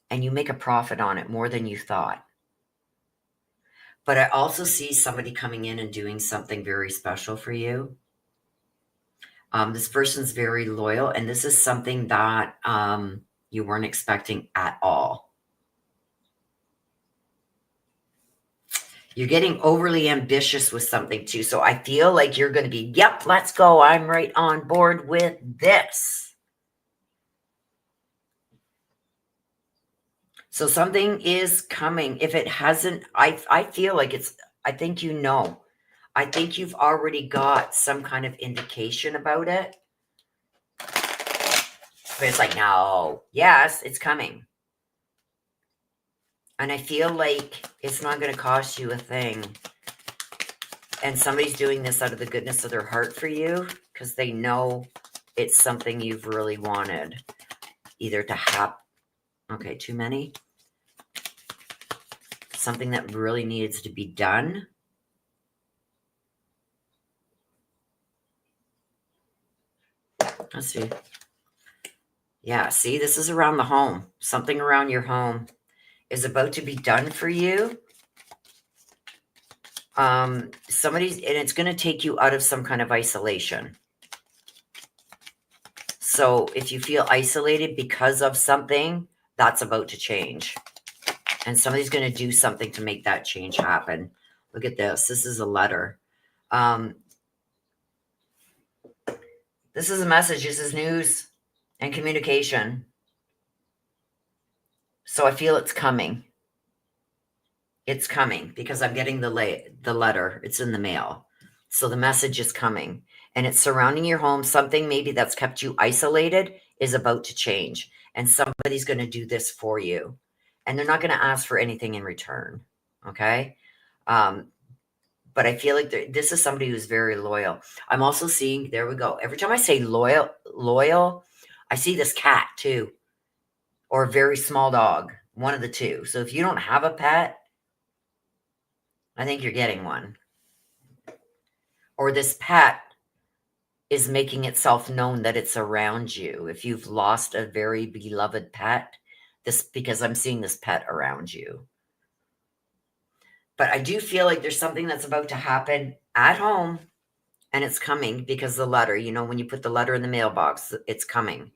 And you make a profit on it more than you thought. But I also see somebody coming in and doing something very special for you. This person's very loyal, and this is something that you weren't expecting at all. You're getting overly ambitious with something too. So I feel like you're going to be, yep, let's go. I'm right on board with this. So something is coming. If it hasn't, I feel like I think you know. I think you've already got some kind of indication about it. But it's like, no, yes, it's coming. And I feel like it's not going to cost you a thing. And somebody's doing this out of the goodness of their heart for you because they know it's something you've really wanted. Either to have, okay, too many. Something that really needs to be done. Let's see. Yeah, see, this is around the home. Something around your home is about to be done for you. And it's going to take you out of some kind of isolation. So if you feel isolated because of something, that's about to change. And somebody's going to do something to make that change happen. Look at this. This is a letter. This is a message. This is news and communication. So I feel it's coming. It's coming because I'm getting the letter. It's in the mail. So the message is coming. And it's surrounding your home. Something maybe that's kept you isolated is about to change. And somebody's going to do this for you. And they're not going to ask for anything in return. Okay? But I feel like this is somebody who's very loyal. I'm also seeing, there we go. Every time I say loyal, I see this cat too. Or a very small dog. One of the two. So if you don't have a pet, I think you're getting one. Or this pet is making itself known that it's around you. If you've lost a very beloved pet, because I'm seeing this pet around you. But I do feel like there's something that's about to happen at home, and it's coming because the letter, when you put the letter in the mailbox, it's coming.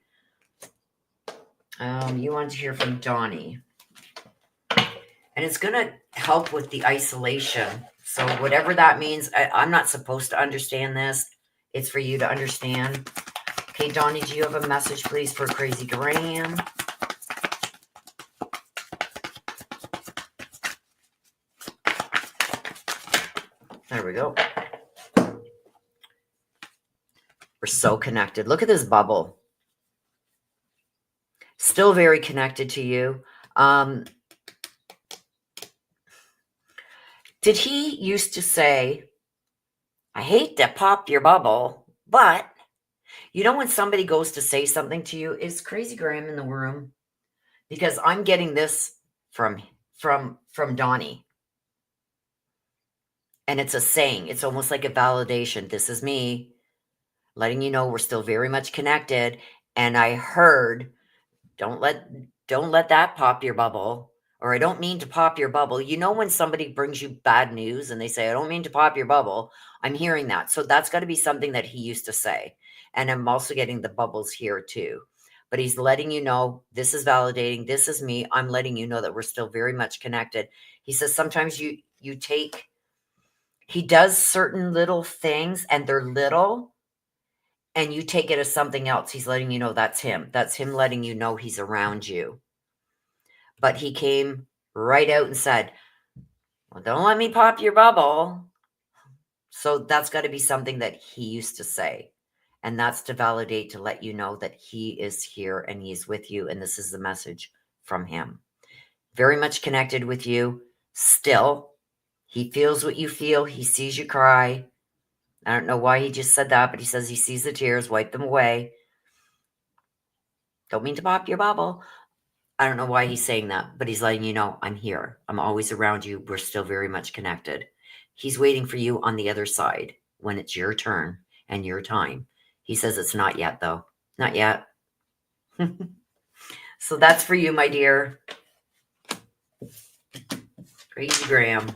You want to hear from Donnie. And it's going to help with the isolation. So whatever that means, I'm not supposed to understand this. It's for you to understand. Okay, Donnie, do you have a message, please, for Crazy Graham? There we go. We're so connected. Look at this bubble. Still very connected to you. Did he used to say, I hate to pop your bubble, but when somebody goes to say something to you, is Crazy Graham in the room? Because I'm getting this from Donnie. And it's a saying. It's almost like a validation. This is me letting you know we're still very much connected. And I heard, don't let that pop your bubble. Or I don't mean to pop your bubble. When somebody brings you bad news and they say, I don't mean to pop your bubble, I'm hearing that. So that's got to be something that he used to say. And I'm also getting the bubbles here too. But he's letting you know, this is validating. This is me. I'm letting you know that we're still very much connected. He says sometimes he does certain little things and they're little and you take it as something else. He's letting you know that's him. That's him letting you know he's around you. But he came right out and said, well, don't let me pop your bubble. So that's got to be something that he used to say. And that's to validate, to let you know that he is here and he's with you. And this is the message from him. Very much connected with you still. He feels what you feel. He sees you cry. I don't know why he just said that, but he says he sees the tears, wipe them away. Don't mean to pop your bubble. I don't know why he's saying that, but he's letting you know, I'm here. I'm always around you. We're still very much connected. He's waiting for you on the other side when it's your turn and your time. He says it's not yet, though. Not yet. So that's for you, my dear. Crazy Graham.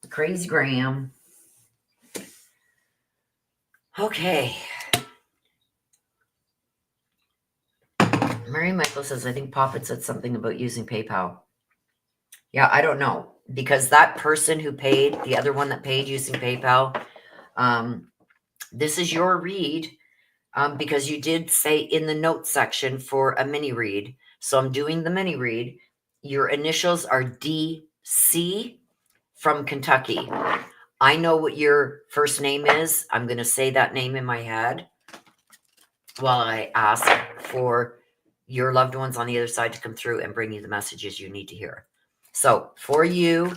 Crazy Graham. Okay. Mary Michael says, I think Poppet said something about using PayPal. Yeah, I don't know. Because that person who paid, the other one that paid using PayPal, this is your read. Because you did say in the notes section for a mini read. So I'm doing the mini read. Your initials are DC from Kentucky. I know what your first name is. I'm going to say that name in my head while I ask for your loved ones on the other side to come through and bring you the messages you need to hear. So for you,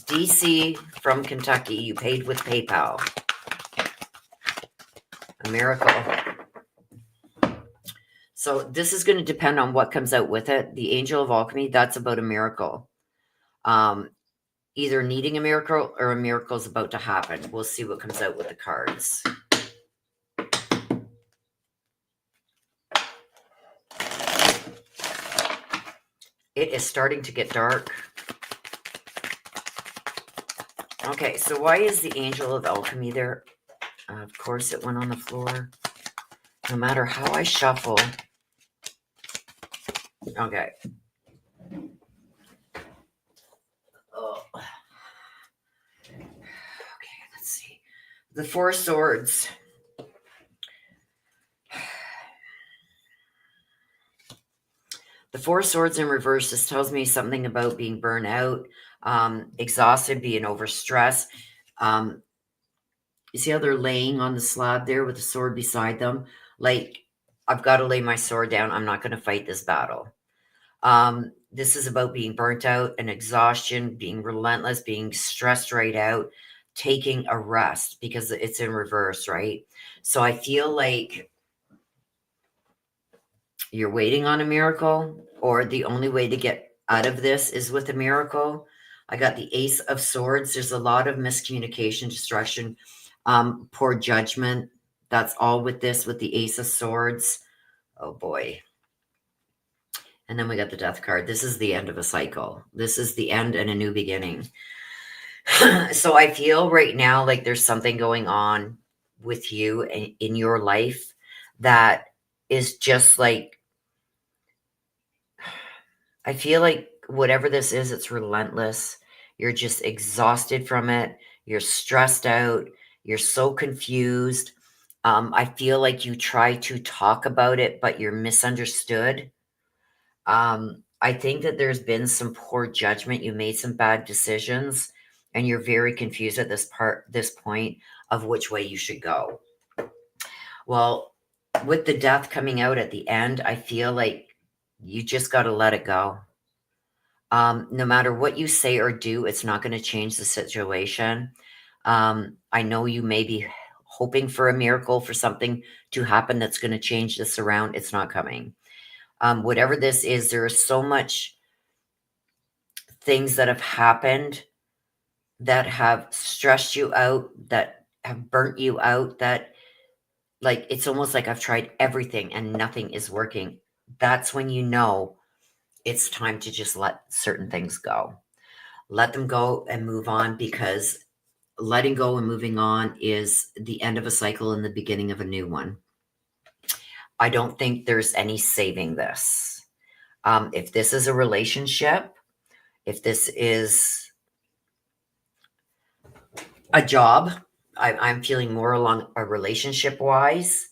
DC from Kentucky, you paid with PayPal. A miracle. So this is going to depend on what comes out with it. The Angel of Alchemy, that's about a miracle. Either needing a miracle or a miracle is about to happen. We'll see what comes out with the cards. It is starting to get dark. Okay, so why is the Angel of Alchemy there? Of course, it went on the floor. No matter how I shuffle. Okay. Oh. Okay, let's see. The Four of Swords. The Four of Swords in reverse. This tells me something about being burnt out, exhausted, being overstressed. You see how they're laying on the slab there with the sword beside them? Like, I've got to lay my sword down. I'm not going to fight this battle. This is about being burnt out and exhaustion, being relentless, being stressed right out, taking a rest because it's in reverse, right? So I feel like you're waiting on a miracle, or the only way to get out of this is with a miracle. I got the Ace of Swords. There's a lot of miscommunication, destruction, poor judgment. That's all with this, with the Ace of Swords. Oh boy. And then we got the Death card. This is the end of a cycle. This is the end and a new beginning. So I feel right now like there's something going on with you in your life that is just like, I feel like whatever this is, it's relentless. You're just exhausted from it. You're stressed out. You're so confused. I feel like you try to talk about it, but you're misunderstood. I think that there's been some poor judgment. You made some bad decisions, and you're very confused at this point of which way you should go. Well, with the Death coming out at the end, I feel like you just got to let it go. No matter what you say or do, it's not going to change the situation. I know you may be hoping for a miracle, for something to happen that's going to change this around. It's not coming. Whatever this is, there are so much things that have happened that have stressed you out, that have burnt you out, that like, it's almost like I've tried everything and nothing is working. That's when you know it's time to just let certain things go. Let them go and move on, because letting go and moving on is the end of a cycle and the beginning of a new one. I don't think there's any saving this. If this is a relationship, if this is a job, I'm feeling more along a relationship wise.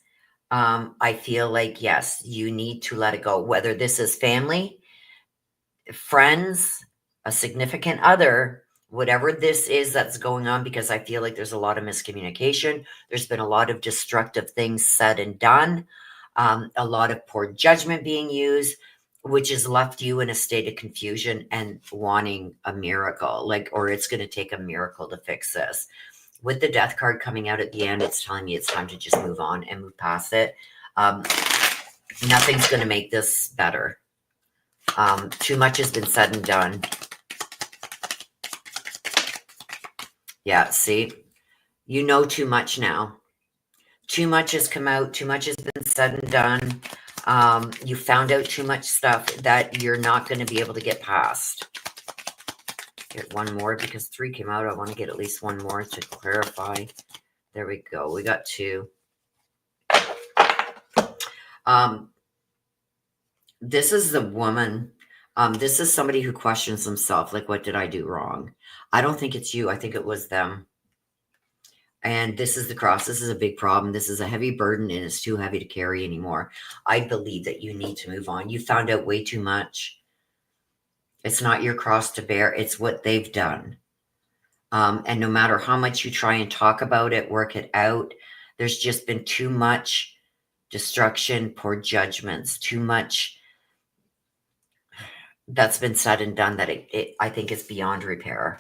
I feel like, yes, you need to let it go, whether this is family, friends, a significant other, whatever this is that's going on, because I feel like there's a lot of miscommunication. There's been a lot of destructive things said and done, a lot of poor judgment being used, which has left you in a state of confusion and wanting a miracle, like, or it's going to take a miracle to fix this. With the death card coming out at the end, it's telling me it's time to just move on and move past it. Nothing's going to make this better. Too much has been said and done. Yeah, see? You know too much now. Too much has come out. Too much has been said and done. You found out too much stuff that you're not going to be able to get past. Get one more because 3 came out. I want to get at least one more to clarify. There we go. We got 2. This is the woman. This is somebody who questions themselves. Like, what did I do wrong? I don't think it's you. I think it was them. And this is the cross. This is a big problem. This is a heavy burden and it's too heavy to carry anymore. I believe that you need to move on. You found out way too much. It's not your cross to bear. It's what they've done. And no matter how much you try and talk about it, work it out, there's just been too much destruction, poor judgments, too much that's been said and done that I think it's beyond repair.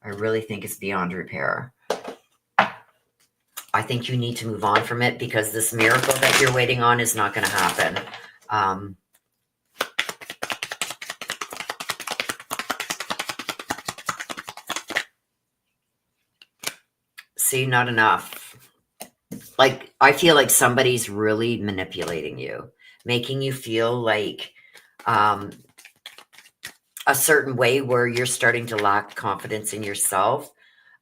I really think it's beyond repair. I think you need to move on from it because this miracle that you're waiting on is not going to happen. See, not enough. Like, I feel like somebody's really manipulating you, making you feel like a certain way where you're starting to lack confidence in yourself.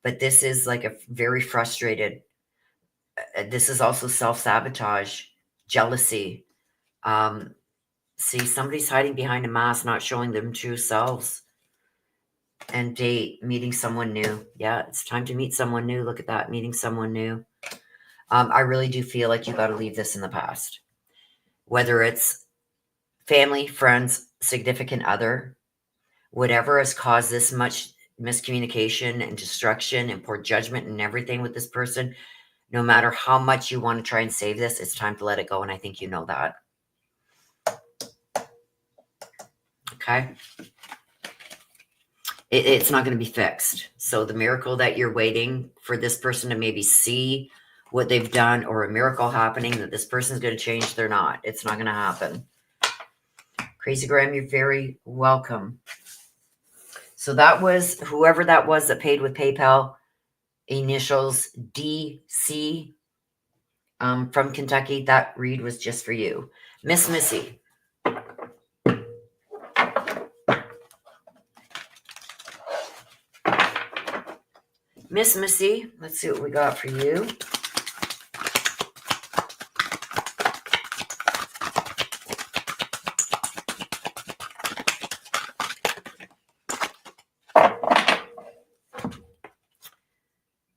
But this is like a very frustrated, this is also self-sabotage, jealousy. See, somebody's hiding behind a mask, not showing them true selves. And date, meeting someone new. Yeah, it's time to meet someone new. Look at that, meeting someone new. I really do feel like you got to leave this in the past. Whether it's family, friends, significant other, whatever has caused this much miscommunication and destruction and poor judgment and everything with this person, no matter how much you want to try and save this, it's time to let it go. And I think you know that. Okay. It's not going to be fixed. So the miracle that you're waiting for this person to maybe see what they've done, or a miracle happening that this person's going to change, they're not. It's not going to happen. Crazy Graham, you're very welcome. So that was whoever that was that paid with PayPal, initials DC, from Kentucky. That read was just for you. Miss Missy. Miss Missy, let's see what we got for you.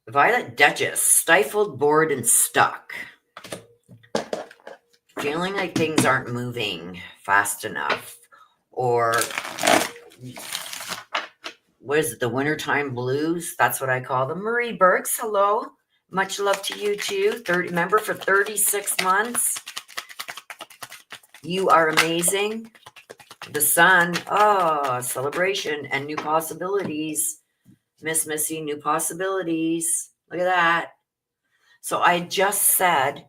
Violet Duchess, stifled, bored, and stuck. Feeling like things aren't moving fast enough. Or what is it, the wintertime blues? That's what I call them. Marie Burks, hello. Much love to you too. Remember, for 36 months. You are amazing. The sun, celebration and new possibilities. Miss Missy, new possibilities. Look at that. So I just said,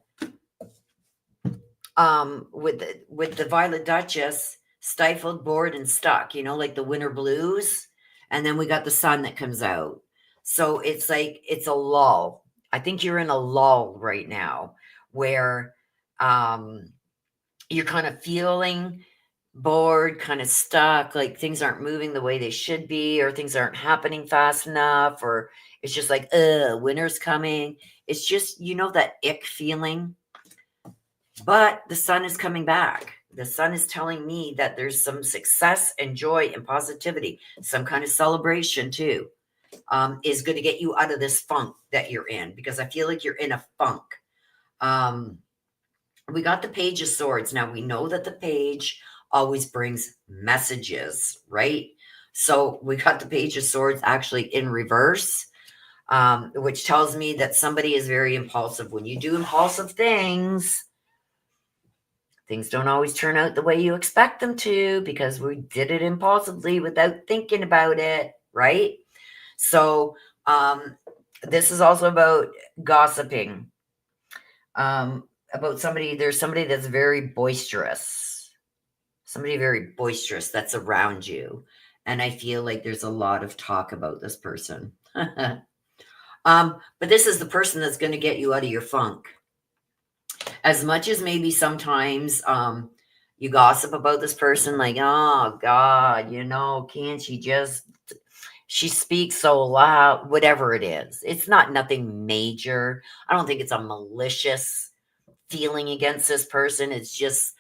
with the Violet Duchess, stifled, bored, and stuck, like the winter blues. And then we got the sun that comes out. So it's like, it's a lull. I think you're in a lull right now where you're kind of feeling bored, kind of stuck, like things aren't moving the way they should be, or things aren't happening fast enough, or it's just like, winter's coming. It's just, that ick feeling. But the sun is coming back. The sun is telling me that there's some success and joy and positivity, some kind of celebration too, is going to get you out of this funk that you're in, because I feel like you're in a funk. We got the Page of Swords. Now we know that the page always brings messages, right? So we got the Page of Swords actually in reverse, which tells me that somebody is very impulsive. When you do impulsive things don't always turn out the way you expect them to, because we did it impulsively without thinking about it, right? So This is also about gossiping. About somebody, there's somebody that's very boisterous. Somebody very boisterous that's around you. And I feel like there's a lot of talk about this person. But this is the person that's going to get you out of your funk. As much as maybe sometimes you gossip about this person, like, oh God, can't she speaks so loud, whatever it is. It's not nothing major. I don't think it's a malicious feeling against this person. It's just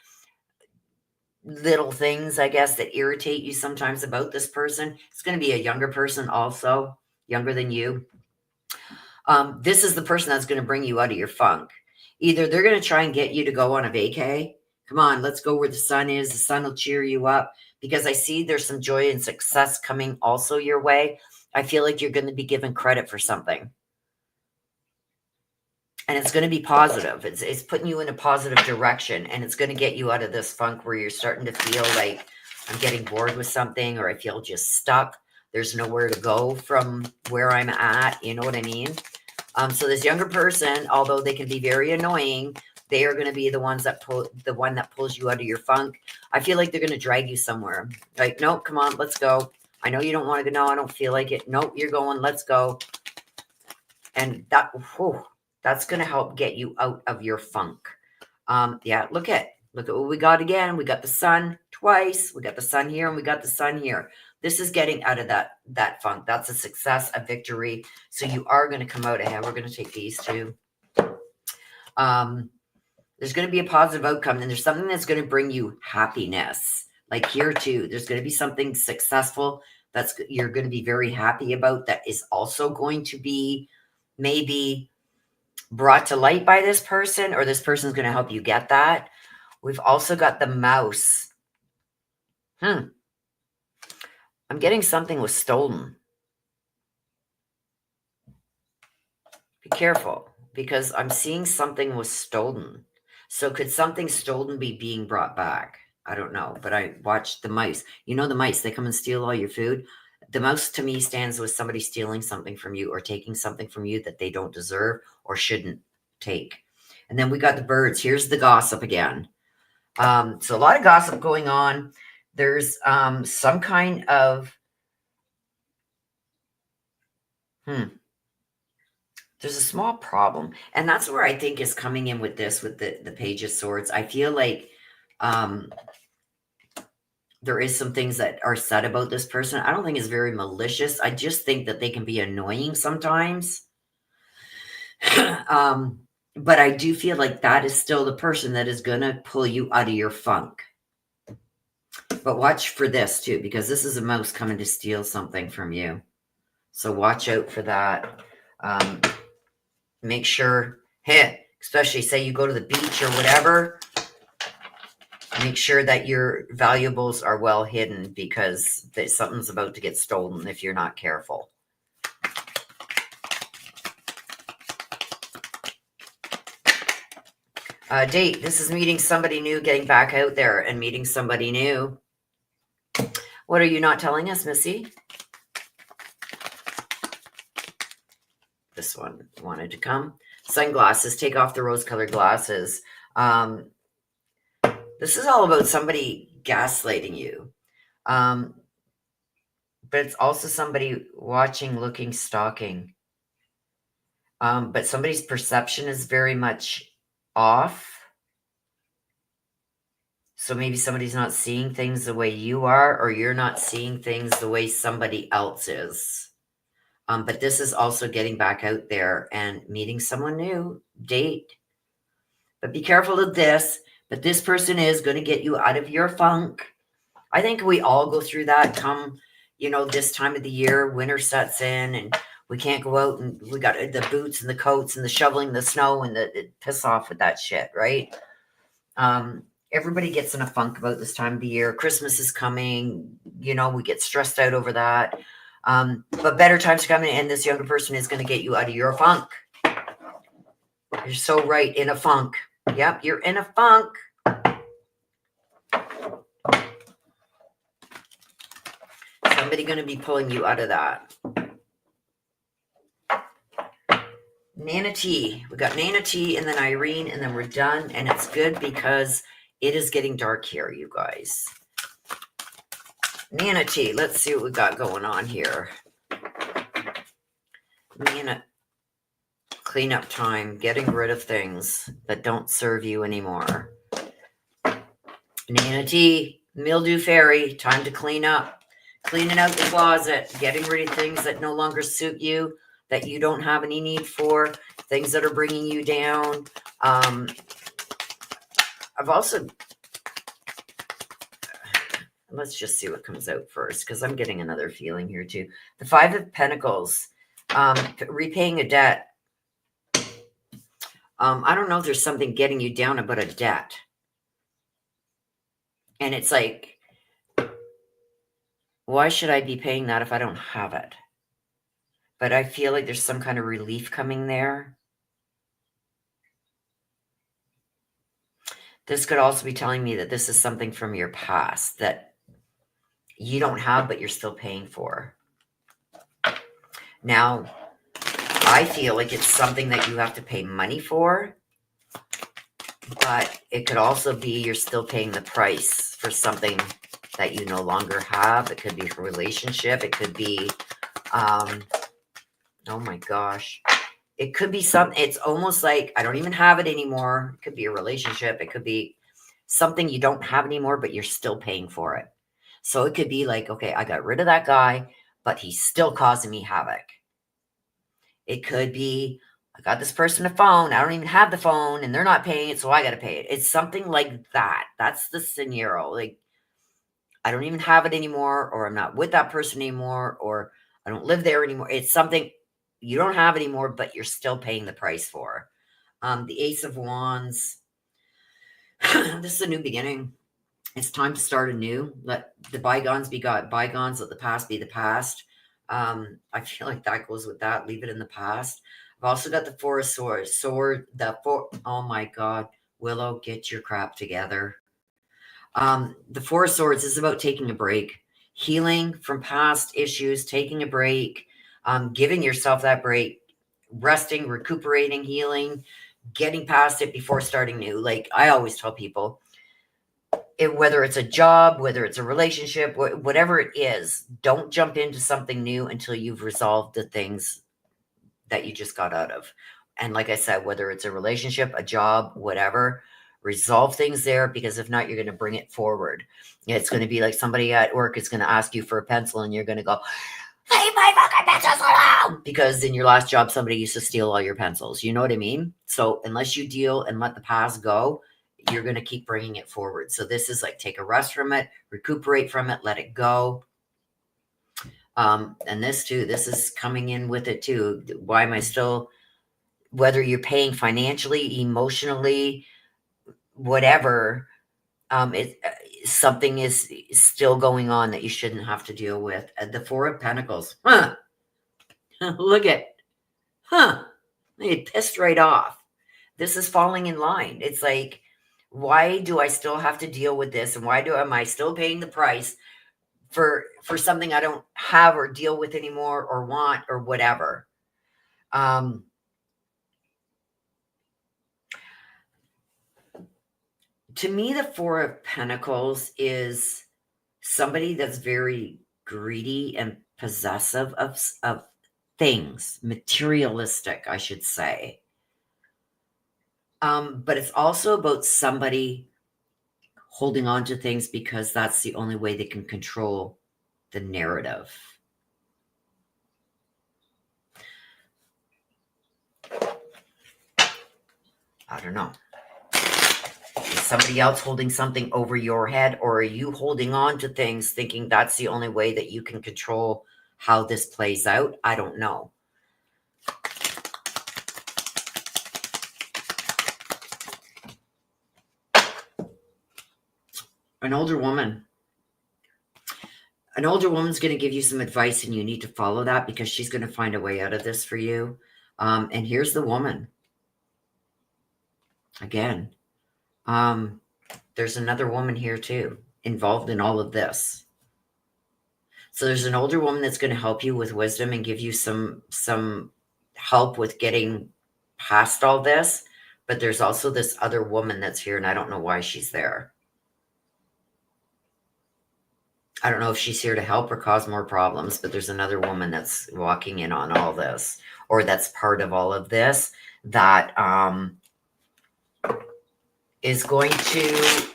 little things, I guess, that irritate you sometimes about this person. It's going to be a younger person also, younger than you. This is the person that's going to bring you out of your funk. Either they're going to try and get you to go on a vacay. Come on, let's go where the sun is. The sun will cheer you up, because I see there's some joy and success coming also your way. I feel like you're going to be given credit for something. And it's going to be positive. It's putting you in a positive direction, and it's going to get you out of this funk where you're starting to feel like I'm getting bored with something, or I feel just stuck. There's nowhere to go from where I'm at. You know what I mean? So this younger person, although they can be very annoying, they are going to be the one that pulls you out of your funk. I feel like they're going to drag you somewhere. Like, nope, come on, let's go. I know you don't want to go. No, I don't feel like it. Nope, you're going. Let's go. And that's going to help get you out of your funk. Yeah, look at what we got again. We got the sun twice. We got the sun here, and we got the sun here. This is getting out of that funk. That's a success, a victory. So you are going to come out ahead. We're going to take these two. There's going to be a positive outcome, and there's something that's going to bring you happiness. Like here too, there's going to be something successful you're going to be very happy about, that is also going to be maybe brought to light by this person, or this person's going to help you get that. We've also got the mouse. I'm getting something was stolen. Be careful, because I'm seeing something was stolen. So could something stolen be being brought back? I don't know, but I watched the mice. You know the mice, they come and steal all your food. The mouse to me stands with somebody stealing something from you, or taking something from you that they don't deserve or shouldn't take. And then we got the birds. Here's the gossip again. So a lot of gossip going on. There's some kind of there's a small problem, and that's where I think is coming in with this, with the Page of Swords. I feel like there is some things that are said about this person. I don't think it's very malicious. I just think that they can be annoying sometimes. But I do feel like that is still the person that is going to pull you out of your funk. But watch for this too, because this is a mouse coming to steal something from you. So watch out for that. Make sure, especially say you go to the beach or whatever, make sure that your valuables are well hidden, because something's about to get stolen if you're not careful. Date, this is meeting somebody new, getting back out there and meeting somebody new. What are you not telling us, Missy? This one wanted to come. Sunglasses, take off the rose-colored glasses. This is all about somebody gaslighting you. But it's also somebody watching, looking, stalking. But somebody's perception is very much off. So maybe somebody's not seeing things the way you are, or you're not seeing things the way somebody else is. But this is also getting back out there and meeting someone new. Date. But be careful of this. But this person is going to get you out of your funk. I think we all go through that come, this time of the year. Winter sets in, and we can't go out, and we got the boots and the coats and the shoveling the snow and the piss off with that shit, right? Everybody gets in a funk about this time of the year. Christmas is coming. We get stressed out over that. But better times are coming, and this younger person is going to get you out of your funk. You're so right, in a funk. Yep, you're in a funk. Somebody going to be pulling you out of that. Nana T. We got Nana T and then Irene, and then we're done. And it's good because it is getting dark here, you guys. Nana T. Let's see what we got going on here. Nana, cleanup time. Getting rid of things that don't serve you anymore. Nana T. Mildew Fairy. Time to clean up. Cleaning out the closet. Getting rid of things that no longer suit you, that you don't have any need for, things that are bringing you down. I've also, let's just see what comes out first, because I'm getting another feeling here too. The Five of Pentacles, repaying a debt. I don't know if there's something getting you down about a debt. And it's like, why should I be paying that if I don't have it? But I feel like there's some kind of relief coming there. This could also be telling me that this is something from your past that you don't have, but you're still paying for. Now, I feel like it's something that you have to pay money for, but it could also be you're still paying the price for something that you no longer have. It could be a relationship. It could be, oh my gosh. It could be something, it's almost like I don't even have it anymore. It could be a relationship. It could be something you don't have anymore, but you're still paying for it. So it could be like, okay, I got rid of that guy, but he's still causing me havoc. It could be, I got this person a phone. I don't even have the phone and they're not paying it, so I got to pay it. It's something like that. That's the scenario. Like, I don't even have it anymore, or I'm not with that person anymore, or I don't live there anymore. It's something you don't have anymore, but you're still paying the price for. The Ace of Wands. This is a new beginning. It's time to start anew. Let the bygones be bygones. Let the past be the past. I feel like that goes with that. Leave it in the past. I've also got the Four of Swords. Oh my God. Willow, get your crap together. The Four of Swords is about taking a break. Healing from past issues, taking a break, giving yourself that break, resting, recuperating, healing, getting past it before starting new. Like I always tell people, whether it's a job, whether it's a relationship, whatever it is, don't jump into something new until you've resolved the things that you just got out of. And like I said, whether it's a relationship, a job, whatever, resolve things there, because if not, you're going to bring it forward. It's going to be like somebody at work is going to ask you for a pencil and you're going to go, leave my fucking pencils alone, because in your last job, somebody used to steal all your pencils. You know what I mean? So unless you deal and let the past go, you're going to keep bringing it forward. So this is like, take a rest from it, recuperate from it, let it go. And this too, this is coming in with it too. Why am I still, whether you're paying financially, emotionally, whatever, something is still going on that you shouldn't have to deal with. The Four of Pentacles. Look at, it pissed right off. This is falling in line. It's like, why do I still have to deal with this? And why am I still paying the price for something I don't have or deal with anymore or want or whatever? To me, the Four of Pentacles is somebody that's very greedy and possessive of things, materialistic, I should say. But it's also about somebody holding on to things because that's the only way they can control the narrative. I don't know. Is somebody else holding something over your head, or are you holding on to things thinking that's the only way that you can control how this plays out? I don't know. An older woman. An older woman's going to give you some advice, and you need to follow that because she's going to find a way out of this for you. And here's the woman. Again, there's another woman here too, involved in all of this. So there's an older woman that's going to help you with wisdom and give you some help with getting past all this, but there's also this other woman that's here, and I don't know why she's there. I don't know if she's here to help or cause more problems, but there's another woman that's walking in on all this, or that's part of all of this, that is going to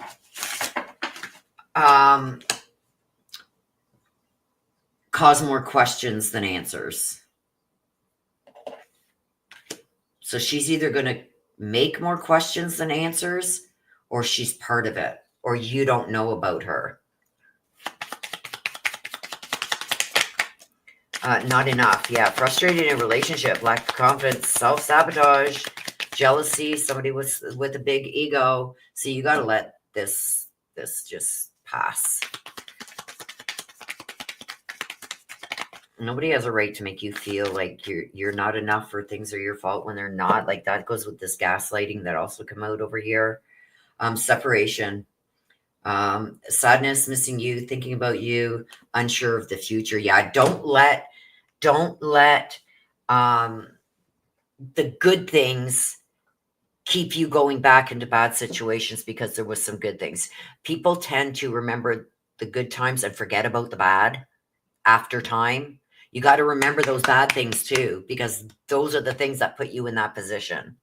cause more questions than answers. So she's either going to make more questions than answers, or she's part of it, or you don't know about her. Not enough. Yeah. Frustrated in a relationship, lack of confidence, self-sabotage, jealousy, somebody with a big ego. So you got to let this just pass. Nobody has a right to make you feel like you're not enough, or things are your fault when they're not. Like, that goes with this gaslighting that also come out over here. Separation, sadness, missing you, thinking about you, unsure of the future. Yeah, don't let the good things keep you going back into bad situations, because there was some good things. People tend to remember the good times and forget about the bad after time. You got to remember those bad things too, because those are the things that put you in that position.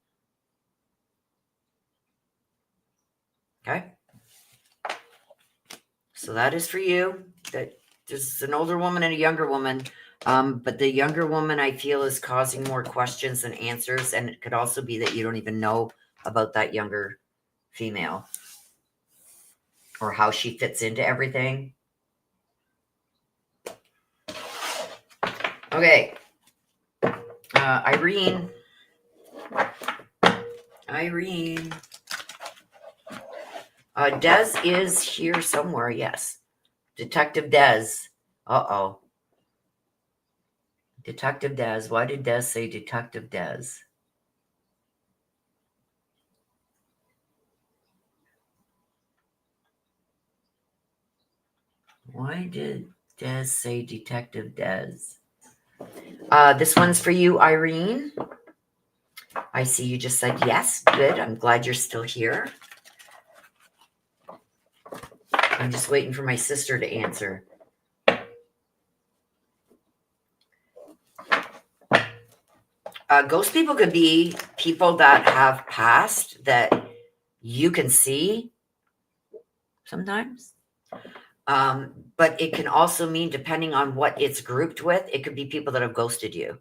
Okay. So that is for you. That there's an older woman and a younger woman. But the younger woman, I feel, is causing more questions than answers. And it could also be that you don't even know about that younger female, or how she fits into everything. Okay. Irene. Des is here somewhere. Yes. Detective Des. Uh-oh. Detective Des. Why did Des say Detective Des? Why did Des say Detective Des? This one's for you, Irene. I see you just said yes. Good. I'm glad you're still here. I'm just waiting for my sister to answer. Ghost people could be people that have passed that you can see sometimes. But it can also mean, depending on what it's grouped with, it could be people that have ghosted you,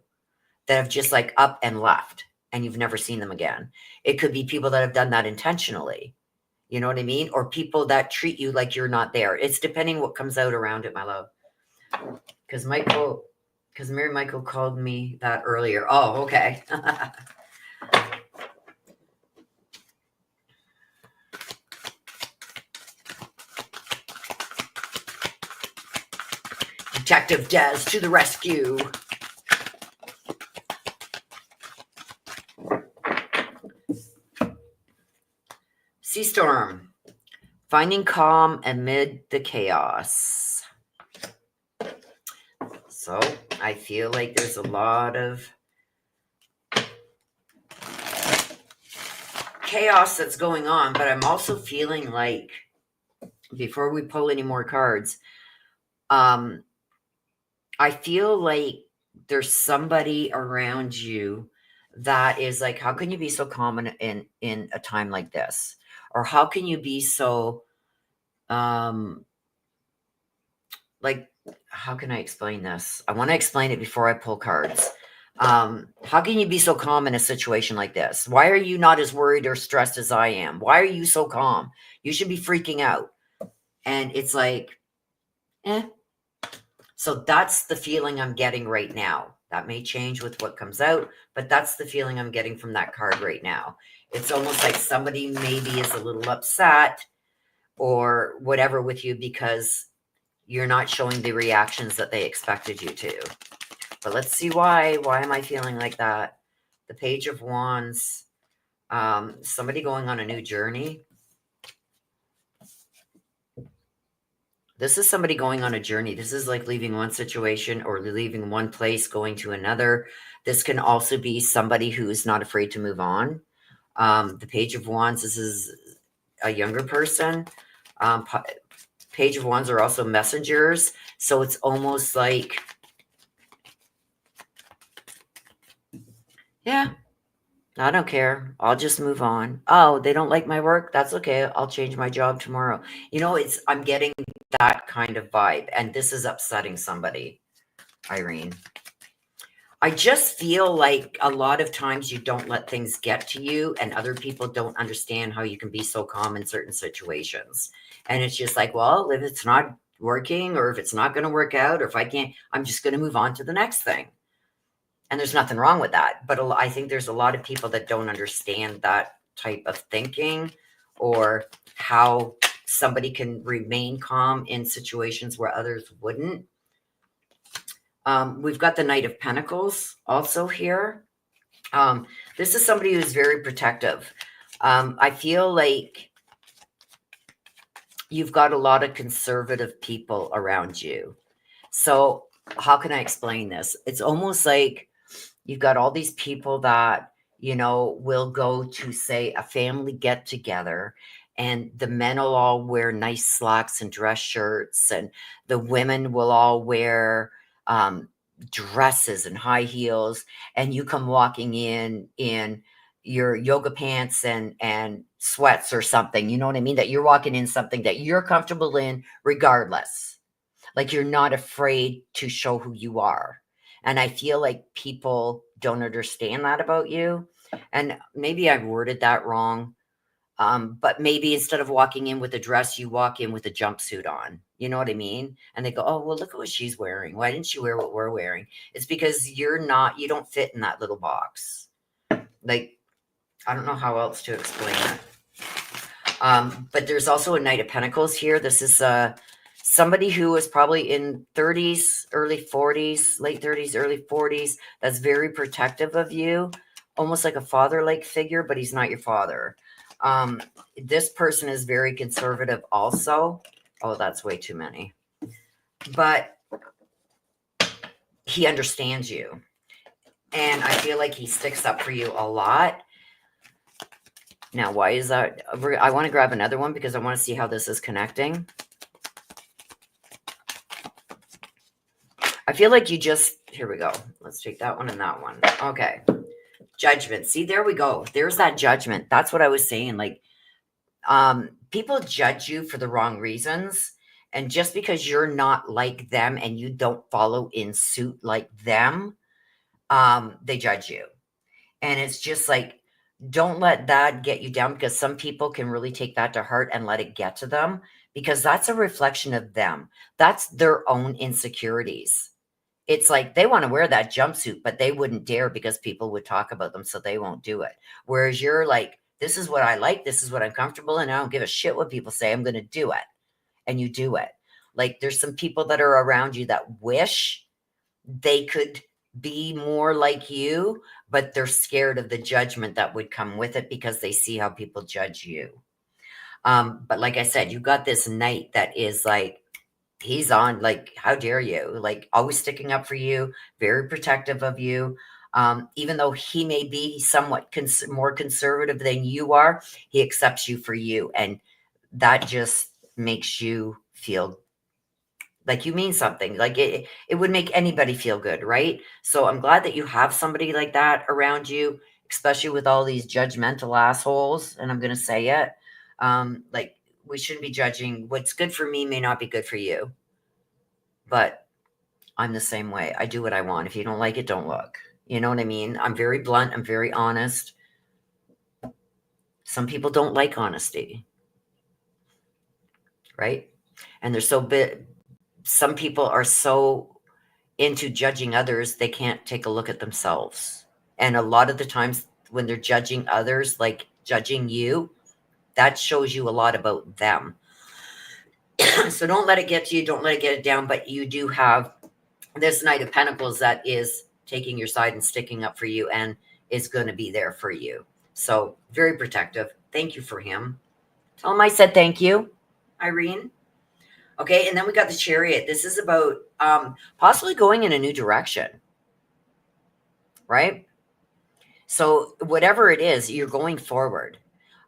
that have just like up and left, and you've never seen them again. It could be people that have done that intentionally. You know what I mean? Or people that treat you like you're not there. It's depending what comes out around it, my love. Because Mary Michael called me that earlier. Oh, okay. Detective Des to the rescue. Sea Storm. Finding calm amid the chaos. So I feel like there's a lot of chaos that's going on, but I'm also feeling like, before we pull any more cards, I feel like there's somebody around you that is like, how can you be so calm in a time like this? Or how can you be so, like, how can I explain this? I want to explain it before I pull cards. How can you be so calm in a situation like this? Why are you not as worried or stressed as I am? Why are you so calm? You should be freaking out. And it's like, So that's the feeling I'm getting right now. That may change with what comes out, but that's the feeling I'm getting from that card right now. It's almost like somebody maybe is a little upset or whatever with you, because you're not showing the reactions that they expected you to. But let's see why. Why am I feeling like that? The Page of Wands. Somebody going on a new journey. This is somebody going on a journey. This is like leaving one situation or leaving one place, going to another. This can also be somebody who is not afraid to move on. The Page of Wands, this is a younger person. Page of Wands are also messengers. So it's almost like, yeah, I don't care. I'll just move on. Oh, they don't like my work? That's okay. I'll change my job tomorrow. I'm getting that kind of vibe. And this is upsetting somebody, Irene. I just feel like a lot of times you don't let things get to you, and other people don't understand how you can be so calm in certain situations. And it's just like, well, if it's not working, or if it's not going to work out, or if I can't, I'm just going to move on to the next thing. And there's nothing wrong with that. But I think there's a lot of people that don't understand that type of thinking, or how somebody can remain calm in situations where others wouldn't. We've got the Knight of Pentacles also here. This is somebody who's very protective. I feel like you've got a lot of conservative people around you. So how can I explain this? It's almost like you've got all these people that, will go to, say, a family get together, and the men will all wear nice slacks and dress shirts, and the women will all wear dresses and high heels, and you come walking in your yoga pants and sweats or something. You know what I mean? That you're walking in something that you're comfortable in regardless. Like, you're not afraid to show who you are. And I feel like people don't understand that about you. And maybe I worded that wrong. But maybe instead of walking in with a dress, you walk in with a jumpsuit on. You know what I mean? And they go, oh, well, look at what she's wearing. Why didn't she wear what we're wearing? It's because you don't fit in that little box. Like, I don't know how else to explain it. But there's also a Knight of Pentacles here. This is somebody who is probably in 30s, early 40s, late 30s, early 40s. That's very protective of you. Almost like a father-like figure, but he's not your father. This person is very conservative also. Oh, that's way too many. But he understands you. And I feel like he sticks up for you a lot. Now, why is that? I want to grab another one because I want to see how this is connecting. I feel like here we go. Let's take that one and that one. Okay. Judgment. See, there we go. There's that judgment. That's what I was saying. Like, people judge you for the wrong reasons. And just because you're not like them and you don't follow in suit like them, they judge you. And it's just like, don't let that get you down, because some people can really take that to heart and let it get to them, because that's a reflection of them. That's their own insecurities. It's like they want to wear that jumpsuit, but they wouldn't dare because people would talk about them, so they won't do it. Whereas you're like, this is what I like, this is what I'm comfortable in, I don't give a shit what people say, I'm going to do it. And you do it. Like, there's some people that are around you that wish they could be more like you, but they're scared of the judgment that would come with it because they see how people judge you. But like I said, you got this Knight that is like, he's on, like, how dare you? Like, always sticking up for you, very protective of you. Even though he may be somewhat more conservative than you are, he accepts you for you. And that just makes you feel like you mean something. Like, it would make anybody feel good, right? So I'm glad that you have somebody like that around you, especially with all these judgmental assholes. And I'm going to say it. Like, we shouldn't be judging. What's good for me may not be good for you. But I'm the same way. I do what I want. If you don't like it, don't look. You know what I mean? I'm very blunt. I'm very honest. Some people don't like honesty. Right? And they're so big. Some people are so into judging others, they can't take a look at themselves. And a lot of the times when they're judging others, like judging you, that shows you a lot about them. So don't let it get to you. Don't let it get it down. But you do have this Knight of Pentacles that is taking your side and sticking up for you and is going to be there for you. So very protective. Thank you for him. Tell him I said thank you, Irene. Okay, and then we got the Chariot. This is about possibly going in a new direction, right? So whatever it is, you're going forward.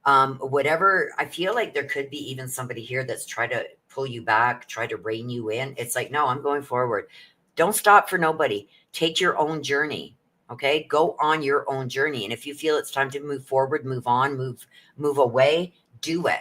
Whatever, I feel like there could be even somebody here that's trying to pull you back, try to rein you in. It's like, no, I'm going forward. Don't stop for nobody. Take your own journey. Okay, go on your own journey. And if you feel it's time to move forward, move on, move away, do it.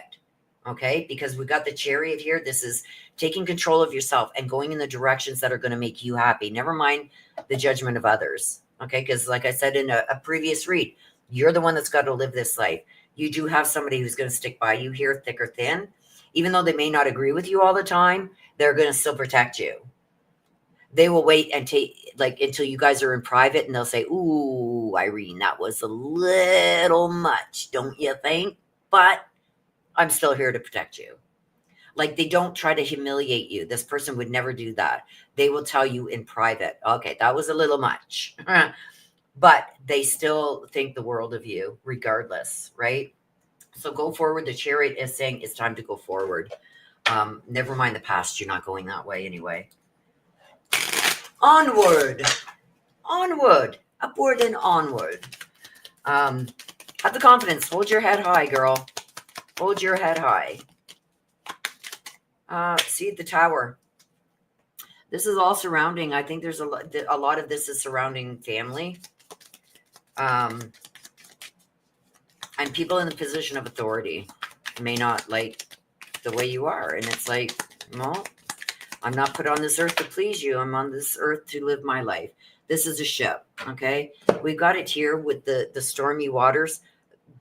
Okay, because we got the Chariot here. This is taking control of yourself and going in the directions that are going to make you happy. Never mind the judgment of others. Okay, because like I said in a previous read, you're the one that's got to live this life. You do have somebody who's going to stick by you here, thick or thin. Even though they may not agree with you all the time, they're going to still protect you. They will wait and take like until you guys are in private and they'll say, ooh, Irene, that was a little much, don't you think? But I'm still here to protect you. Like they don't try to humiliate you. This person would never do that. They will tell you in private, okay, that was a little much. But they still think the world of you regardless, right? So go forward. The Chariot is saying it's time to go forward. Never mind the past. You're not going that way anyway. Onward. Onward. Upward and onward. Have the confidence. Hold your head high, girl. Hold your head high. See the Tower. This is all surrounding. I think there's a lot of this is surrounding family. And people in the position of authority may not like the way you are. And it's like, well, I'm not put on this earth to please you. I'm on this earth to live my life. This is a ship, okay? We've got it here with the stormy waters.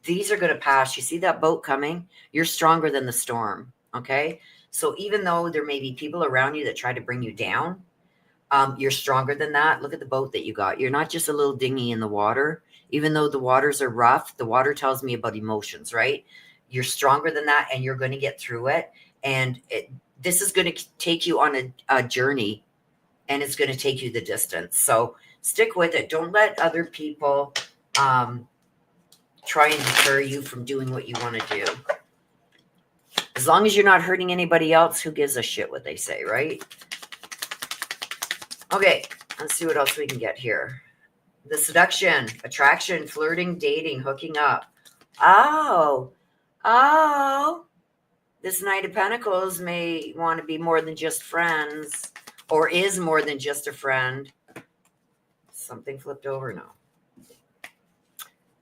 These are going to pass. You see that boat coming? You're stronger than the storm, okay? So even though there may be people around you that try to bring you down, you're stronger than that. Look at the boat that you got. You're not just a little dinghy in the water. Even though the waters are rough, the water tells me about emotions, right? You're stronger than that, and you're going to get through it. And this is going to take you on a journey, and it's going to take you the distance. So stick with it. Don't let other people try and deter you from doing what you want to do. As long as you're not hurting anybody else, who gives a shit what they say, right? Okay, let's see what else we can get here. The seduction, attraction, flirting, dating, hooking up. Oh, this Knight of Pentacles may want to be more than just friends, or is more than just a friend. Something flipped over now.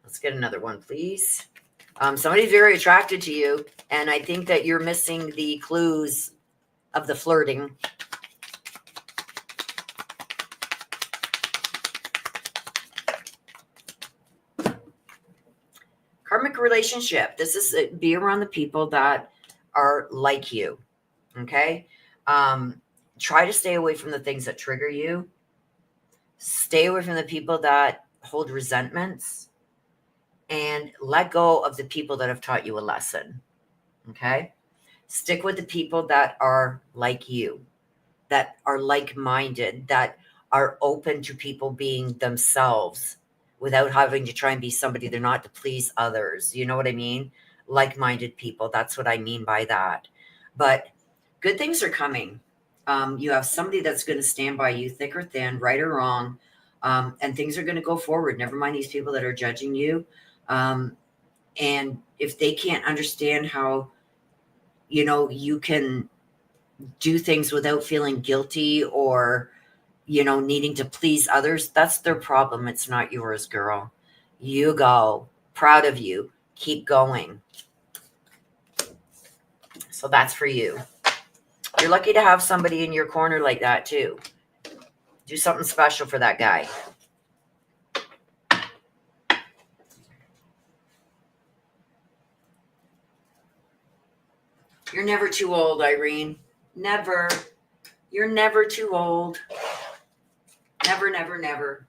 Let's get another one, please. Somebody's very attracted to you, and I think that you're missing the clues of the flirting. Karmic relationship. This is be around the people that are like you. Okay. Try to stay away from the things that trigger you. Stay away from the people that hold resentments, and let go of the people that have taught you a lesson. Okay. Stick with the people that are like you, that are like-minded, that are open to people being themselves without having to try and be somebody they're not to please others. You know what I mean? Like-minded people. That's what I mean by that. But good things are coming. You have somebody that's going to stand by you, thick or thin, right or wrong. And things are going to go forward. Never mind these people that are judging you. And if they can't understand how, you can do things without feeling guilty or, needing to please others, that's their problem. It's not yours, girl. You go. Proud of you. Keep going. So that's for you. You're lucky to have somebody in your corner like that too. Do something special for that guy. You're never too old, Irene. Never. You're never too old. Never, never, never.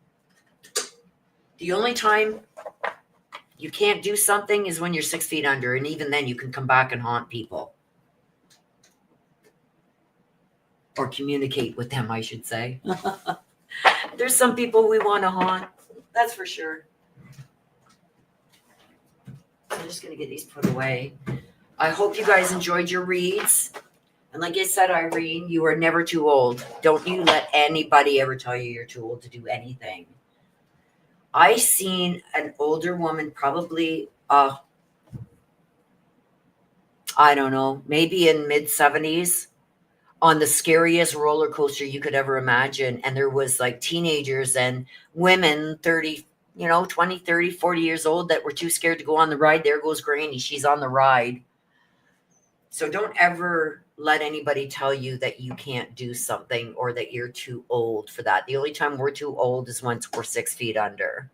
The only time you can't do something is when you're 6 feet under, and even then you can come back and haunt people. Or communicate with them, I should say. There's some people we want to haunt. That's for sure. I'm just going to get these put away. I hope you guys enjoyed your reads. And like I said, Irene, you are never too old. Don't you let anybody ever tell you you're too old to do anything. I seen an older woman, probably, I don't know, maybe in mid-70s, on the scariest roller coaster you could ever imagine. And there was like teenagers and women 30, 20, 30, 40 years old that were too scared to go on the ride. There goes Granny. She's on the ride. So don't ever let anybody tell you that you can't do something or that you're too old for that. The only time we're too old is once we're 6 feet under.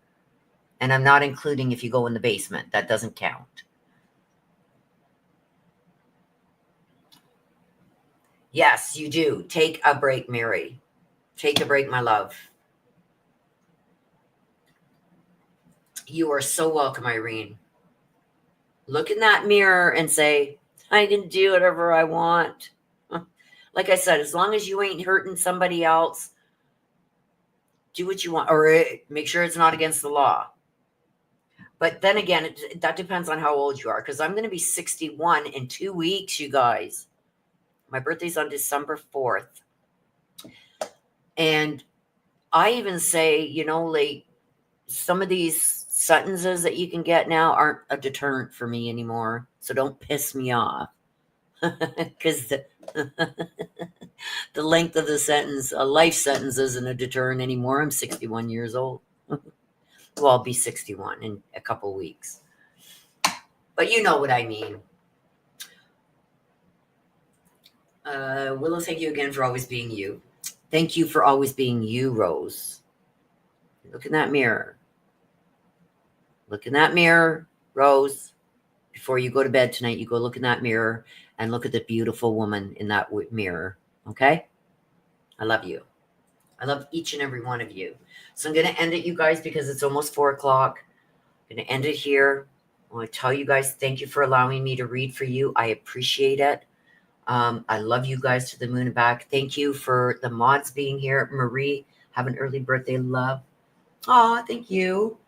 And I'm not including if you go in the basement. That doesn't count. Yes, you do. Take a break, Mary. Take a break, my love. You are so welcome, Irene. Look in that mirror and say, I can do whatever I want. Like I said, as long as you ain't hurting somebody else, do what you want, or make sure it's not against the law. But then again, that depends on how old you are, because I'm going to be 61 in 2 weeks, you guys. My birthday's on December 4th. And I even say, like, some of these sentences that you can get now aren't a deterrent for me anymore. So don't piss me off. Because the length of the sentence, a life sentence, isn't a deterrent anymore. I'm 61 years old. Well, I'll be 61 in a couple weeks. But you know what I mean. Willow, thank you again for always being you. Thank you for always being you, Rose. Look in that mirror. Look in that mirror, Rose. Before you go to bed tonight, you go look in that mirror and look at the beautiful woman in that mirror. Okay? I love you. I love each and every one of you. So I'm going to end it, you guys, because it's almost 4 o'clock. I'm going to end it here. I want to tell you guys, thank you for allowing me to read for you. I appreciate it. I love you guys to the moon and back. Thank you for the mods being here. Marie, have an early birthday, love. Oh, thank you.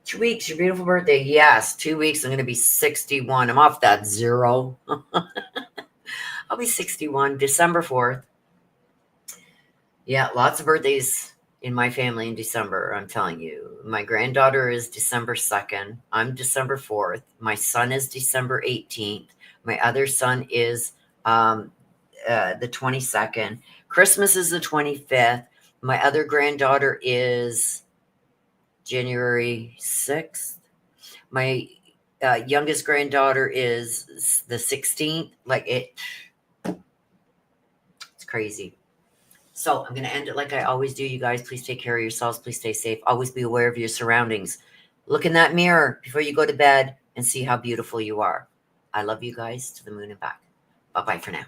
2 weeks, your beautiful birthday. Yes, 2 weeks. I'm going to be 61. I'm off that 0. I'll be 61, December 4th. Yeah, lots of birthdays in my family in December, I'm telling you. My granddaughter is December 2nd. I'm December 4th. My son is December 18th. My other son is the 22nd. Christmas is the 25th. My other granddaughter is January 6th. My youngest granddaughter is the 16th. It's crazy. So I'm going to end it like I always do, you guys. Please take care of yourselves. Please stay safe. Always be aware of your surroundings. Look in that mirror before you go to bed and see how beautiful you are. I love you guys to the moon and back. Bye-bye for now.